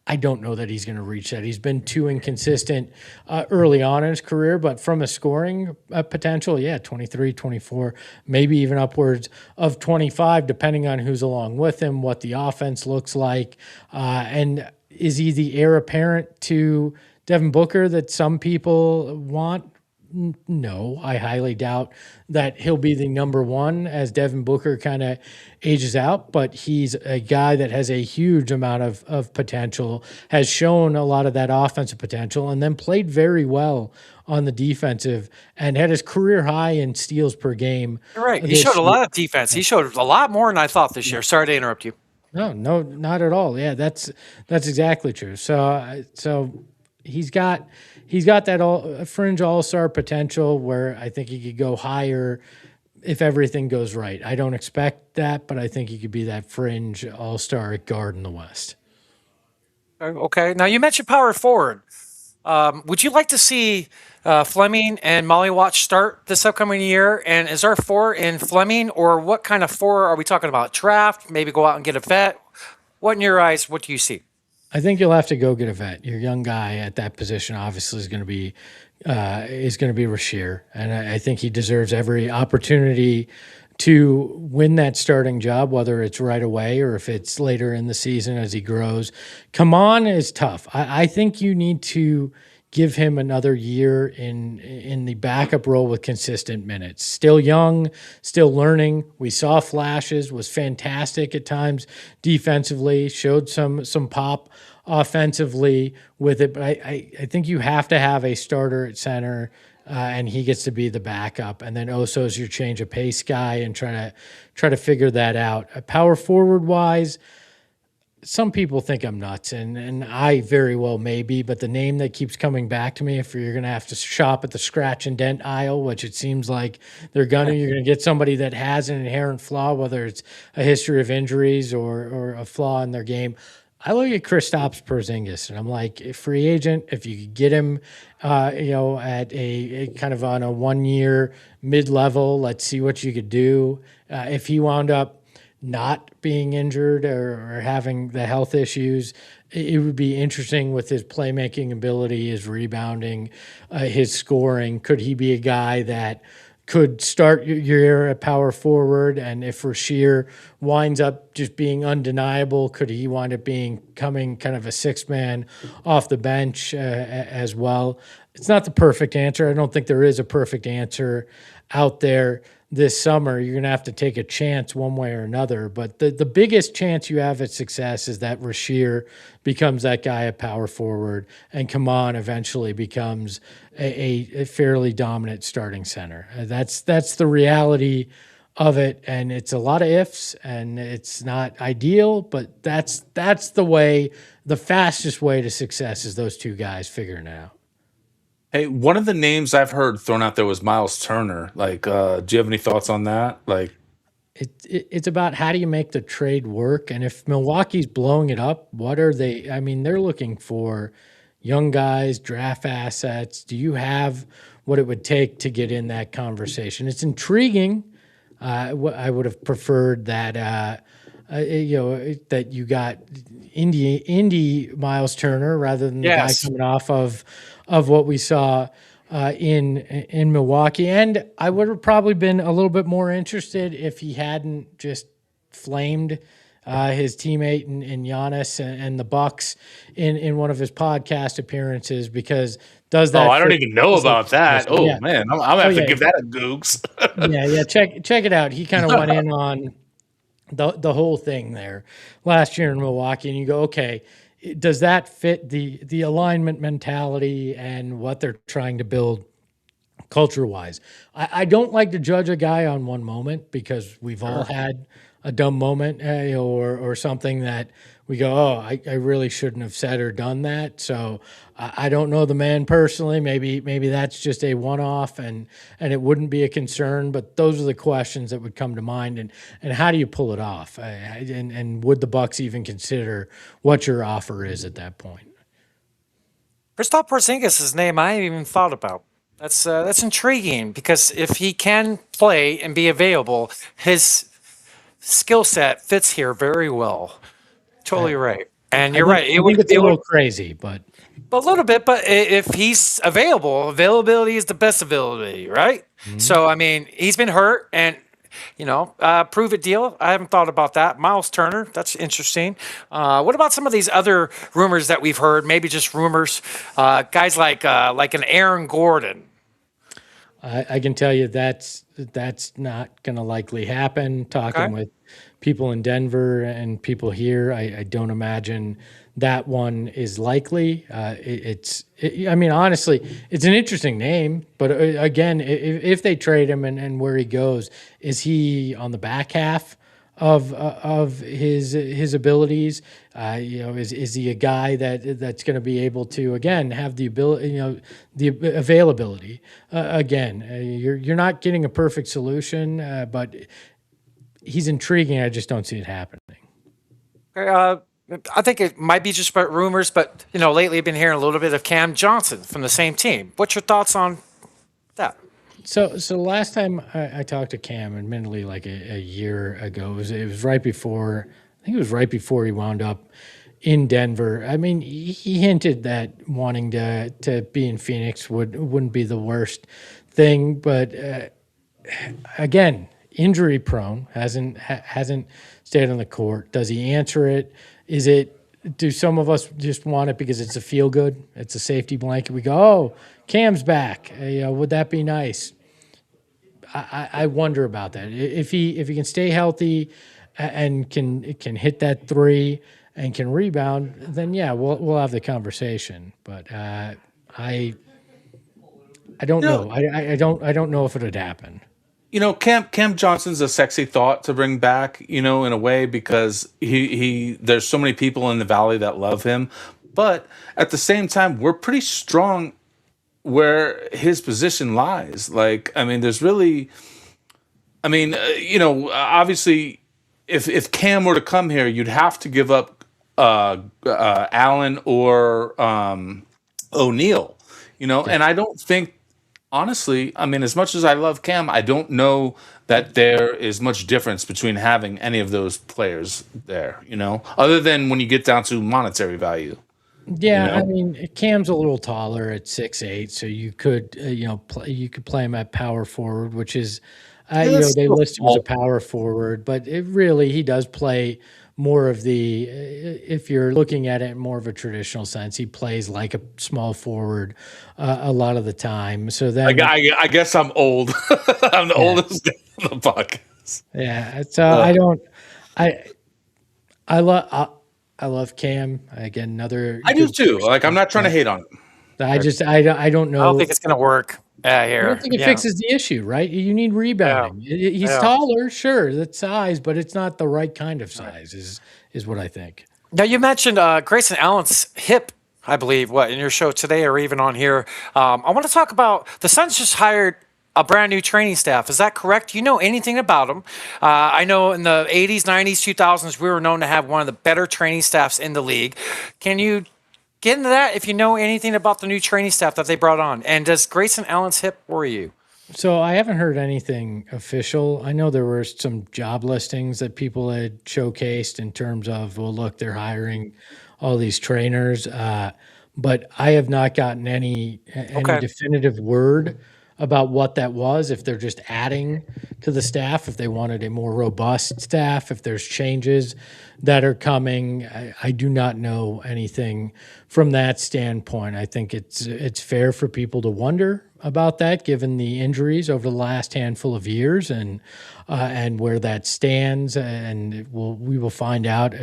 I don't know that he's going to reach that. He's been too inconsistent early on in his career, but from a scoring potential, 23, 24, maybe even upwards of 25, depending on who's along with him, what the offense looks like. And is he the heir apparent to Devin Booker that some people want? No, I highly doubt that he'll be the number one as Devin Booker kind of ages out, but he's a guy that has a huge amount of potential, has shown a lot of that offensive potential, and then played very well on the defensive and had his career high in steals per game. You're right. He this showed a year. lot of defense. He showed a lot more than I thought this year. Sorry to interrupt you. No, not at all. Yeah, that's exactly true. So he's got that fringe all-star potential where I think he could go higher if everything goes right. I don't expect that, but I think he could be that fringe all-star guard in the West. Okay. Now you mentioned power forward. Would you like to see Fleming and Molly Watch start this upcoming year? And is our four in Fleming, or what kind of four are we talking about? Draft? Maybe go out and get a vet? What in your eyes? What do you see? I think you'll have to go get a vet. Your young guy at that position obviously is going to be Rasheer, and I think he deserves every opportunity to win that starting job, whether it's right away or if it's later in the season as he grows. Come on is tough. I think you need to give him another year in the backup role with consistent minutes. Still young, still learning. We saw flashes, was fantastic at times defensively, showed some pop offensively with it. But I think you have to have a starter at center, and he gets to be the backup. And then Oso's your change of pace guy, and try to figure that out. Power forward wise, some people think I'm nuts, and I very well may be, but the name that keeps coming back to me, if you're going to have to shop at the scratch and dent aisle, which it seems like you're going to get somebody that has an inherent flaw, whether it's a history of injuries or a flaw in their game. I look at Kristaps Porzingis, and I'm like, a free agent, if you could get him, at a kind of on a 1 year mid-level, let's see what you could do. If he wound up not being injured or having the health issues, it would be interesting with his playmaking ability, his rebounding, his scoring. Could he be a guy that could start your year at power forward? And if Rasheer winds up just being undeniable, could he wind up coming kind of a sixth man off the bench as well? It's not the perfect answer. I don't think there is a perfect answer out there this summer. You're going to have to take a chance one way or another. But the biggest chance you have at success is that Rasheer becomes that guy at power forward, and Kaman eventually becomes a fairly dominant starting center. That's the reality of it, and it's a lot of ifs, and it's not ideal, but that's the fastest way to success is those two guys figuring it out. Hey, one of the names I've heard thrown out there was Miles Turner. Like, do you have any thoughts on that? Like, it's about how do you make the trade work, and if Milwaukee's blowing it up, what are they? I mean, they're looking for young guys, draft assets. Do you have what it would take to get in that conversation? It's intriguing. I would have preferred that that you got Indy Miles Turner rather than the guy coming off of what we saw in Milwaukee. And I would have probably been a little bit more interested if he hadn't just flamed his teammate in Giannis and the Bucks in one of his podcast appearances, because does that? Oh, I don't even know about that. Oh yeah. Man, I'm gonna have to give that a googs. yeah, check it out. He kind of went in on the whole thing there last year in Milwaukee, and you go, okay, does that fit the alignment mentality and what they're trying to build culture-wise? I don't like to judge a guy on one moment, because we've all had a dumb moment or something that we go, oh, I really shouldn't have said or done that. So I don't know the man personally. Maybe that's just a one-off and it wouldn't be a concern. But those are the questions that would come to mind. And how do you pull it off? And would the Bucks even consider what your offer is at that point? Kristaps Porzingis' name I haven't even thought about. That's intriguing, because if he can play and be available, his skill set fits here very well. Totally right. And you're right. I think it's a little crazy, but a little bit. But if he's available, availability is the best availability, right? Mm-hmm. So I mean, he's been hurt, and prove it deal. I haven't thought about that. Miles Turner, that's interesting. What about some of these other rumors that we've heard? Maybe just rumors. Guys like an Aaron Gordon. I can tell you that's not going to likely happen. Talking Okay. with people in Denver and people here, I don't imagine that one is likely. I mean, honestly, it's an interesting name, but again, if they trade him and where he goes, is he on the back half of his abilities? Is he a guy that's going to be able to again have the ability, the availability? You're not getting a perfect solution, but he's intriguing. I just don't see it happening. Okay, I think it might be just about rumors, but lately I've been hearing a little bit of Cam Johnson from the same team. What's your thoughts on that? So last time I talked to Cam, admittedly like a year ago, it was right before. I think it was right before he wound up in Denver. I mean, he hinted that wanting to be in Phoenix wouldn't be the worst thing, but again, injury prone, hasn't stayed on the court. Does he answer it? Do some of us just want it because it's a feel good? It's a safety blanket. We go, oh, Cam's back. Would that be nice? I wonder about that. If he can stay healthy and can hit that three and can rebound, then yeah, we'll have the conversation. But I don't know. I don't know if it would happen. Cam Johnson's a sexy thought to bring back, in a way, because he there's so many people in the Valley that love him. But at the same time, we're pretty strong where his position lies. Like, I mean, obviously, if Cam were to come here, you'd have to give up Allen or O'Neal, and I don't think, honestly, I mean, as much as I love Cam, I don't know that there is much difference between having any of those players there, other than when you get down to monetary value. Yeah, I mean, Cam's a little taller at 6'8", so you could, you could play him at power forward, which is, they list him as a power forward, but he does play more of the, if you're looking at it more of a traditional sense, he plays like a small forward a lot of the time. So then, I guess I'm old. I'm the oldest guy on the podcast. Yeah, so I love Cam. Again, another. I do too. Like, I'm not trying to hate on him. I don't know. I don't think it's going to work here. I don't think it fixes the issue, right? You need rebounding. He's taller, sure, that's size, but it's not the right kind of size. Is what I think. Now, you mentioned Grayson Allen's hip, I believe, in your show today or even on here. I want to talk about the Suns just hired a brand new training staff. Is that correct? Do you know anything about them? I know in the 80s, 90s, 2000s, we were known to have one of the better training staffs in the league. Can you get into that if you know anything about the new training staff that they brought on? And does Grayson Allen's hip worry you? So I haven't heard anything official. I know there were some job listings that people had showcased in terms of, well, look, they're hiring all these trainers. But I have not gotten any definitive word about what that was, if they're just adding to the staff, if they wanted a more robust staff, if there's changes that are coming. I do not know anything from that standpoint. I think it's fair for people to wonder about that, given the injuries over the last handful of years and where that stands. And we will find out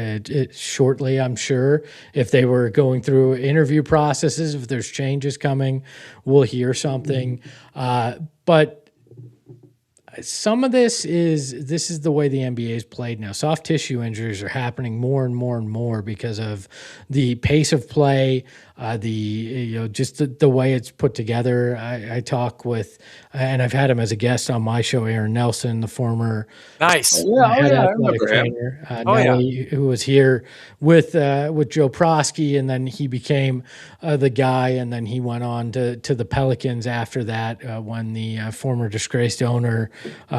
shortly, I'm sure. If they were going through interview processes, if there's changes coming, we'll hear something. But some of this is the way the NBA is played now. Soft tissue injuries are happening more and more and more because of the pace of play, just the way it's put together. I talk with, and I've had him as a guest on my show, Aaron Nelson, the former nice head athletic trainer, Nelly, who was here with Joe Prosky, and then he became the guy, and then he went on to the Pelicans after that when the former disgraced owner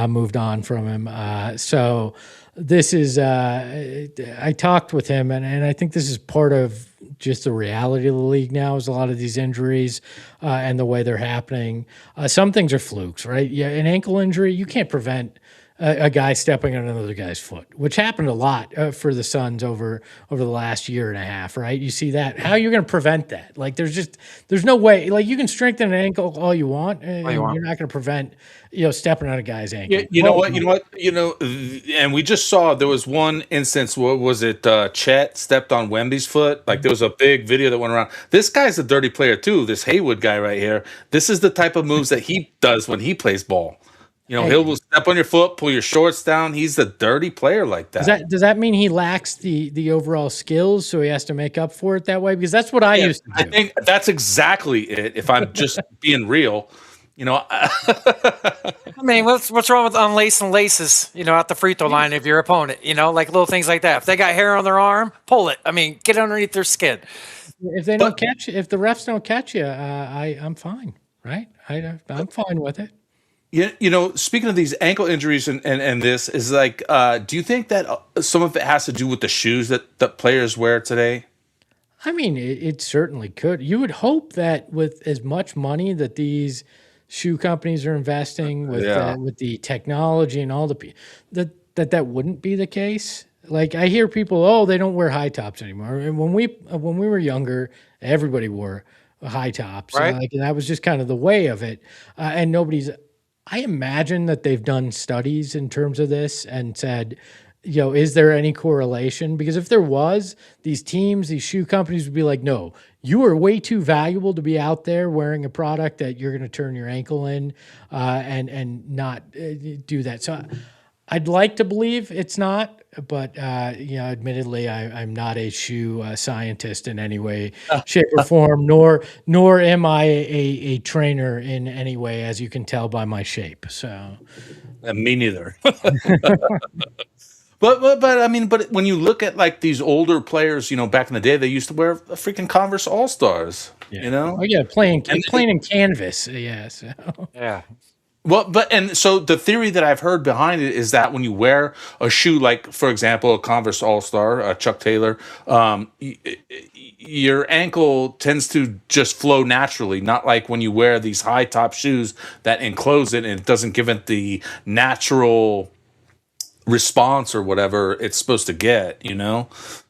moved on from him. So this is, I talked with him, and I think this is part of just the reality of the league now, is a lot of these injuries and the way they're happening. Some things are flukes, right? Yeah, an ankle injury, you can't prevent a guy stepping on another guy's foot, which happened a lot for the Suns over the last year and a half, right? You see that. How are you going to prevent that? Like, there's no way. Like, you can strengthen an ankle all you want, and you're not going to prevent, stepping on a guy's ankle. You know what? And we just saw there was one instance. What was it? Chet stepped on Wemby's foot. Like, there was a big video that went around. This guy's a dirty player too. This Haywood guy right here. This is the type of moves that he does when he plays ball. He'll step on your foot, pull your shorts down. He's a dirty player like that. Does that mean he lacks the overall skills, so he has to make up for it that way? Because that's what I used to do. I think that's exactly it. If I'm just being real, I mean, what's wrong with unlacing laces, at the free throw line of your opponent, like little things like that. If they got hair on their arm, pull it. I mean, get underneath their skin. If they don't catch you, if the refs don't catch you, I'm fine, right? I'm fine with it. Speaking of these ankle injuries and this is like, do you think that some of it has to do with the shoes that players wear today? I mean, it certainly could. You would hope that with as much money that these shoe companies are investing with the technology and all that wouldn't be the case. Like, I hear people, they don't wear high tops anymore. And when we were younger, everybody wore high tops, right? And that was just kind of the way of it. And nobody's. I imagine that they've done studies in terms of this and said, is there any correlation? Because if there was, these teams, these shoe companies would be like, no, you are way too valuable to be out there wearing a product that you're going to turn your ankle in and not do that. So I'd like to believe it's not, but admittedly, I'm not a shoe scientist in any way, shape, or form, nor am I a trainer in any way, as you can tell by my shape. So, me neither. But I mean, when you look at like these older players, back in the day, they used to wear a freaking Converse All Stars. Oh yeah, playing in canvas. Yeah. So. Yeah. Well, so the theory that I've heard behind it is that when you wear a shoe, like for example, a Converse All Star, Chuck Taylor, your ankle tends to just flow naturally, not like when you wear these high top shoes that enclose it and it doesn't give it the natural response or whatever it's supposed to get,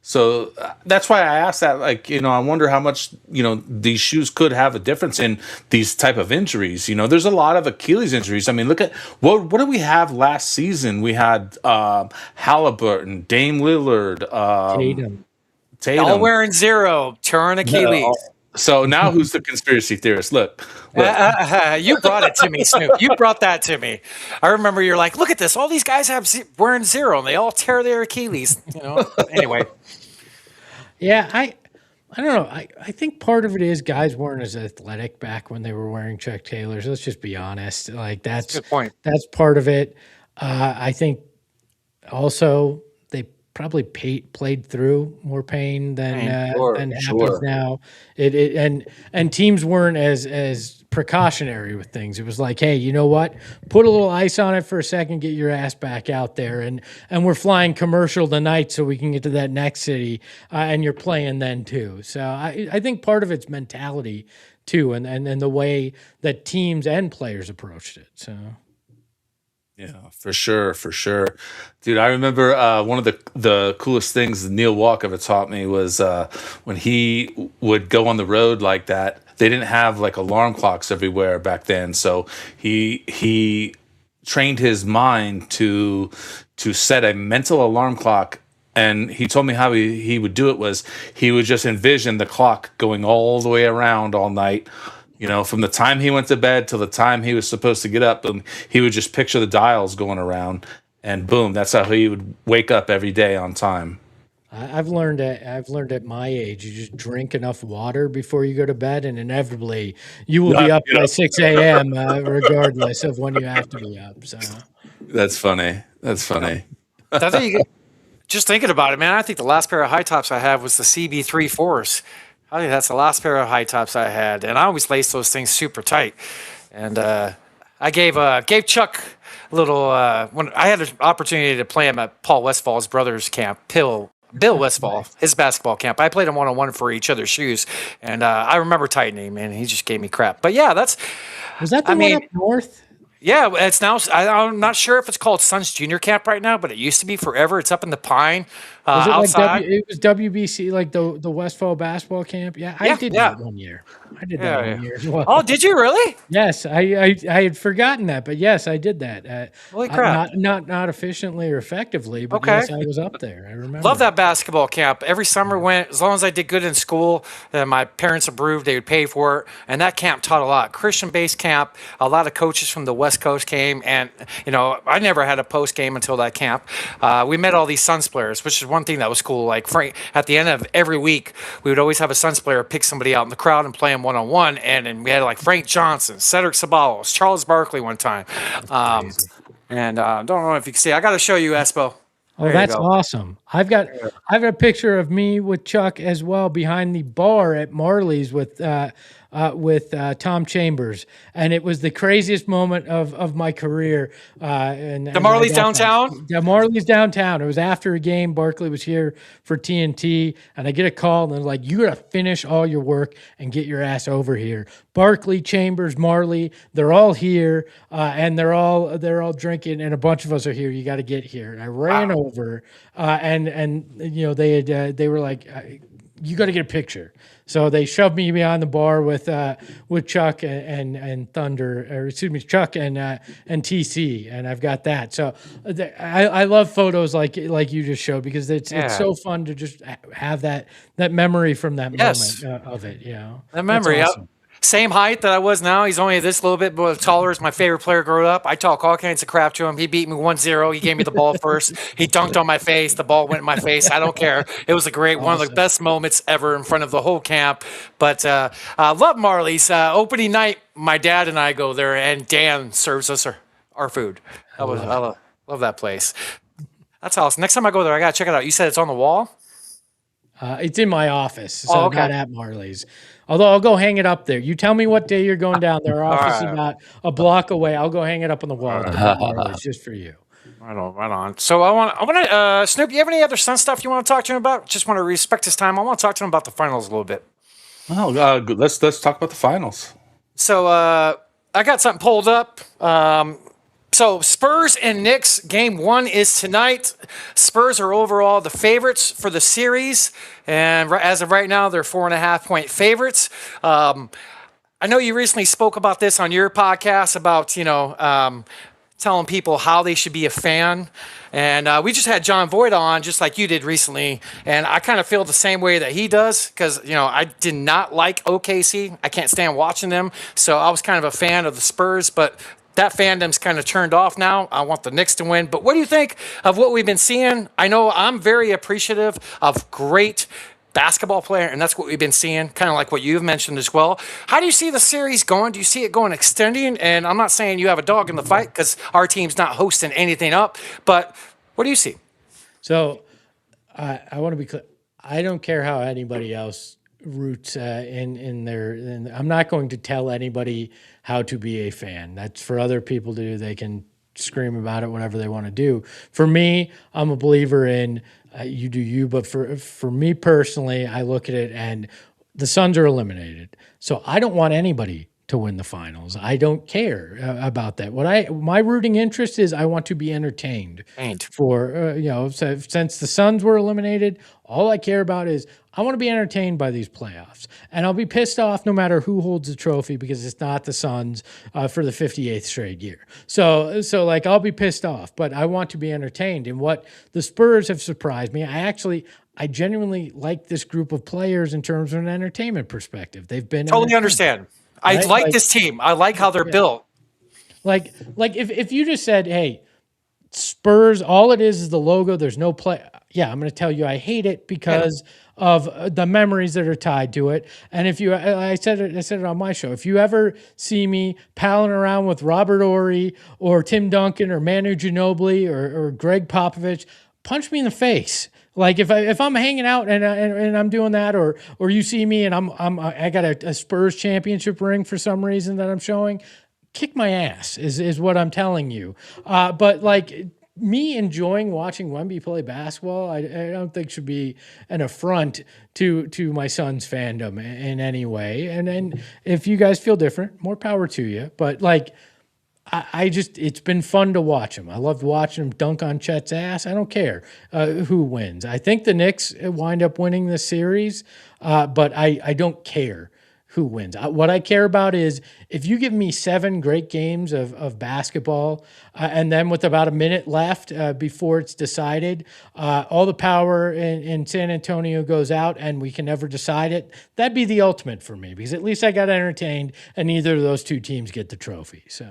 So that's why I asked that. Like, I wonder how much, these shoes could have a difference in these type of injuries. There's a lot of Achilles injuries. I mean, look at what did we have last season? We had Halliburton, Dame Lillard, Tatum. All wearing zero, torn Achilles. So now who's the conspiracy theorist? Look. You brought it to me, Snoop. You brought that to me. I remember you're like, look at this. All these guys wearing zero, and they all tear their Achilles. Anyway. Yeah, I don't know. I think part of it is guys weren't as athletic back when they were wearing Chuck Taylors. Let's just be honest. Like that's a good point. That's part of it. I think also they probably played through more pain than happens now. And teams weren't as precautionary with things. It was like, hey, you know what? Put a little ice on it for a second, get your ass back out there, and we're flying commercial tonight so we can get to that next city, and you're playing then too. So I think part of it's mentality too, and the way that teams and players approached it. So. Yeah, for sure. Dude, I remember one of the coolest things Neil Walker taught me was when he would go on the road like that. They didn't have like alarm clocks everywhere back then, so he trained his mind to set a mental alarm clock. And he told me how he would do it was he would just envision the clock going all the way around all night. From the time he went to bed till the time he was supposed to get up, he would just picture the dials going around, and boom, that's how he would wake up every day on time. I've learned at my age, you just drink enough water before you go to bed, and inevitably you will be up by 6 a.m. Regardless of when you have to be up. So that's funny. I think just thinking about it, man. I think the last pair of high tops I had was the CB34s. I think that's the last pair of high tops I had, and I always laced those things super tight. And I gave Chuck a little when I had an opportunity to play him at Paul Westfall's brother's camp, Bill Westfall, his basketball camp. I played him one-on-one for each other's shoes, and I remember tightening him, and he just gave me crap. But yeah, was that the one up north? Yeah, it's now. I'm not sure if it's called Suns Junior Camp right now, but it used to be forever. It's up in the Pine Was it outside. like it was WBC, like the Westfall basketball camp? Yeah, I did Yeah. that one year. I did that Yeah, one yeah. year as well. Oh, did you really? Yes, I had forgotten that, but yes, I did that. Holy crap. Not efficiently or effectively, but Okay. yes, I was up there. I remember. Love that basketball camp. Every summer went, as long as I did good in school, my parents approved, they would pay for it. And that camp taught a lot. Christian-based camp, a lot of coaches from the West Coast came. And, I never had a post game until that camp. We met all these Suns players, which is one thing that was cool. Like Frank, at the end of every week, we would always have a Suns player pick somebody out in the crowd and play them one-on-one. And we had like Frank Johnson, Cedric Ceballos, Charles Barkley one time. And don't know if you can see. I got to show you, Espo. Oh, that's awesome. I've got a picture of me with Chuck as well behind the bar at Marley's with Tom Chambers, and it was the craziest moment of my career. The Marley's downtown? The Marley's downtown. It was after a game. Barkley was here for TNT, and I get a call, and they're like, "You got to finish all your work and get your ass over here." Barkley, Chambers, Marley, they're all here, and they're all drinking, and a bunch of us are here. You got to get here. And I ran over, and they were like, "You got to get a picture." So they shoved me behind the bar with Chuck and Thunder, or excuse me, Chuck and TC, and I've got that. So I love photos like you just showed, because it's so fun to just have that memory from that moment of it. That memory. That's awesome. Same height that I was now. He's only this little bit more taller. As my favorite player growing up. I talk all kinds of crap to him. He beat me 1-0. He gave me the ball first. He dunked on my face. The ball went in my face. I don't care. It was a great one of the best moments ever in front of the whole camp. But I love Marley's. Opening night, my dad and I go there, and Dan serves us our food. I love that place. That's awesome. Next time I go there, I got to check it out. You said it's on the wall? It's in my office, so not at Marley's. Although I'll go hang it up there. You tell me what day you're going down there. Our office is about a block away. I'll go hang it up on the wall at Marley's just for you. Right on. So I want to, Snoop, you have any other Sun stuff you want to talk to him about? Just want to respect his time. I want to talk to him about the finals a little bit. Oh, let's talk about the finals. So I got something pulled up. So Spurs and Knicks, game 1 is tonight. Spurs are overall the favorites for the series. And as of right now, they're 4.5-point favorites. I know you recently spoke about this on your podcast about, telling people how they should be a fan. And we just had John Voight on, just like you did recently. And I kind of feel the same way that he does, because, I did not like OKC. I can't stand watching them. So I was kind of a fan of the Spurs, but that fandom's kind of turned off now. I want the Knicks to win. But what do you think of what we've been seeing? I know I'm very appreciative of great basketball player, and that's what we've been seeing, kind of like what you've mentioned as well. How do you see the series going? Do you see it going extending? And I'm not saying you have a dog in the fight, because our team's not hosting anything up, but what do you see? So I want to be clear. I don't care how anybody else roots in their. I'm not going to tell anybody how to be a fan. That's for other people to do. They can scream about it, whatever they want to do. For me, I'm a believer in you do you, but for me personally, I look at it and the Suns are eliminated. So I don't want anybody to win the finals. I don't care about that. My rooting interest is I want to be entertained. For since the Suns were eliminated, all I care about is I want to be entertained by these playoffs, and I'll be pissed off no matter who holds the trophy, because it's not the Suns for the 58th straight year. So I'll be pissed off, but I want to be entertained. And what the Spurs have surprised me, I genuinely like this group of players in terms of an entertainment perspective. They've been Totally understand. I like this team. I like how they're built. Like if you just said, "Hey, Spurs," all it is the logo. There's no play. Yeah, I'm going to tell you I hate it because of the memories that are tied to it. And if I said it on my show. If you ever see me palling around with Robert Ory or Tim Duncan or Manu Ginobili or Greg Popovich, punch me in the face. Like if I'm hanging out and I'm doing that, or you see me and I got a Spurs championship ring for some reason that I'm showing, kick my ass is what I'm telling you. But like me enjoying watching Wemby play basketball, I don't think should be an affront to my son's fandom in any way. And then if you guys feel different, more power to you. But like, I just, it's been fun to watch him. I loved watching him dunk on Chet's ass. I don't care who wins. I think the Knicks wind up winning the series, but I don't care who wins. What I care about is if you give me 7 great games of basketball, and then with about a minute left before it's decided, all the power in San Antonio goes out and we can never decide it. That'd be the ultimate for me, because at least I got entertained and neither of those two teams get the trophy. So,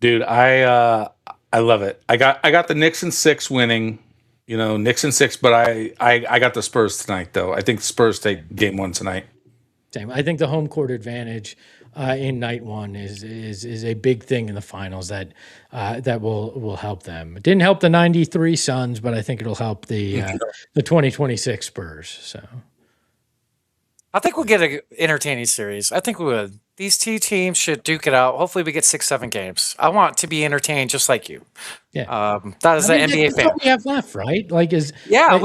Dude, I love it. I got the Knicks in 6 winning. You know, Knicks in 6, but I got the Spurs tonight though. I think the Spurs take game 1 tonight. same. I think the home court advantage in night 1 is a big thing in the finals that that will help them. It didn't help the '93 Suns, but I think it'll help the 2026 Spurs. So I think we'll get an entertaining series. I think we would. These two teams should duke it out. Hopefully, we get 6, 7 games. I want to be entertained just like you. Yeah. That is I an mean, NBA that's fan. what we have left, right? Like, We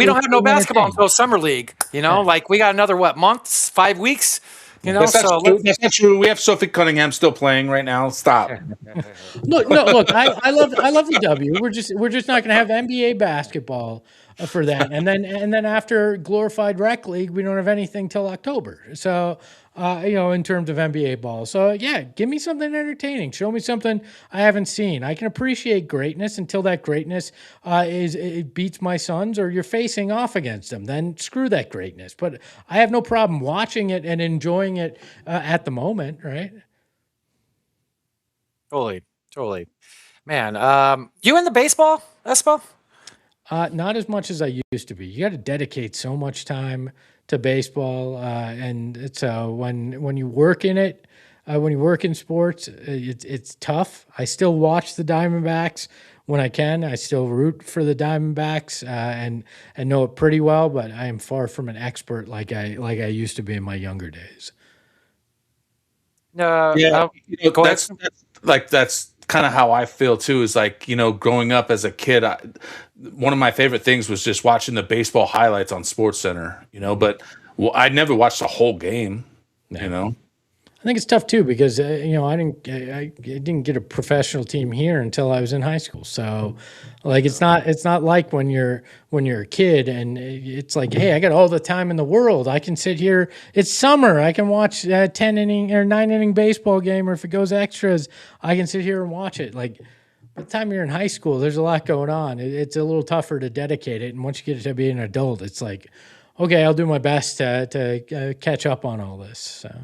don't have no basketball entertained. until summer league. You know, like we got another months, 5 weeks. You know, That's so not true. That's not true. We have Sophie Cunningham still playing right now. Stop. Look, no, look. I love the W. We're just not going to have NBA basketball for that, and then after glorified rec league, we don't have anything till October. So, in terms of NBA ball. So yeah, give me something entertaining. Show me something I haven't seen. I can appreciate greatness until that greatness it beats my Suns or you're facing off against them. Then screw that greatness. But I have no problem watching it and enjoying it at the moment. Right. Totally. Man, you in the baseball, Espo? Not as much as I used to be. You got to dedicate so much time to baseball, and so when you work in it, when you work in sports, it's tough. I still watch the Diamondbacks when I can. I still root for the Diamondbacks and know it pretty well, but I am far from an expert like I used to be in my younger days. That's kind of how I feel too. Is like, growing up as a kid, one of my favorite things was just watching the baseball highlights on Sports Center. But I never watched the whole game. I think it's tough too because I didn't get a professional team here until I was in high school. So, like it's not like when you're a kid and it's like, hey, I got all the time in the world. I can sit here. It's summer. I can watch a 10-inning or 9-inning baseball game, or if it goes extras, I can sit here and watch it. Like by the time you're in high school, there's a lot going on. It's a little tougher to dedicate it. And once you get to be an adult, it's like, okay, I'll do my best to catch up on all this. So.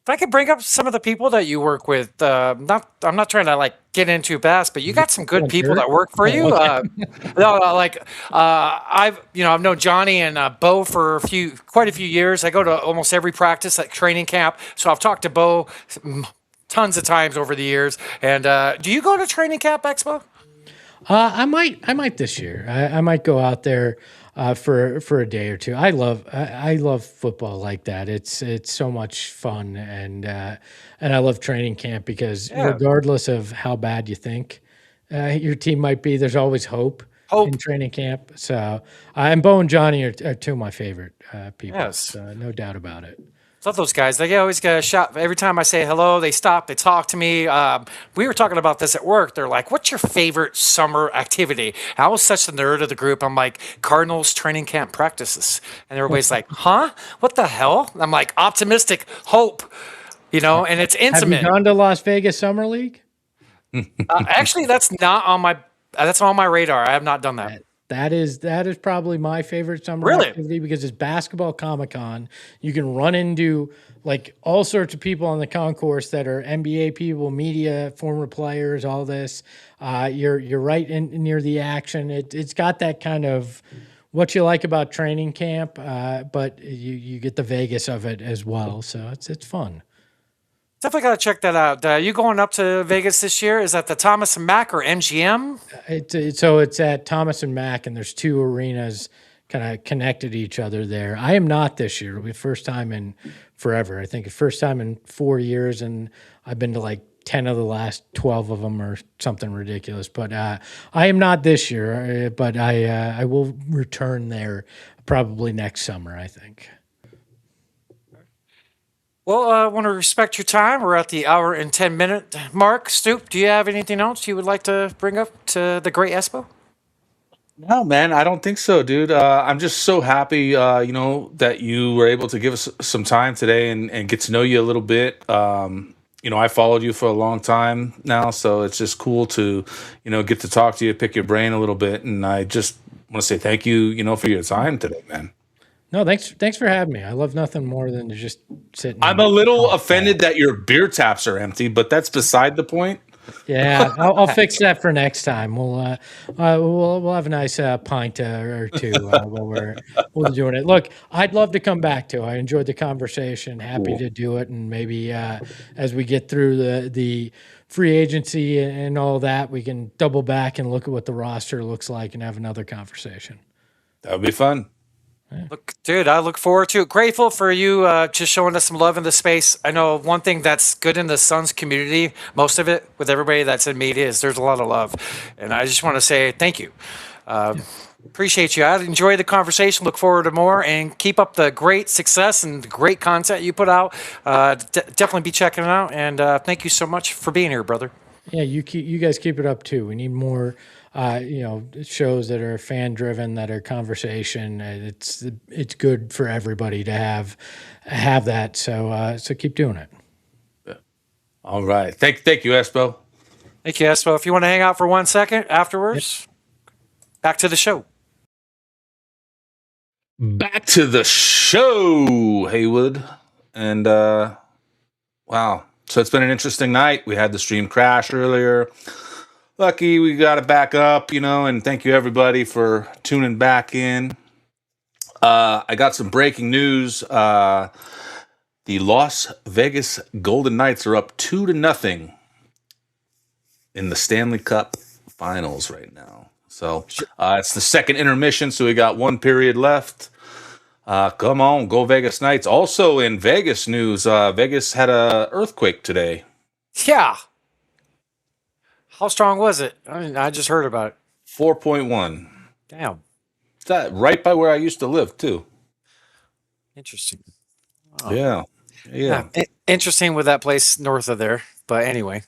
If I could bring up some of the people that you work with, I'm not trying to get into bass, but you got some good people that work for you. I've known Johnny and Bo for quite a few years. I go to almost every practice at training camp, so I've talked to Bo tons of times over the years. And do you go to training camp, Expo? I might this year. I might go out there for a day or two. I love football like that. It's so much fun, and I love training camp because regardless of how bad you think your team might be, there's always hope in training camp. So, and Bo and Johnny are two of my favorite people. Yes, no doubt about it. Love those guys. They always get a shot. Every time I say hello, they stop, they talk to me. We were talking about this at work. They're like, what's your favorite summer activity? I was such a nerd of the group. I'm like, Cardinals training camp practices. And everybody's like, huh? What the hell? I'm like, optimistic, hope, and it's intimate. Have you gone to Las Vegas Summer League? Actually, that's on my radar. I have not done that. That is probably my favorite summer activity because it's basketball Comic-Con. You can run into all sorts of people on the concourse that are NBA people, media, former players, all this. You're right near the action. It's got that kind of what you like about training camp, but you get the Vegas of it as well. So it's fun. Definitely got to check that out. You going up to Vegas this year? Is that the Thomas and Mack or MGM? It's at Thomas and Mack, and there's 2 arenas kind of connected to each other there. I am not this year. It'll be the first time in forever. I think the first time in 4 years, and I've been to 10 of the last 12 of them or something ridiculous. But I am not this year, but I will return there probably next summer, I think. Well, I want to respect your time. We're at the hour and 10-minute mark. Stoop, do you have anything else you would like to bring up to the great Espo? No, man, I don't think so, dude. I'm just so happy, that you were able to give us some time today and get to know you a little bit. I followed you for a long time now, so it's just cool to, get to talk to you, pick your brain a little bit, and I just want to say thank you, for your time today, man. No, thanks for having me. I love nothing more than to just sit. I'm a little offended that your beer taps are empty, but that's beside the point. Yeah, I'll fix that for next time. We'll have a nice pint or two while we're doing it. Look, I'd love to come back to. I enjoyed the conversation. Happy to do it, and maybe as we get through the free agency and all that, we can double back and look at what the roster looks like and have another conversation. That would be fun. Look, dude, I look forward to it. Grateful for you just showing us some love in the space. I know one thing that's good in the Suns community, most of it with everybody that's in media, is there's a lot of love. And I just want to say thank you. Appreciate you. I enjoyed the conversation. Look forward to more and keep up the great success and the great content you put out. Definitely be checking it out. And thank you so much for being here, brother. Yeah, you guys keep it up too. We need more shows that are fan driven, that are conversation. It's good for everybody to have that. So keep doing it. All right. Thank you, Espo. Thank you, Espo. If you want to hang out for 1 second afterwards, back to the show. Back to the show, Haywood. And wow. So it's been an interesting night. We had the stream crash earlier. Lucky we got it back up, and thank you everybody for tuning back in. I got some breaking news. The Las Vegas Golden Knights are up 2-0 in the Stanley Cup Finals right now. So it's the second intermission, so we got one period left. Come on, go Vegas Knights. Also in Vegas news, Vegas had a earthquake today. Yeah. How strong was it? I mean, I just heard about it. 4.1. Damn. Is that right by where I used to live, too? Interesting. Wow. Yeah. Interesting with that place north of there. But anyway.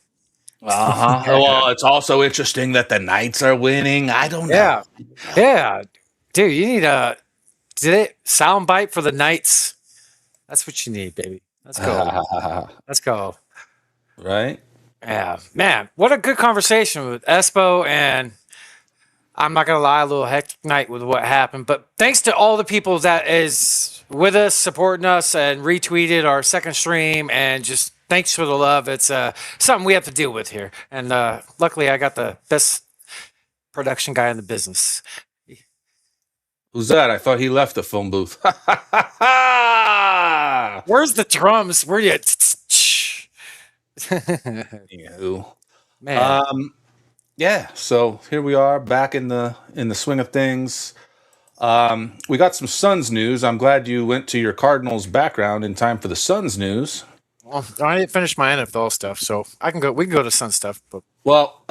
Well, it's also interesting that the Knights are winning. I don't know. Yeah. Dude, you need a sound bite for the Knights. That's what you need, baby. Let's go. Let's go. Right? Yeah, man, what a good conversation with Espo, and I'm not gonna lie, a little hectic night with what happened, but thanks to all the people that is with us, supporting us, and retweeted our second stream, and just thanks for the love. It's something we have to deal with here, and luckily I got the best production guy in the business. Who's that? I thought he left the phone booth. Where's the drums? Where you? Man. Yeah, so here we are back in the swing of things. We got some Suns news. I'm glad you went to your Cardinals background in time for the Suns news. Well, I didn't finish my NFL stuff, so we can go to Suns stuff. But well,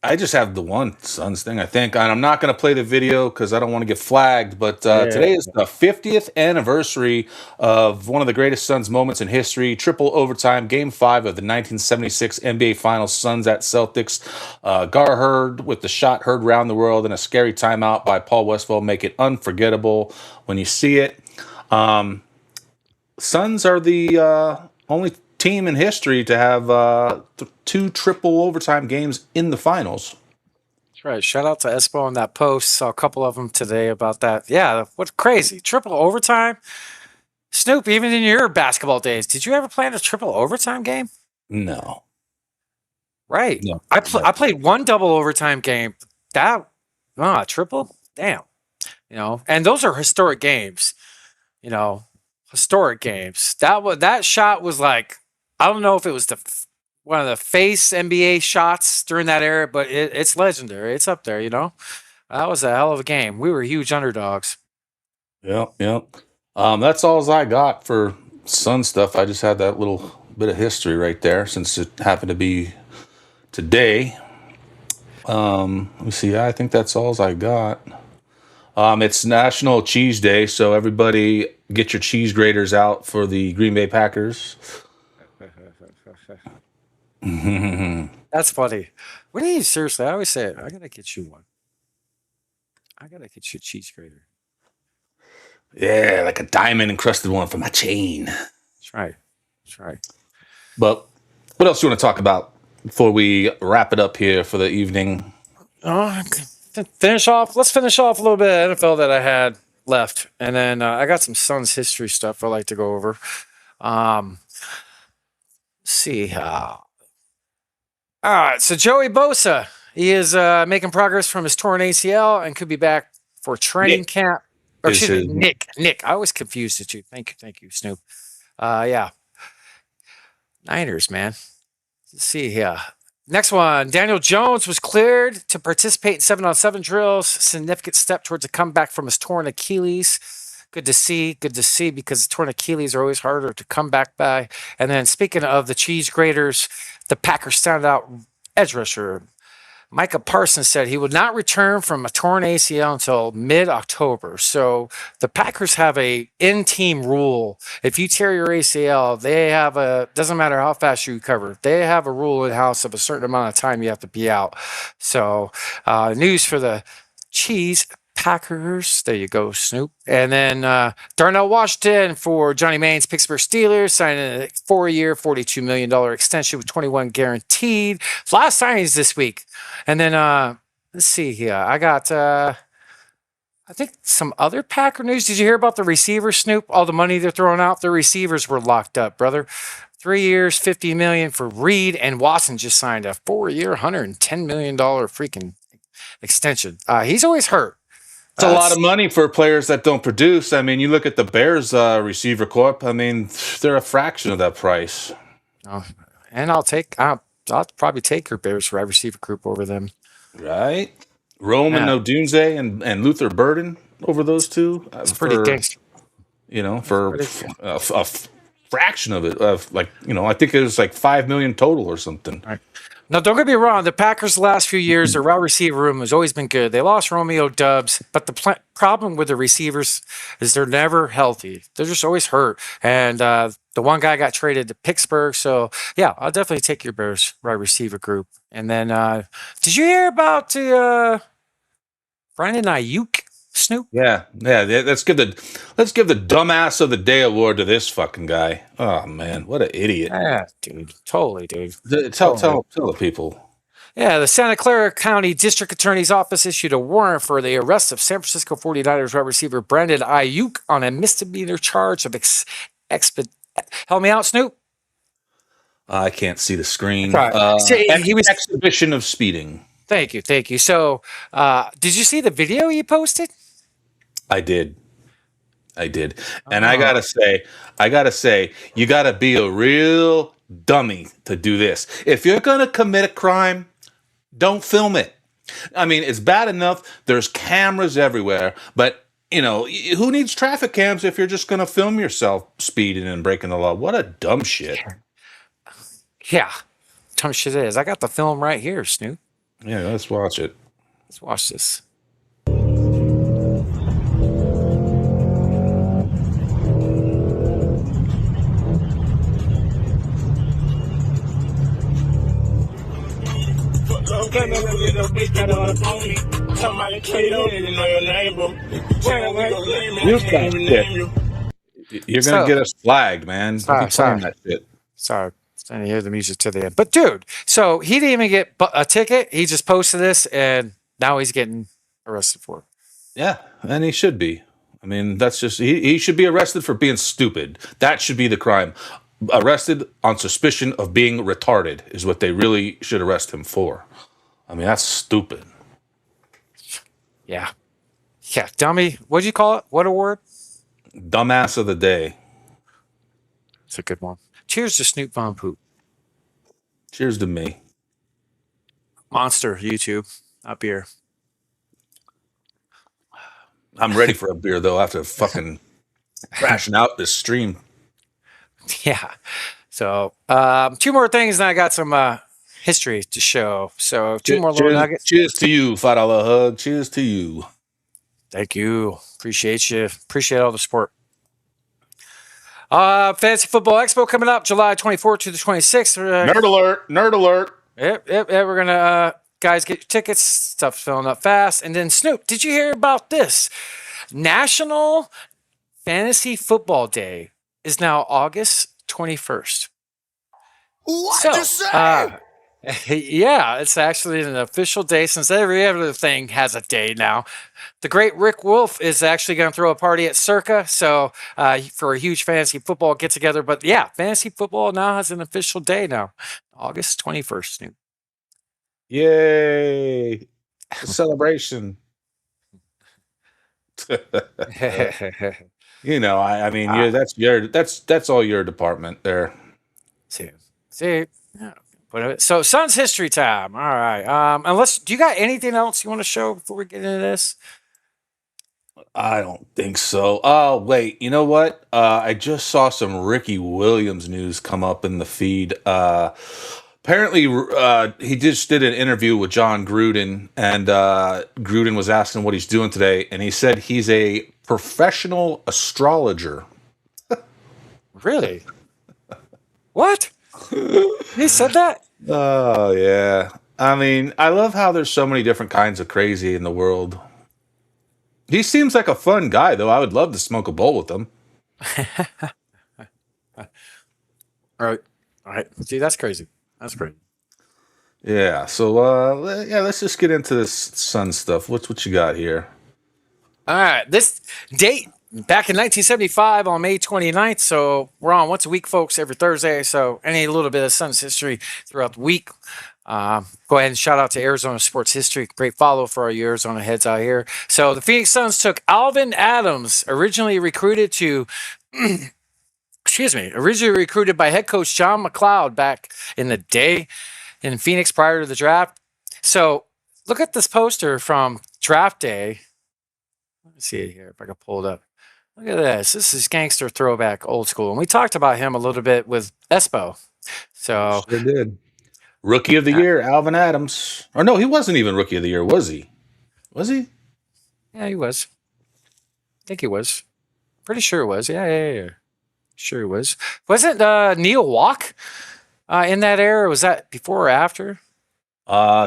I just have the one Suns thing, I think, and I'm not going to play the video because I don't want to get flagged. But today is the 50th anniversary of one of the greatest Suns moments in history: triple overtime, Game 5 of the 1976 NBA Finals, Suns at Celtics. Gar Heard with the shot heard around the world, and a scary timeout by Paul Westphal make it unforgettable when you see it. Suns are the only team in history to have 2 triple overtime games in the finals. That's right. Shout out to Espo on that post. Saw a couple of them today about that. Yeah, what crazy. Triple overtime? Snoop, even in your basketball days, did you ever play in a triple overtime game? No. Right. No. I played one double overtime game. Triple? Damn. And those are historic games. Historic games. That shot was like, I don't know if it was one of the face NBA shots during that era, but it's legendary. It's up there, That was a hell of a game. We were huge underdogs. Yep. That's all I got for Sun stuff. I just had that little bit of history right there since it happened to be today. Let me see. I think that's all I got. It's National Cheese Day, so everybody get your cheese graters out for the Green Bay Packers. That's funny. What do you seriously? I always say it. I gotta get you one. I gotta get you a cheese grater. Yeah, like a diamond encrusted one for my chain. That's right. That's right. But what else do you want to talk about before we wrap it up here for the evening? Finish off. Let's finish off a little bit of NFL that I had left, and then I got some Suns history stuff I like to go over. Let's see. All right. So Joey Bosa, he is making progress from his torn ACL and could be back for training camp. Or excuse me, Nick. I was confused at you. Thank you, Snoop. Yeah. Niners, man. Let's see here. Next one. Daniel Jones was cleared to participate in 7-on-7 drills. Significant step towards a comeback from his torn Achilles. Good to see because torn Achilles are always harder to come back by. And then speaking of the cheese graters, the Packers standout edge rusher Micah Parsons said he would not return from a torn ACL until mid-October. So the Packers have a in-team rule. If you tear your ACL, they have doesn't matter how fast you recover, they have a rule in-house of a certain amount of time you have to be out. So news for the Cheese Packers. There you go, Snoop. And then Darnell Washington for Johnny Maine's Pittsburgh Steelers signing a 4-year, $42 million extension with 21 guaranteed. Last signings this week. And then let's see here. I got I think some other Packer news. Did you hear about the receivers, Snoop? All the money they're throwing out. The receivers were locked up, brother. 3 years, $50 million for Reed, and Watson just signed a 4-year, $110 million freaking extension. He's always hurt. It's a lot of money for players that don't produce. I mean, you look at the Bears receiver corp. I mean, they're a fraction of that price. And I'll probably take your Bears wide receiver group over them. Right? Rome and Odunze and Luther Burden over those two. It's pretty gangster. You know, for a fraction of it. I think it was like $5 million total or something. Right. Now, don't get me wrong. The Packers' last few years, their wide receiver room has always been good. They lost Romeo Doubs, but the problem with the receivers is they're never healthy. They're just always hurt. And the one guy got traded to Pittsburgh. So, yeah, I'll definitely take your Bears wide receiver group. And then, did you hear about Brandon Ayuk, Snoop? Yeah. Let's give the dumbass of the day award to this fucking guy. Oh man, what an idiot! Yeah, dude, totally, dude. Tell the people. Yeah, the Santa Clara County District Attorney's Office issued a warrant for the arrest of San Francisco 49ers wide receiver Brandon Ayuk on a misdemeanor charge of help me out, Snoop. I can't see the screen. He was exhibition of speeding. Thank you. So, did you see the video he posted? I did. And I gotta say, you gotta be a real dummy to do this. If you're gonna commit a crime, don't film it. I mean, it's bad enough there's cameras everywhere, but you know, who needs traffic cams if you're just gonna film yourself speeding and breaking the law? What a dumb shit. Yeah, dumb shit it is. I got the film right here, Snoop. Yeah, let's watch it. Let's watch this. You're gonna get us flagged, man. Sorry. That shit. Sorry. I didn't hear the music to the end. But dude, so he didn't even get a ticket. He just posted this, and now he's getting arrested for it. Yeah, and he should be. I mean, that's just he should be arrested for being stupid. That should be the crime. Arrested on suspicion of being retarded is what they really should arrest him for. I mean, that's stupid. Yeah, dummy. What'd you call it? What award? Dumbass of the day. It's a good one. Cheers to Snoop Von Poop. Cheers to me. Monster, YouTube, not beer. I'm ready for a beer, though, after fucking crashing out this stream. Yeah. So, 2 more things, and I got some history to show. So, 2 more little nuggets. Cheers to you, $5 hug. Cheers to you. Thank you. Appreciate you. Appreciate all the support. Fantasy Football Expo coming up July 24th to the 26th. Nerd alert! Nerd alert! Yep. We're gonna guys get your tickets. Stuff's filling up fast. And then Snoop, did you hear about this? National Fantasy Football Day is now August 21st. What you say? Yeah, it's actually an official day since every other thing has a day now. The great Rick Wolf is actually going to throw a party at Circa, so for a huge fantasy football get together. But yeah, fantasy football now has an official day now, August 21st. Yay! A celebration. You know, I mean, that's all your department there. See. Yeah. So Suns history time. All right. Unless, do you got anything else you want to show before we get into this? I don't think so. Oh, wait. You know what? I just saw some Ricky Williams news come up in the feed. Apparently, he just did an interview with John Gruden, and Gruden was asking what he's doing today, and he said he's a professional astrologer. Really? What? He said that? Oh, yeah. I mean, I love how there's so many different kinds of crazy in the world. He seems like a fun guy, though. I would love to smoke a bowl with him. All right. See, that's crazy. That's crazy. Yeah. So, let's just get into this Sun stuff. What you got here? All right. This date back in 1975 on May 29th. So we're on once a week, folks, every Thursday. So any little bit of Suns history throughout the week. Go ahead and shout out to Arizona Sports History. Great follow for our Arizona heads out here. So the Phoenix Suns took Alvin Adams, originally recruited by head coach John McLeod back in the day in Phoenix prior to the draft. So look at this poster from draft day. Let me see it here if I can pull it up. Look at this. This is gangster throwback, old school. And we talked about him a little bit with Espo. So sure did. Rookie of the year, Alvin Adams. Or no, he wasn't even rookie of the year, was he? Was he? Yeah, he was. I think he was. Pretty sure it was. Yeah. Sure he was. Wasn't Neil Walk in that era? Was that before or after?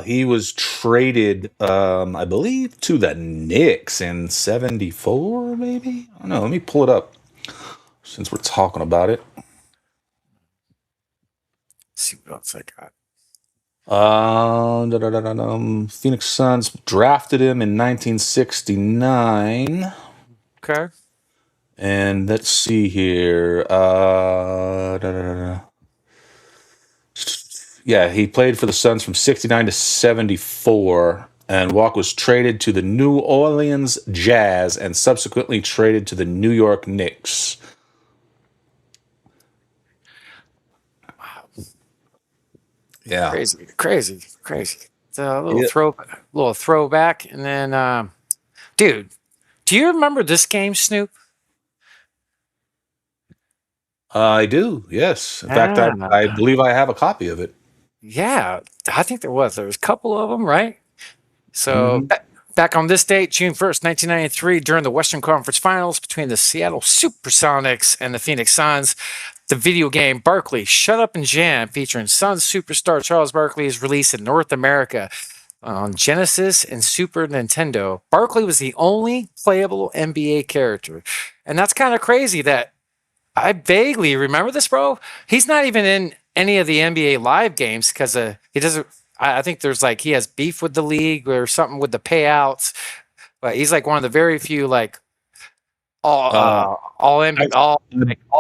He was traded, I believe, to the Knicks in 74, maybe? I don't know. Let me pull it up since we're talking about it. Let's see what else I got. Phoenix Suns drafted him in 1969. Okay. And let's see here. Yeah, he played for the Suns from 69 to 74. And Walk was traded to the New Orleans Jazz and subsequently traded to the New York Knicks. Yeah, crazy. It's a little throwback, and then, dude, do you remember this game, Snoop? I do. Yes, in fact, I believe I have a copy of it. Yeah, I think there was a couple of them, right? So back on this date, June 1st, 1993, during the Western Conference Finals between the Seattle Supersonics and the Phoenix Suns. The video game Barkley Shut Up and Jam, featuring Suns superstar Charles Barkley, is released in North America on Genesis and Super Nintendo. Barkley was the only playable NBA character. And that's kind of crazy that I vaguely remember this, bro. He's not even in any of the NBA live games because he doesn't. I think there's he has beef with the league or something with the payouts. But he's one of the very few all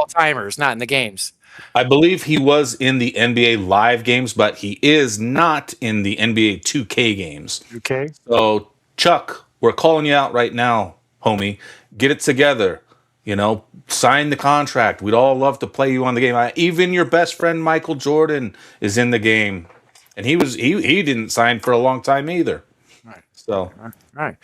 timers, not in the games. I believe he was in the NBA live games, but he is not in the NBA 2K games. Okay. So Chuck, we're calling you out right now, homie. Get it together. Sign the contract. We'd all love to play you on the game. Even your best friend Michael Jordan is in the game, and he didn't sign for a long time either. Right. So right.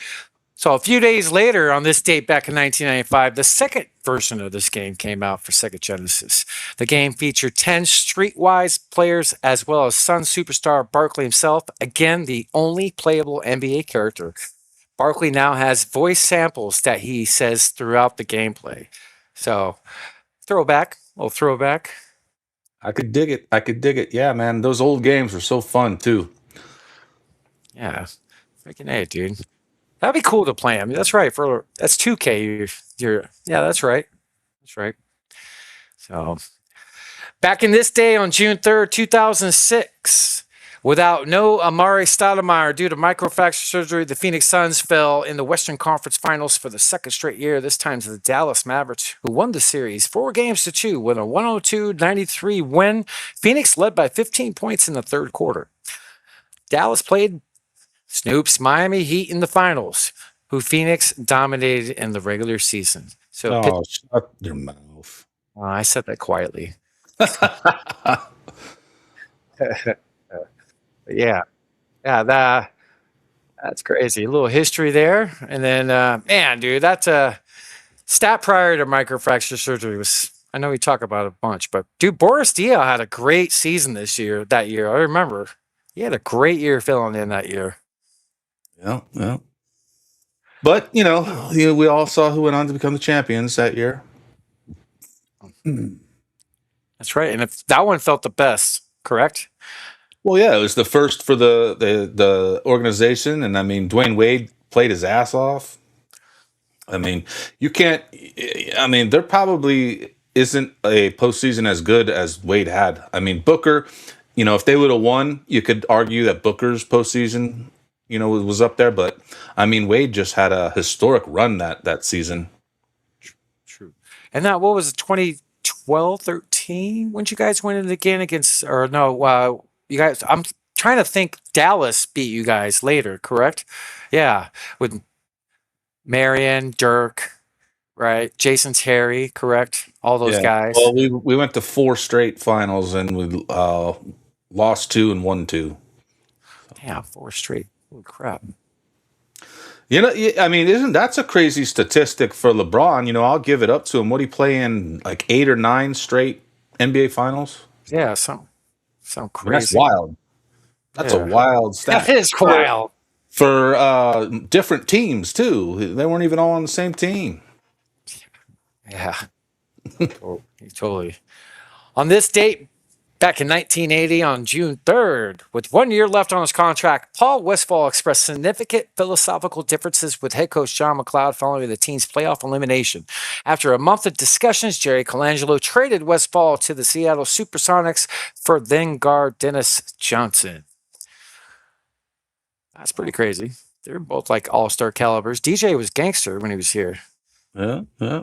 So a few days later, on this date back in 1995, the second version of this game came out for Sega Genesis. The game featured 10 streetwise players as well as Sun superstar Barkley himself, again the only playable NBA character. Barkley now has voice samples that he says throughout the gameplay. So, little throwback. I could dig it. I could dig it. Yeah, man. Those old games were so fun too. Yeah, freaking A, dude. That'd be cool to play. I mean, that's right. That's 2K. Yeah, that's right. That's right. So, back in this day on June 3rd, 2006, without no Amari Stoudemire due to microfracture surgery, the Phoenix Suns fell in the Western Conference Finals for the second straight year, this time to the Dallas Mavericks, who won the series 4-2 with a 102-93 win. Phoenix led by 15 points in the third quarter. Dallas played Snoop's Miami Heat in the finals, who Phoenix dominated in the regular season. So, shut your mouth. I said that quietly. Yeah, that's crazy. A little history there, and then man, dude, that's a stat prior to microfracture surgery was. I know we talk about it a bunch, but dude, Boris Diaw had a great season That year, I remember he had a great year filling in that year. Yeah, yeah. But you know, we all saw who went on to become the champions that year. That's right, and if that one felt the best, correct? Well, yeah, it was the first for the organization, and I mean, Dwayne Wade played his ass off. I mean, you can't. I mean, there probably isn't a postseason as good as Wade had. I mean, Booker. You know, if they would have won, you could argue that Booker's postseason, was up there. But I mean, Wade just had a historic run that season. True. And that what was it, 2012, 13? When did you guys win it again against? Or no? You guys, I'm trying to think. Dallas beat you guys later, correct? Yeah, with Marion, Dirk, right? Jason Terry, correct? All those guys. Well, we went to 4 straight finals, and we lost 2 and won 2. Yeah, 4 straight. Holy crap! I mean, that's a crazy statistic for LeBron? I'll give it up to him. What he play in like 8 or 9 straight NBA finals? Yeah, some crazy. That's wild. That's a wild stat. That is wild. For different teams, too. They weren't even all on the same team. Yeah. Totally. On this date, back in 1980, on June 3rd, with 1 year left on his contract, Paul Westphal expressed significant philosophical differences with head coach John McLeod following the team's playoff elimination. After a month of discussions, Jerry Colangelo traded Westphal to the Seattle Supersonics for then guard Dennis Johnson. That's pretty crazy. They're both like all-star calibers. DJ was gangster when he was here. Yeah, yeah.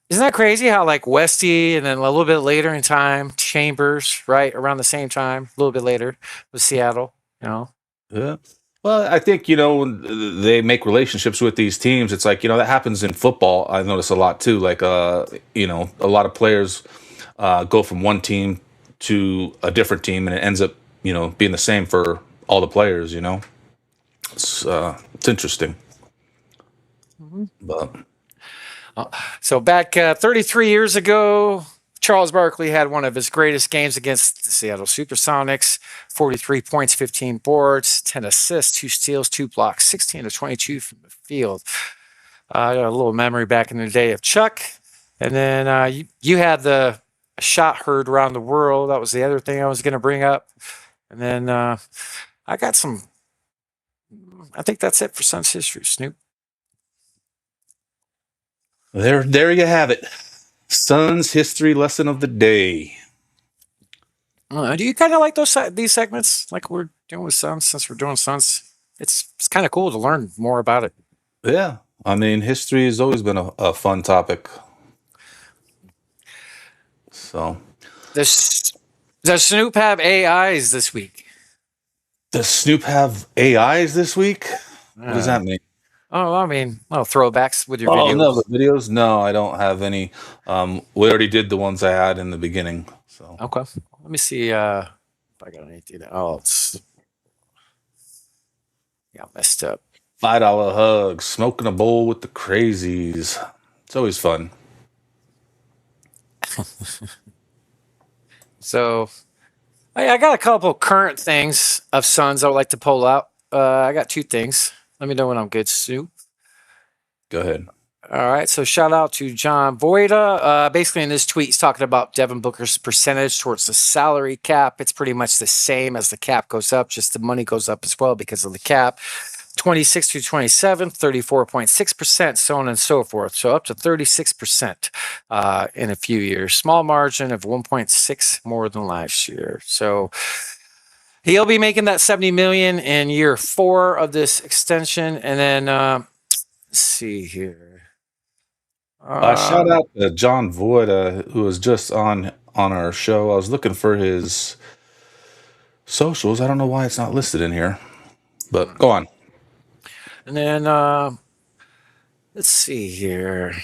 Isn't that crazy how like Westy and then a little bit later in time, Chambers, right? Around the same time, a little bit later with Seattle, Yeah. Well, I think, when they make relationships with these teams, it's like, that happens in football. I notice a lot too. Like, a lot of players go from one team to a different team, and it ends up, being the same for all the players, It's interesting. But so back 33 years ago, Charles Barkley had one of his greatest games against the Seattle Supersonics. 43 points, 15 boards, 10 assists, 2 steals, 2 blocks, 16 to 22 from the field. I got a little memory back in the day of Chuck. And then you had the shot heard around the world. That was the other thing I was going to bring up. And then I got some. I think that's it for Suns history, Snoop. there you have it. Suns history lesson of the day. Do you kind of like these segments, like we're doing with Suns? Since we're doing Suns, it's kind of cool to learn more about it. Yeah, I mean, history has always been a fun topic. So, Does Snoop have AIs this week? Does Snoop have AIs this week? What does that mean? Oh, I mean, throwbacks with your Oh, videos. no, the videos? No, I don't have any. We already did the ones I had in the beginning. So Okay. Let me see if I got anything. It's messed up. $5 hugs, smoking a bowl with the crazies. It's always fun. So I got a couple current things of Suns I would like to pull out. I got 2 things. Let me know when I'm good, Snoop. Go ahead. All right, so shout out to John Voida. Basically, in this tweet, he's talking about Devin Booker's percentage towards the salary cap. It's pretty much the same as the cap goes up, just the money goes up as well because of the cap. 26 to 27, 34.6%, so on and so forth. So up to 36% in a few years. Small margin of 1.6 more than last year. So he'll be making that 70 million in year 4 of this extension, and then let's see here. Shout out to John Voida, who was just on our show. I was looking for his socials. I don't know why it's not listed in here, but go on. And then let's see here.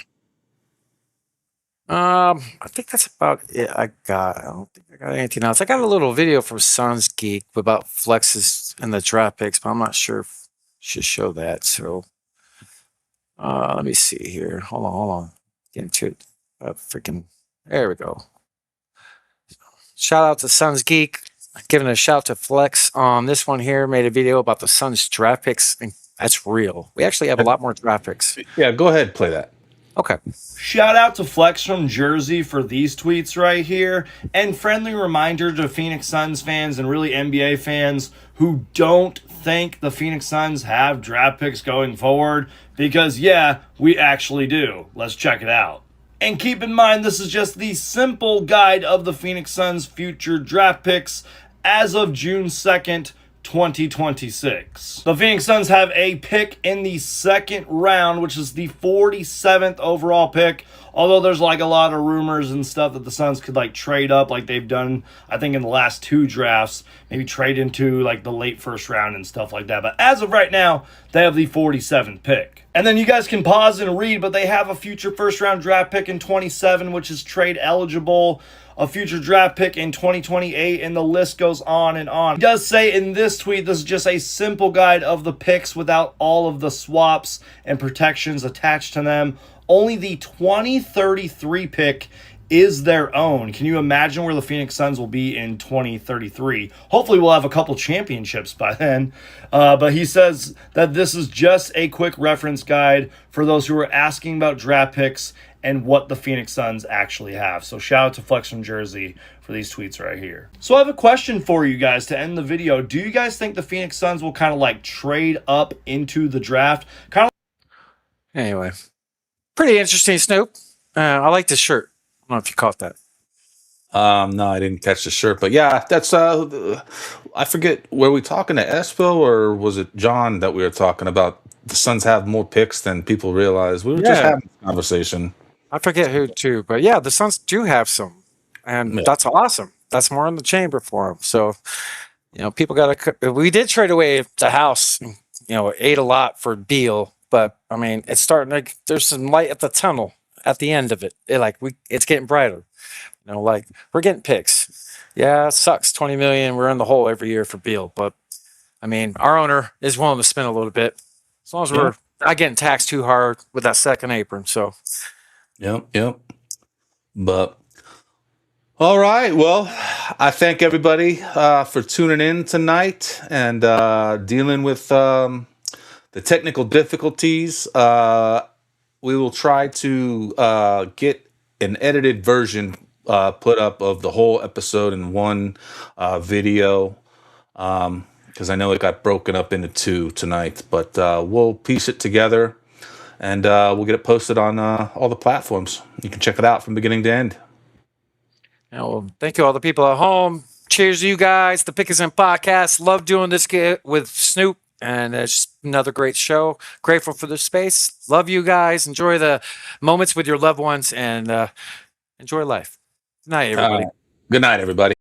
I think that's about it I don't think I got anything else. I got a little video from Suns Geek about flexes and the draft picks, but I'm not sure if I should show that. So let me see here. Hold on. Get into it. Freaking there we go. Shout out to Suns Geek. Giving a shout to Flex on this one here. Made a video about the Suns draft picks, and that's real. We actually have a lot more draft picks. Yeah, go ahead, play that. Okay. Shout out to Flex from Jersey for these tweets right here. And friendly reminder to Phoenix Suns fans and really NBA fans who don't think the Phoenix Suns have draft picks going forward. Because, yeah, we actually do. Let's check it out. And keep in mind, this is just the simple guide of the Phoenix Suns' future draft picks as of June 2nd, 2026. The Phoenix Suns have a pick in the second round, which is the 47th overall pick. Although there's like a lot of rumors and stuff that the Suns could like trade up like they've done, I think, in the last 2 drafts. Maybe trade into like the late first round and stuff like that. But as of right now, they have the 47th pick. And then you guys can pause and read, but they have a future first round draft pick in 27, which is trade eligible. A future draft pick in 2028, and the list goes on and on. He does say in this tweet, this is just a simple guide of the picks without all of the swaps and protections attached to them. Only the 2033 pick is their own. Can you imagine where the Phoenix Suns will be in 2033? Hopefully we'll have a couple championships by then. But he says that this is just a quick reference guide for those who are asking about draft picks and what the Phoenix Suns actually have. So shout out to Flex from Jersey for these tweets right here. So I have a question for you guys to end the video. Do you guys think the Phoenix Suns will kind of like trade up into the draft? Anyway, pretty interesting, Snoop. I like the shirt. I don't know if you caught that. No, I didn't catch the shirt, but yeah, that's I forget, were we talking to Espo or was it John that we were talking about? The Suns have more picks than people realize. We were just having a conversation. I forget who too, but yeah, the Suns do have some, and that's awesome. That's more in the chamber for them. So, people got to. We did trade away the house. Ate a lot for Beal, but I mean, it's starting to. There's some light at the tunnel at the end of it. It's getting brighter. We're getting picks. Yeah, it sucks. 20 million. We're in the hole every year for Beal, but I mean, our owner is willing to spend a little bit as long as we're not getting taxed too hard with that second apron. So. Yep. But all right, well, I thank everybody for tuning in tonight and dealing with the technical difficulties. We will try to get an edited version put up of the whole episode in one video, because I know it got broken up into 2 tonight, but we'll piece it together. And we'll get it posted on all the platforms. You can check it out from beginning to end. Well, thank you all the people at home. Cheers to you guys. The Pick Is In podcast. Love doing this with Snoop. And it's another great show. Grateful for the space. Love you guys. Enjoy the moments with your loved ones and enjoy life. Good night, everybody. Good night, everybody.